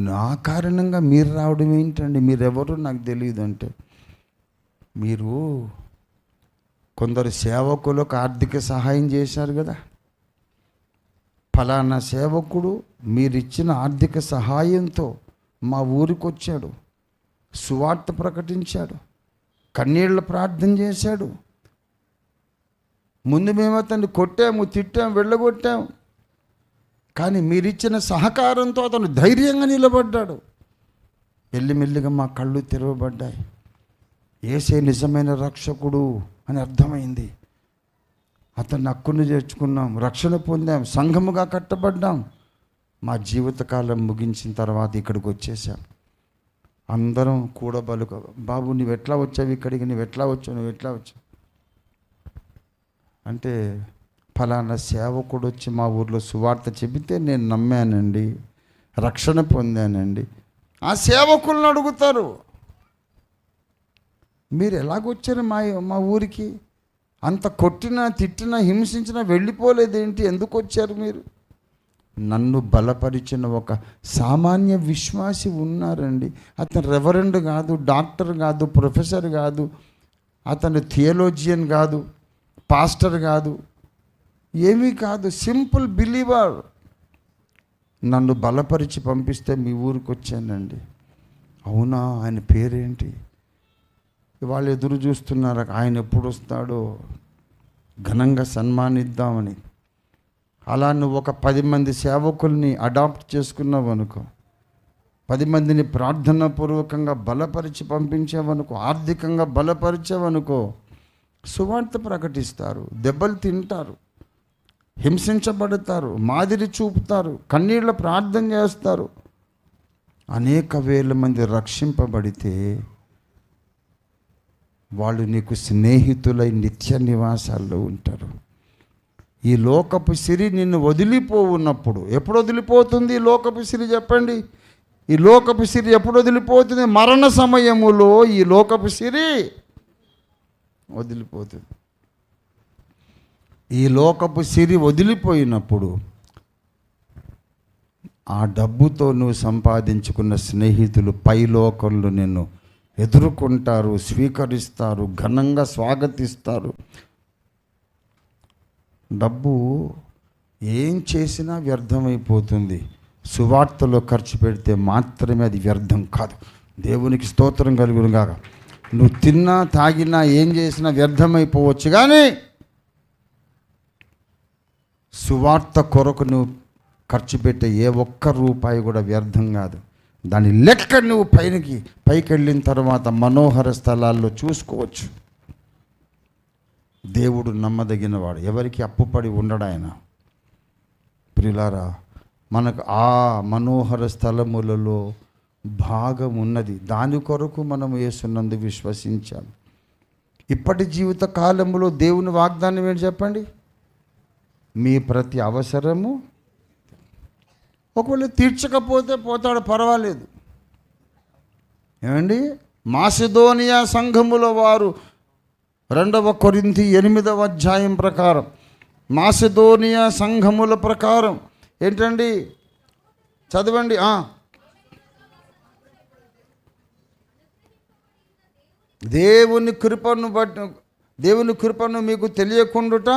నా కారణంగా మీరు రావడం ఏంటండి? మీరెవరు నాకు తెలియదు అంటే, మీరు కొందరు సేవకులకు ఆర్థిక సహాయం చేశారు కదా. ఫలానా సేవకుడు మీరిచ్చిన ఆర్థిక సహాయంతో మా ఊరికి వచ్చాడు, సువార్త ప్రకటించాడు, కన్నీళ్ళ ప్రార్థన చేశాడు. ముందు మేము అతన్ని కొట్టాము, తిట్టాము, వెళ్ళగొట్టాము, కానీ మీరిచ్చిన సహకారంతో అతను ధైర్యంగా నిలబడ్డాడు. మెల్లిమెల్లిగా మా కళ్ళు తెరవబడ్డాయి. యేసే నిజమైన రక్షకుడు అని అర్థమైంది. అతన్ని హక్కును చేర్చుకున్నాం, రక్షణ పొందాం, సంఘముగా కట్టబడ్డాం. జీవితకాలం ముగించిన తర్వాత ఇక్కడికి వచ్చేసాం. అందరం కూడబలుక, బాబు నువ్వు ఎట్లా వచ్చావు ఇక్కడికి, నువ్వు ఎట్లా వచ్చావు అంటే, ఫలానా సేవకుడు వచ్చి మా ఊర్లో సువార్త చెబితే నేను నమ్మానండి, రక్షణ పొందానండి. ఆ సేవకులను అడుగుతారు, మీరు ఎలాగొచ్చారు మా ఊరికి? అంత కొట్టినా తిట్టినా హింసించినా వెళ్ళిపోలేదేంటి? ఎందుకు వచ్చారు మీరు? నన్ను బలపరిచిన ఒక సామాన్య విశ్వాసి ఉన్నారండి. అతను రెవరెండ్ కాదు, డాక్టర్ కాదు, ప్రొఫెసర్ కాదు, అతను థియోలోజియన్ కాదు, పాస్టర్ కాదు, ఏమీ కాదు, సింపుల్ బిలీవర్. నన్ను బలపరిచి పంపిస్తే మీ ఊరికి వచ్చానండి. అవునా, ఆయన పేరేంటి? వాళ్ళు ఎదురు చూస్తున్నారు, ఆయన ఎప్పుడు వస్తాడో ఘనంగా సన్మానిద్దామని. అలా నువ్వు ఒక 10 మంది సేవకుల్ని అడాప్ట్ చేసుకున్నావు అనుకో, 10 మందిని ప్రార్థనాపూర్వకంగా బలపరిచి పంపించావనుకో, ఆర్థికంగా బలపరిచావనుకో, సువార్త ప్రకటిస్తారు, దెబ్బలు తింటారు, హింసించబడతారు, మాదిరి చూపుతారు, కన్నీళ్ళ ప్రార్థన చేస్తారు. అనేక వేల మంది రక్షింపబడితే వాళ్ళు నీకు స్నేహితులై నిత్య నివాసాల్లో ఉంటారు. ఈ లోకపు సిరి నిన్ను వదిలిపోవున్నప్పుడు, ఎప్పుడు వదిలిపోతుంది ఈ లోకపు సిరి చెప్పండి? ఈ లోకపు సిరి ఎప్పుడు వదిలిపోతుంది? మరణ సమయములో ఈ లోకపు సిరి వదిలిపోతుంది. ఈ లోకపు సిరి వదిలిపోయినప్పుడు ఆ డబ్బుతో నువ్వు సంపాదించుకున్న స్నేహితులు పైలోకంలో నిన్ను ఎదుర్కొంటారు, స్వీకరిస్తారు, ఘనంగా స్వాగతిస్తారు. డబ్బు ఏం చేసినా వ్యర్థమైపోతుంది. సువార్తలో ఖర్చు పెడితే మాత్రమే అది వ్యర్థం కాదు. దేవునికి స్తోత్రం కలుగునుగాక. నువ్వు తిన్నా తాగినా ఏం చేసినా వ్యర్థమైపోవచ్చు, కానీ సువార్త కొరకు నువ్వు ఖర్చు పెట్టే ఏ ఒక్క రూపాయి కూడా వ్యర్థం కాదు. దాని లెక్క నువ్వు పైకి వెళ్ళిన తర్వాత మనోహర స్థలాల్లో చూసుకోవచ్చు. దేవుడు నమ్మదగినవాడు, ఎవరికి అప్పుపడి ఉండడు ఆయన. ప్రియులారా, మనకు ఆ మనోహర స్థలములలో భాగం ఉన్నది. దాని కొరకు మనం యేసునందు విశ్వసించాం. ఇప్పటి జీవిత కాలంలో దేవుని వాగ్దానం ఏంటి చెప్పండి? మీ ప్రతి అవసరము, ఒకవేళ తీర్చకపోతే పోతాడు, పర్వాలేదు. ఏమండి, మాసిదోనియా సంఘముల వారు 2 కొరింథీ 8వ అధ్యాయం ప్రకారం, మాసిదోనియా సంఘముల ప్రకారం ఏంటండి? చదవండి. దేవుని కృపను మీకు తెలియకుండుట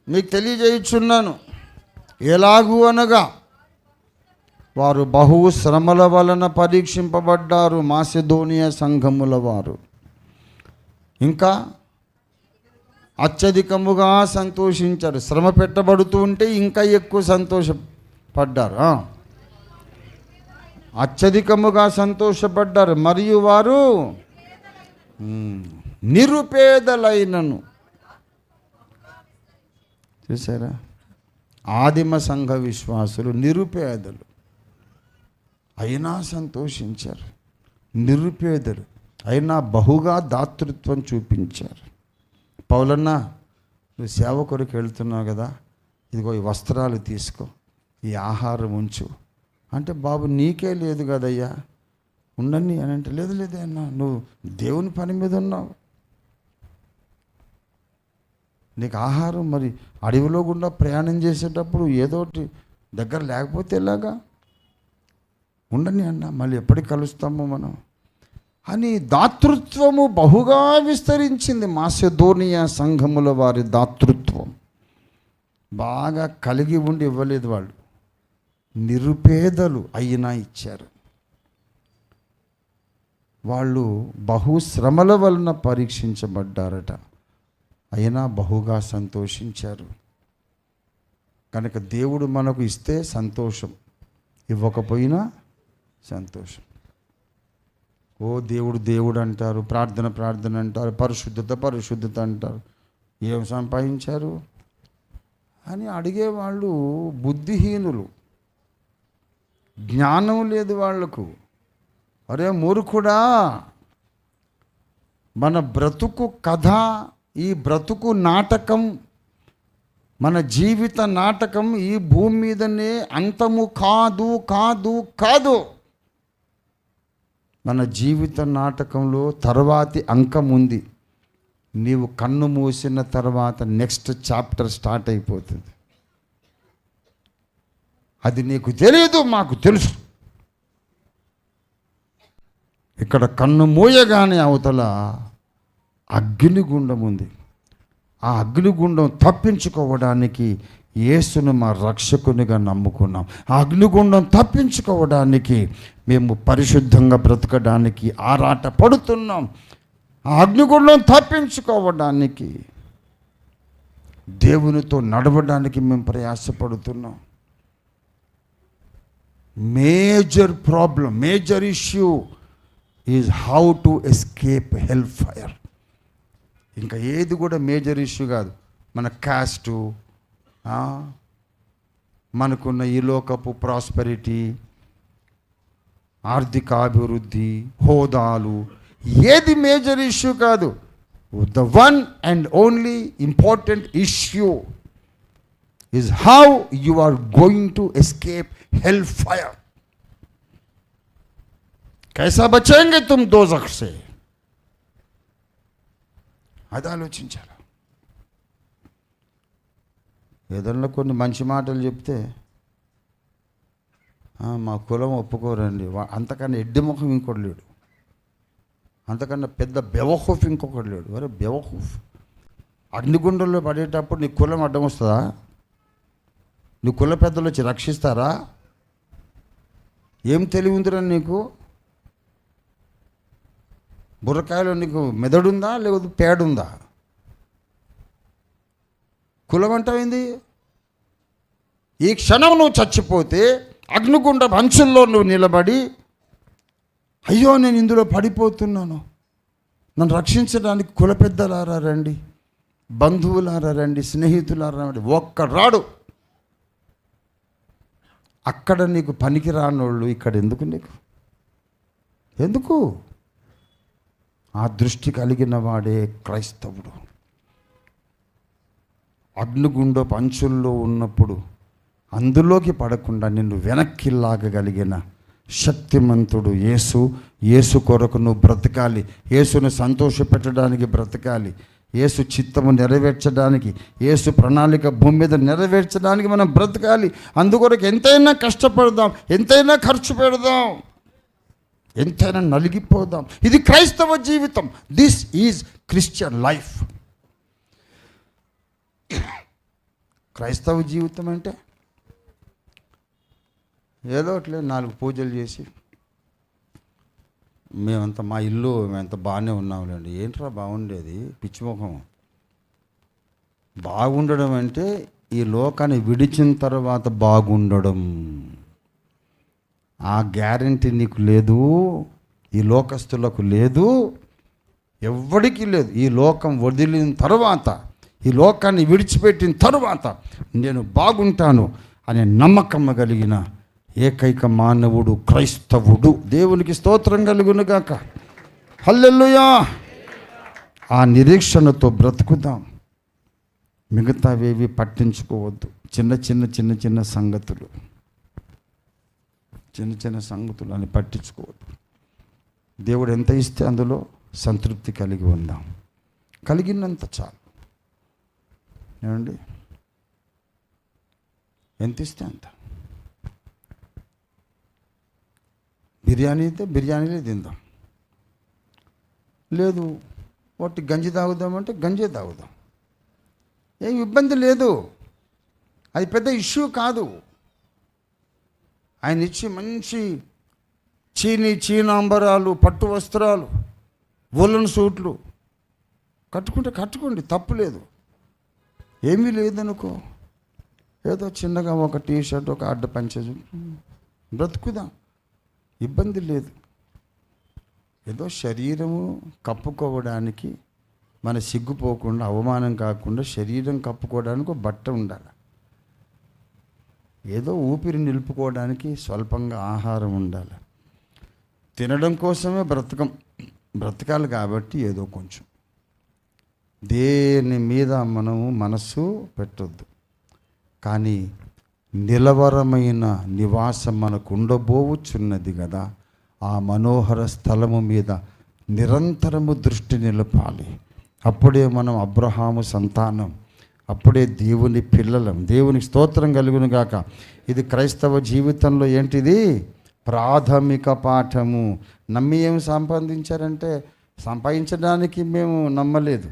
మీకు తెలియజేయుచున్నాను. ఎలాగూ అనగా వారు బహు శ్రమల వలన పరీక్షింపబడ్డారు, మాసిదోనియా సంఘముల వారు. ఇంకా అత్యధికముగా సంతోషించారు. శ్రమ పెట్టబడుతూ ఉంటే ఇంకా ఎక్కువ సంతోషపడ్డారు. అత్యధికముగా సంతోషపడ్డారు. మరియు వారు నిరుపేదలైనను. చూసారా, ఆదిమ సంఘ విశ్వాసులు నిరుపేదలు అయినా సంతోషించారు. నిరుపేదలు అయినా బహుగా దాతృత్వం చూపించారు. పౌలన్న, నువ్వు సేవ కొరకు వెళ్తున్నావు కదా, ఇదిగో ఈ వస్త్రాలు తీసుకో, ఈ ఆహారం ఉంచు అంటే, బాబు నీకే లేదు కదయ్యా, ఉండని అని అంటే, లేదు అన్న, నువ్వు దేవుని పని మీద ఉన్నావు, నీకు ఆహారం మరి అడవిలో గుండా ప్రయాణం చేసేటప్పుడు ఏదోటి దగ్గర లేకపోతే ఎలాగా, ఉండని అన్న, మళ్ళీ ఎప్పటికి కలుస్తామో మనం అని దాతృత్వము బహుగా విస్తరించింది. మాసిదోనియా సంఘముల వారి దాతృత్వం బాగా కలిగి ఉండి ఇవ్వలేదు, వాళ్ళు నిరుపేదలు అయినా ఇచ్చారు. వాళ్ళు బహుశ్రమల వలన పరీక్షించబడ్డారట, అయినా బహుగా సంతోషించారు. కనుక దేవుడు మనకు ఇస్తే సంతోషం, ఇవ్వకపోయినా సంతోషం. ఓ దేవుడు అంటారు, ప్రార్థన అంటారు, పరిశుద్ధత అంటారు, ఏం సంపాదించారు అని అడిగేవాళ్ళు బుద్ధిహీనులు, జ్ఞానం లేదు వాళ్లకు. అరే మూర్ఖుడా, మన బ్రతుకు కథ, ఈ బ్రతుకు నాటకం, మన జీవిత నాటకం ఈ భూమి మీదనే అంతము కాదు కాదు కాదు. మన జీవిత నాటకంలో తర్వాతి అంకం ఉంది. నీవు కన్ను మూసిన తర్వాత నెక్స్ట్ చాప్టర్ స్టార్ట్ అయిపోతుంది. అది నీకు తెలియదు, మాకు తెలుసు. ఇక్కడ కన్ను మూయగానే అవతల అగ్నిగుండం ఉంది. ఆ అగ్నిగుండం తప్పించుకోవడానికి యేసును మా రక్షకునిగా నమ్ముకున్నాం. ఆ అగ్నిగుండం తప్పించుకోవడానికి మేము పరిశుద్ధంగా బ్రతకడానికి ఆరాట పడుతున్నాం. ఆ అగ్నిగుండం తప్పించుకోవడానికి, దేవునితో నడవడానికి మేము ప్రయాసపడుతున్నాం. Major problem, major issue is how to escape hell fire. ఇంకా ఏది కూడా మేజర్ ఇష్యూ కాదు. మన కాస్టు, మనకున్న ఈ లోకపు ప్రాస్పెరిటీ, ఆర్థిక అభివృద్ధి, హోదాలు, ఏది మేజర్ ఇష్యూ కాదు. The one and only important issue is how you are going to escape hell fire. कैसा बचेंगे तुम दोज़ख से, అది ఆలోచించాలి. ఏదన్నా కొన్ని మంచి మాటలు చెప్తే మా కులం ఒప్పుకోరండి, అంతకన్నా ఎడ్డి ముఖం ఇంకోటి లేడు, అంతకన్నా పెద్ద బెవహూఫ్ ఇంకొకటి లేడు. అరే బెవహూఫ్, అగ్నిగుండంలో పడేటప్పుడు నీ కులం అడ్డం వస్తుందా? నీ కుల పెద్దలు వచ్చి రక్షిస్తారా? ఏం తెలివి ఉందిరా నీకు? బుర్రకాయలో నీకు మెదడుందా లేకపోతే పేడుందా? కులం అంటావేంది? ఈ క్షణం నువ్వు చచ్చిపోతే అగ్నిగుండ అంచుల్లో నువ్వు నిలబడి, అయ్యో నేను ఇందులో పడిపోతున్నాను, నన్ను రక్షించడానికి కుల పెద్దలారా రండి, బంధువులారా రండి, స్నేహితులారా రండి, ఒక్క రాడు. అక్కడ నీకు పనికి రానోళ్ళు ఇక్కడ ఎందుకు? నీకు ఎందుకు? ఆ దృష్టి కలిగిన వాడే క్రైస్తవుడు. అగ్నిగుండపు అంచుల్లో ఉన్నప్పుడు అందులోకి పడకుండా నిన్ను వెనక్కి లాగగలిగిన శక్తిమంతుడు యేసు. యేసు కొరకు నువ్వు బ్రతకాలి, యేసును సంతోషపెట్టడానికి బ్రతకాలి, యేసు చిత్తము నెరవేర్చడానికి, యేసు ప్రణాళిక భూమి మీద నెరవేర్చడానికి మనం బ్రతకాలి. అందుకొరకు ఎంతైనా కష్టపడదాం, ఎంతైనా ఖర్చు పెడదాం. ఎంతైనా నలిగిపోదాం. ఇది క్రైస్తవ జీవితం. This is Christian life. క్రైస్తవ జీవితం అంటే ఏదో అట్లే 4 పూజలు చేసి మేమంతా మా ఇల్లు మేమంతా బాగానే ఉన్నాంలేండి. ఏంట్రా బాగుండేది? పిచ్చిముఖం. బాగుండడం అంటే ఈ లోకాన్ని విడిచిన తర్వాత బాగుండడం. ఆ గ్యారంటీ నీకు లేదు, ఈ లోకస్తులకు లేదు, ఎవ్వడికి లేదు. ఈ లోకం వదిలిన తర్వాత, ఈ లోకాన్ని విడిచిపెట్టిన తరువాత నేను బాగుంటాను అనే నమ్మకం కలిగిన ఏకైక మానవుడు క్రైస్తవుడు. దేవునికి స్తోత్రం కలుగునుగాక. హల్లెలూయా. ఆ నిరీక్షణతో బ్రతుకుదాం. మిగతావేవి పట్టించుకోవద్దు. చిన్న సంగతులు, చిన్న సంగతులు అని పట్టించుకోవద్దు. దేవుడు ఎంత ఇస్తే అందులో సంతృప్తి కలిగి ఉందాం. కలిగినంత చాలు. ఏమండి, ఎంత ఇస్తే అంత. బిర్యానీ అయితే బిర్యానీలే తిందాం. లేదు వాటి గంజి తాగుదామంటే గంజే తాగుదాం. ఏం ఇబ్బంది లేదు. అది పెద్ద ఇష్యూ కాదు. ఆయన ఇచ్చి మంచి చీనాంబరాలు, పట్టు వస్త్రాలు, వూలన్ సూట్లు కట్టుకోండి, తప్పు లేదు. ఏమీ లేదనుకో, ఏదో చిన్నగా ఒక టీషర్ట్, ఒక అడ్డ పంచజు బ్రతుకుదాం, ఇబ్బంది లేదు. ఏదో శరీరము కప్పుకోవడానికి, మన సిగ్గుపోకుండా, అవమానం కాకుండా శరీరం కప్పుకోవడానికి ఒక బట్ట ఉండాలి. ఏదో ఊపిరి నిలుపుకోవడానికి స్వల్పంగా ఆహారం ఉండాలి. తినడం కోసమే బ్రతకాలి కాబట్టి ఏదో కొంచెం. దేని మీద మనము మనస్సు పెట్టొద్దు. కానీ నిలవరమైన నివాసం మనకు ఉండబోవుచున్నది కదా, ఆ మనోహర స్థలము మీద నిరంతరము దృష్టి నిలపాలి. అప్పుడే మనం అబ్రహాము సంతానం, అప్పుడే దేవుని పిల్లలం. దేవునికి స్తోత్రం కలుగును గాక. ఇది క్రైస్తవ జీవితంలో ఏంటిది? ప్రాథమిక పాఠము. నమ్మి ఏమి సంపాదించారంటే, సంపాదించడానికి మేము నమ్మలేదు.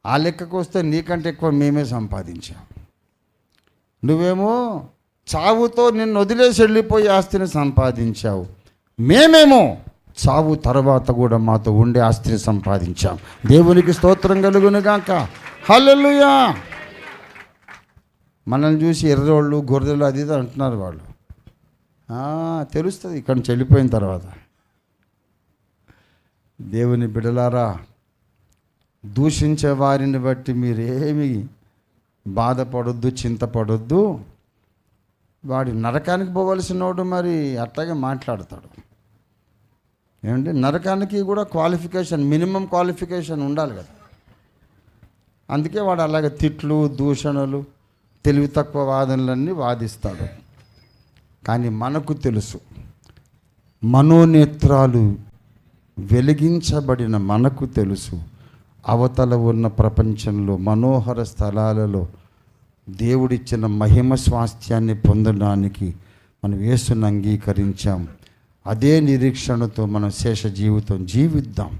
ఆ లెక్కకు వస్తే నీకంటే ఎక్కువ మేమే సంపాదించాం. నువ్వేమో చావుతో నిన్ను వదిలేసి వెళ్ళిపోయి ఆస్తిని సంపాదించావు. మేమేమో చావు తర్వాత కూడా మాతో ఉండే ఆస్తిని సంపాదించాం. దేవునికి స్తోత్రం కలుగును గాక. హల్లెలూయా. మనల్ని చూసి ఎర్రోళ్ళు, గొర్రెలు అది ఇది అంటున్నారు వాళ్ళు. తెలుస్తుంది ఇక్కడి నుంచి వెళ్ళిపోయిన తర్వాత. దేవుని బిడ్డలారా, దూషించే వారిని బట్టి మీరేమి బాధపడొద్దు, చింతపడొద్దు. వాడి నరకానికి పోవలసిన వాడు మరి అట్లాగే మాట్లాడతాడు. ఏమంటే నరకానికి కూడా క్వాలిఫికేషన్, మినిమం క్వాలిఫికేషన్ ఉండాలి కదా. అందుకే వాడు అలాగే తిట్లు, దూషణలు, తెలివి తక్కువ వాదనలన్నీ వాదిస్తాడు. కానీ మనకు తెలుసు, మనోనేత్రాలు వెలిగించబడిన మనకు తెలుసు, అవతల ఉన్న ప్రపంచంలో మనోహర స్థలాలలో దేవుడిచ్చిన మహిమ స్వాస్థ్యాన్ని పొందడానికి మనం యేసును అంగీకరించాం. అదే నిరీక్షణతో మనం శేష జీవితం జీవిద్దాం.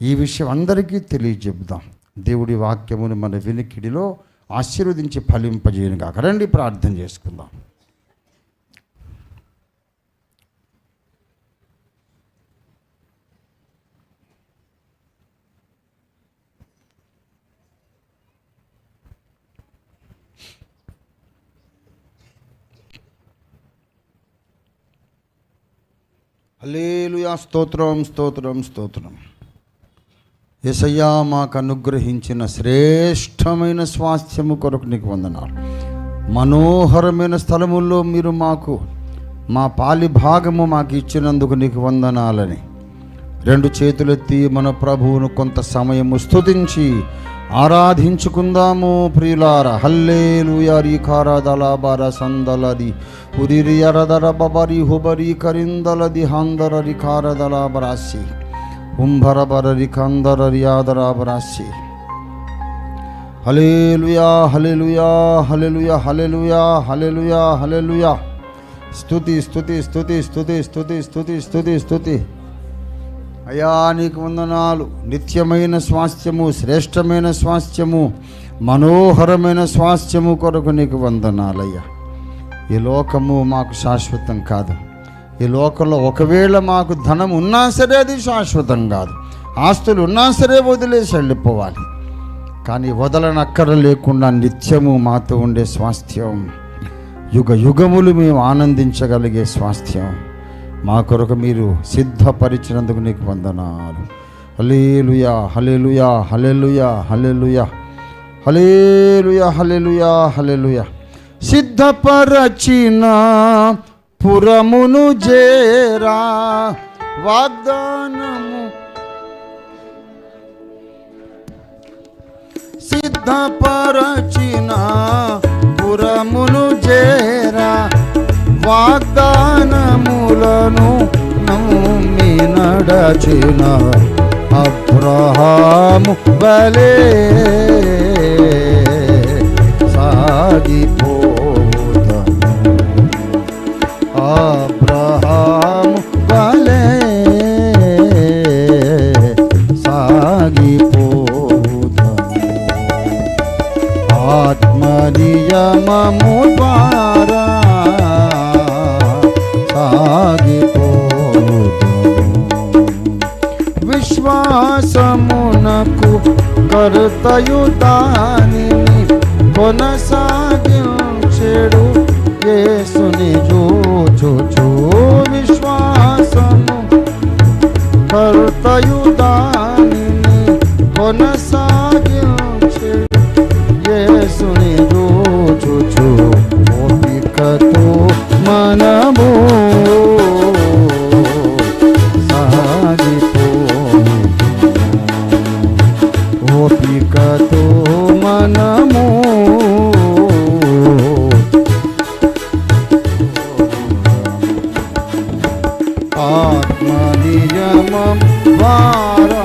ఈ విషయం అందరికీ తెలియజెప్దాం. దేవుడి వాక్యమును మన వినికిడిలో ఆశీర్వదించి ఫలింపజేయను కాక. రండి ప్రార్థన చేసుకుందాం. హల్లెలూయా. స్తోత్రం, స్తోత్రం, స్తోత్రం. యేసయ్యా, మాకు అనుగ్రహించిన శ్రేష్టమైన స్వాస్థ్యము కొరకు నీకు వందనాలు. మనోహరమైన స్థలముల్లో మీరు మాకు మా పాలి భాగము మాకు ఇచ్చినందుకు నీకు వందనాలని 2 చేతులెత్తి మన ప్రభువును కొంత సమయము స్తుతించి ఆరాధించుకుందాము ప్రియులారా. హల్లెలూయా. రీకారాదలాబార సందలది ఉరిరియరదర బబరి హుబరి కరిందలది హాందర రికారదలాబరాసి ఉంభరబర రికందర రియాదరాబరాసి. హల్లెలూయా, హల్లెలూయా, హల్లెలూయా, హల్లెలూయా, హల్లెలూయా, హల్లెలూయా. స్తుతి స్తుతి స్తుతి స్తుతి స్తుతి స్తుతి స్తుతి స్తుతి. అయ్యా నీకు వందనాలు. నిత్యమైన స్వాస్థ్యము, శ్రేష్టమైన స్వాస్థ్యము, మనోహరమైన స్వాస్థ్యము కొరకు నీకు వందనాలయ్యా. ఈ లోకము మాకు శాశ్వతం కాదు. ఈ లోకంలో ఒకవేళ మాకు ధనం ఉన్నా సరే అది శాశ్వతం కాదు. ఆస్తులు ఉన్నా సరే వదిలేసి వెళ్ళిపోవాలి. కానీ వదలనక్కర లేకుండా నిత్యము మాతో ఉండే స్వాస్థ్యం, యుగ యుగములు మేము ఆనందించగలిగే స్వాస్థ్యం మా కొరకు మీరు సిద్ధపరిచినందుకు నీకు వందనాలు. హల్లెలూయా హల్లెలూయా హల్లెలూయా హల్లెలూయా హల్లెలూయా హల్లెలూయా హల్లెలూయా. సిద్ధపరచిన పురమును చేరా వాగ్దానము, సిద్ధపరచిన పురమును చేరా వాగ్దానములను నమ్మి నడచిన అబ్రహాము వలె సాగిపోవుదము. అబ్రహాము వలె సాగిపోవుదము. ఆత్మనియమము ద్వారా విశ్వాసమునకు కర్తయు దానిని కొనసాగించెడు యేసుని చూచుచు. విశ్వాసము కర్తయు దానిని కొనసాగించెడు యేసుని చూచుచు. ఓపికతో మనము ఓపికతో మనము ఆత్మనియమం ద్వారా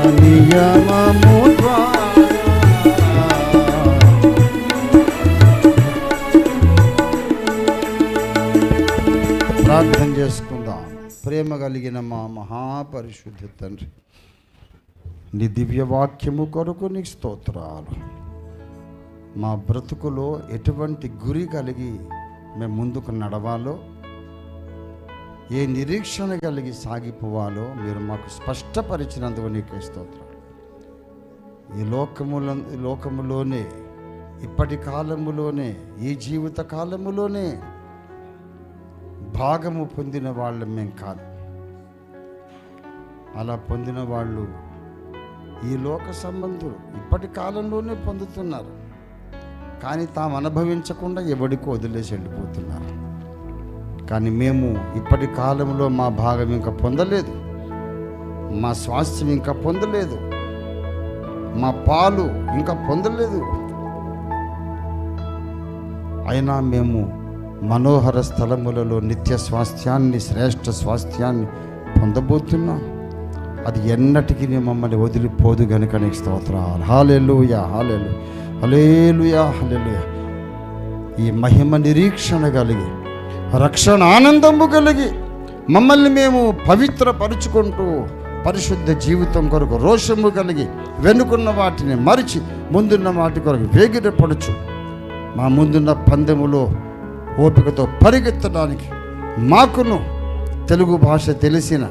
ఆత్మనియమము ద్వారా ప్రార్థన చేసుకుందాం. ప్రేమ కలిగిన మా మహాపరిశుద్ధ తండ్రి, నీ దివ్య వాక్యము కొరకు నీకు స్తోత్రాలు. మా బ్రతుకులో ఎటువంటి గురి కలిగి మేము ముందుకు నడవాలో, ఏ నిరీక్షణ కలిగి సాగిపోవాలో మీరు మాకు స్పష్టపరిచినందుకు నీకే స్తోత్రాలు. ఈ లోకములోనే, ఇప్పటి కాలములోనే, ఈ జీవిత కాలములోనే భాగము పొందిన వాళ్ళం మేము కాదు. అలా పొందిన వాళ్ళు ఈ లోక సంబంధులు ఇప్పటి కాలంలోనే పొందుతున్నారు. కానీ తాము అనుభవించకుండా ఎవడికో వదిలేసి వెళ్ళిపోతున్నారు. కానీ మేము ఇప్పటి కాలంలో మా భాగం ఇంకా పొందలేదు, మా స్వాస్థ్యం ఇంకా పొందలేదు, మా పాలు ఇంకా పొందలేదు. అయినా మేము మనోహర స్థలములలో నిత్య స్వాస్థ్యాన్ని, శ్రేష్ఠ స్వాస్థ్యాన్ని పొందబోతున్నాం. అది ఎన్నటికీ మమ్మల్ని వదిలిపోదు గనుక నీకు స్తోత్రాలు. హల్లెలూయా హల్లెలూయా హల్లెలూయా హల్లెలూయా. ఈ మహిమ నిరీక్షణ కలిగి, రక్షణ ఆనందము కలిగి మమ్మల్ని మేము పవిత్రపరుచుకుంటూ పరిశుద్ధ జీవితం కొరకు రోషము కలిగి వెనుకున్న వాటిని మరిచి ముందున్న వాటి కొరకు వేగిరపడుచు మా ముందున్న పందెములో ఓపికతో పరిగెత్తడానికి మాకును తెలుగు భాష తెలిసిన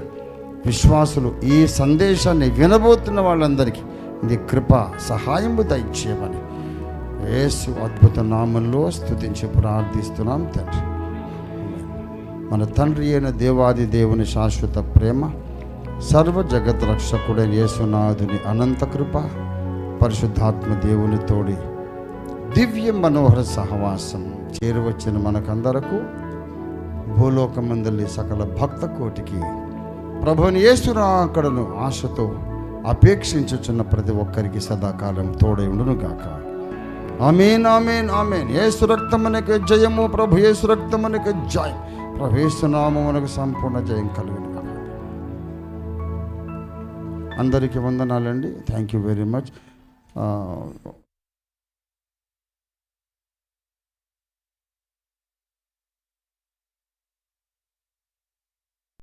విశ్వాసులు ఈ సందేశాన్ని వినబోతున్న వాళ్ళందరికీ నీ కృప సహాయము దయచేయమని యేసు అద్భుత నామంలో స్తుతించి ప్రార్థిస్తున్నాం తండ్రి. మన తండ్రి అయిన దేవాది దేవుని శాశ్వత ప్రేమ, సర్వ జగత్ రక్షకుడైన యేసునాథుని అనంత కృప, పరిశుద్ధాత్మ దేవుని తోడి దివ్య మనోహర సహవాసం చేరువచ్చిన మనకందరకు, భూలోకమందలి సకల భక్త కోటికి ప్రభుని యేసు రాకడను ఆశతో అపేక్షించుచున్న ప్రతి ఒక్కరికి సదాకాలం తోడై ఉండును గాక. ఆమేన్ ఆమేన్ ఆమేన్. యేసు రక్తమునకు జయము, ప్రభు యేసు రక్తమునకు జయం, ప్రభు యేసు నామమునకు సంపూర్ణ జయం కలుగును గాక. అందరికీ వందనాలండి. Thank you very much. ఆ,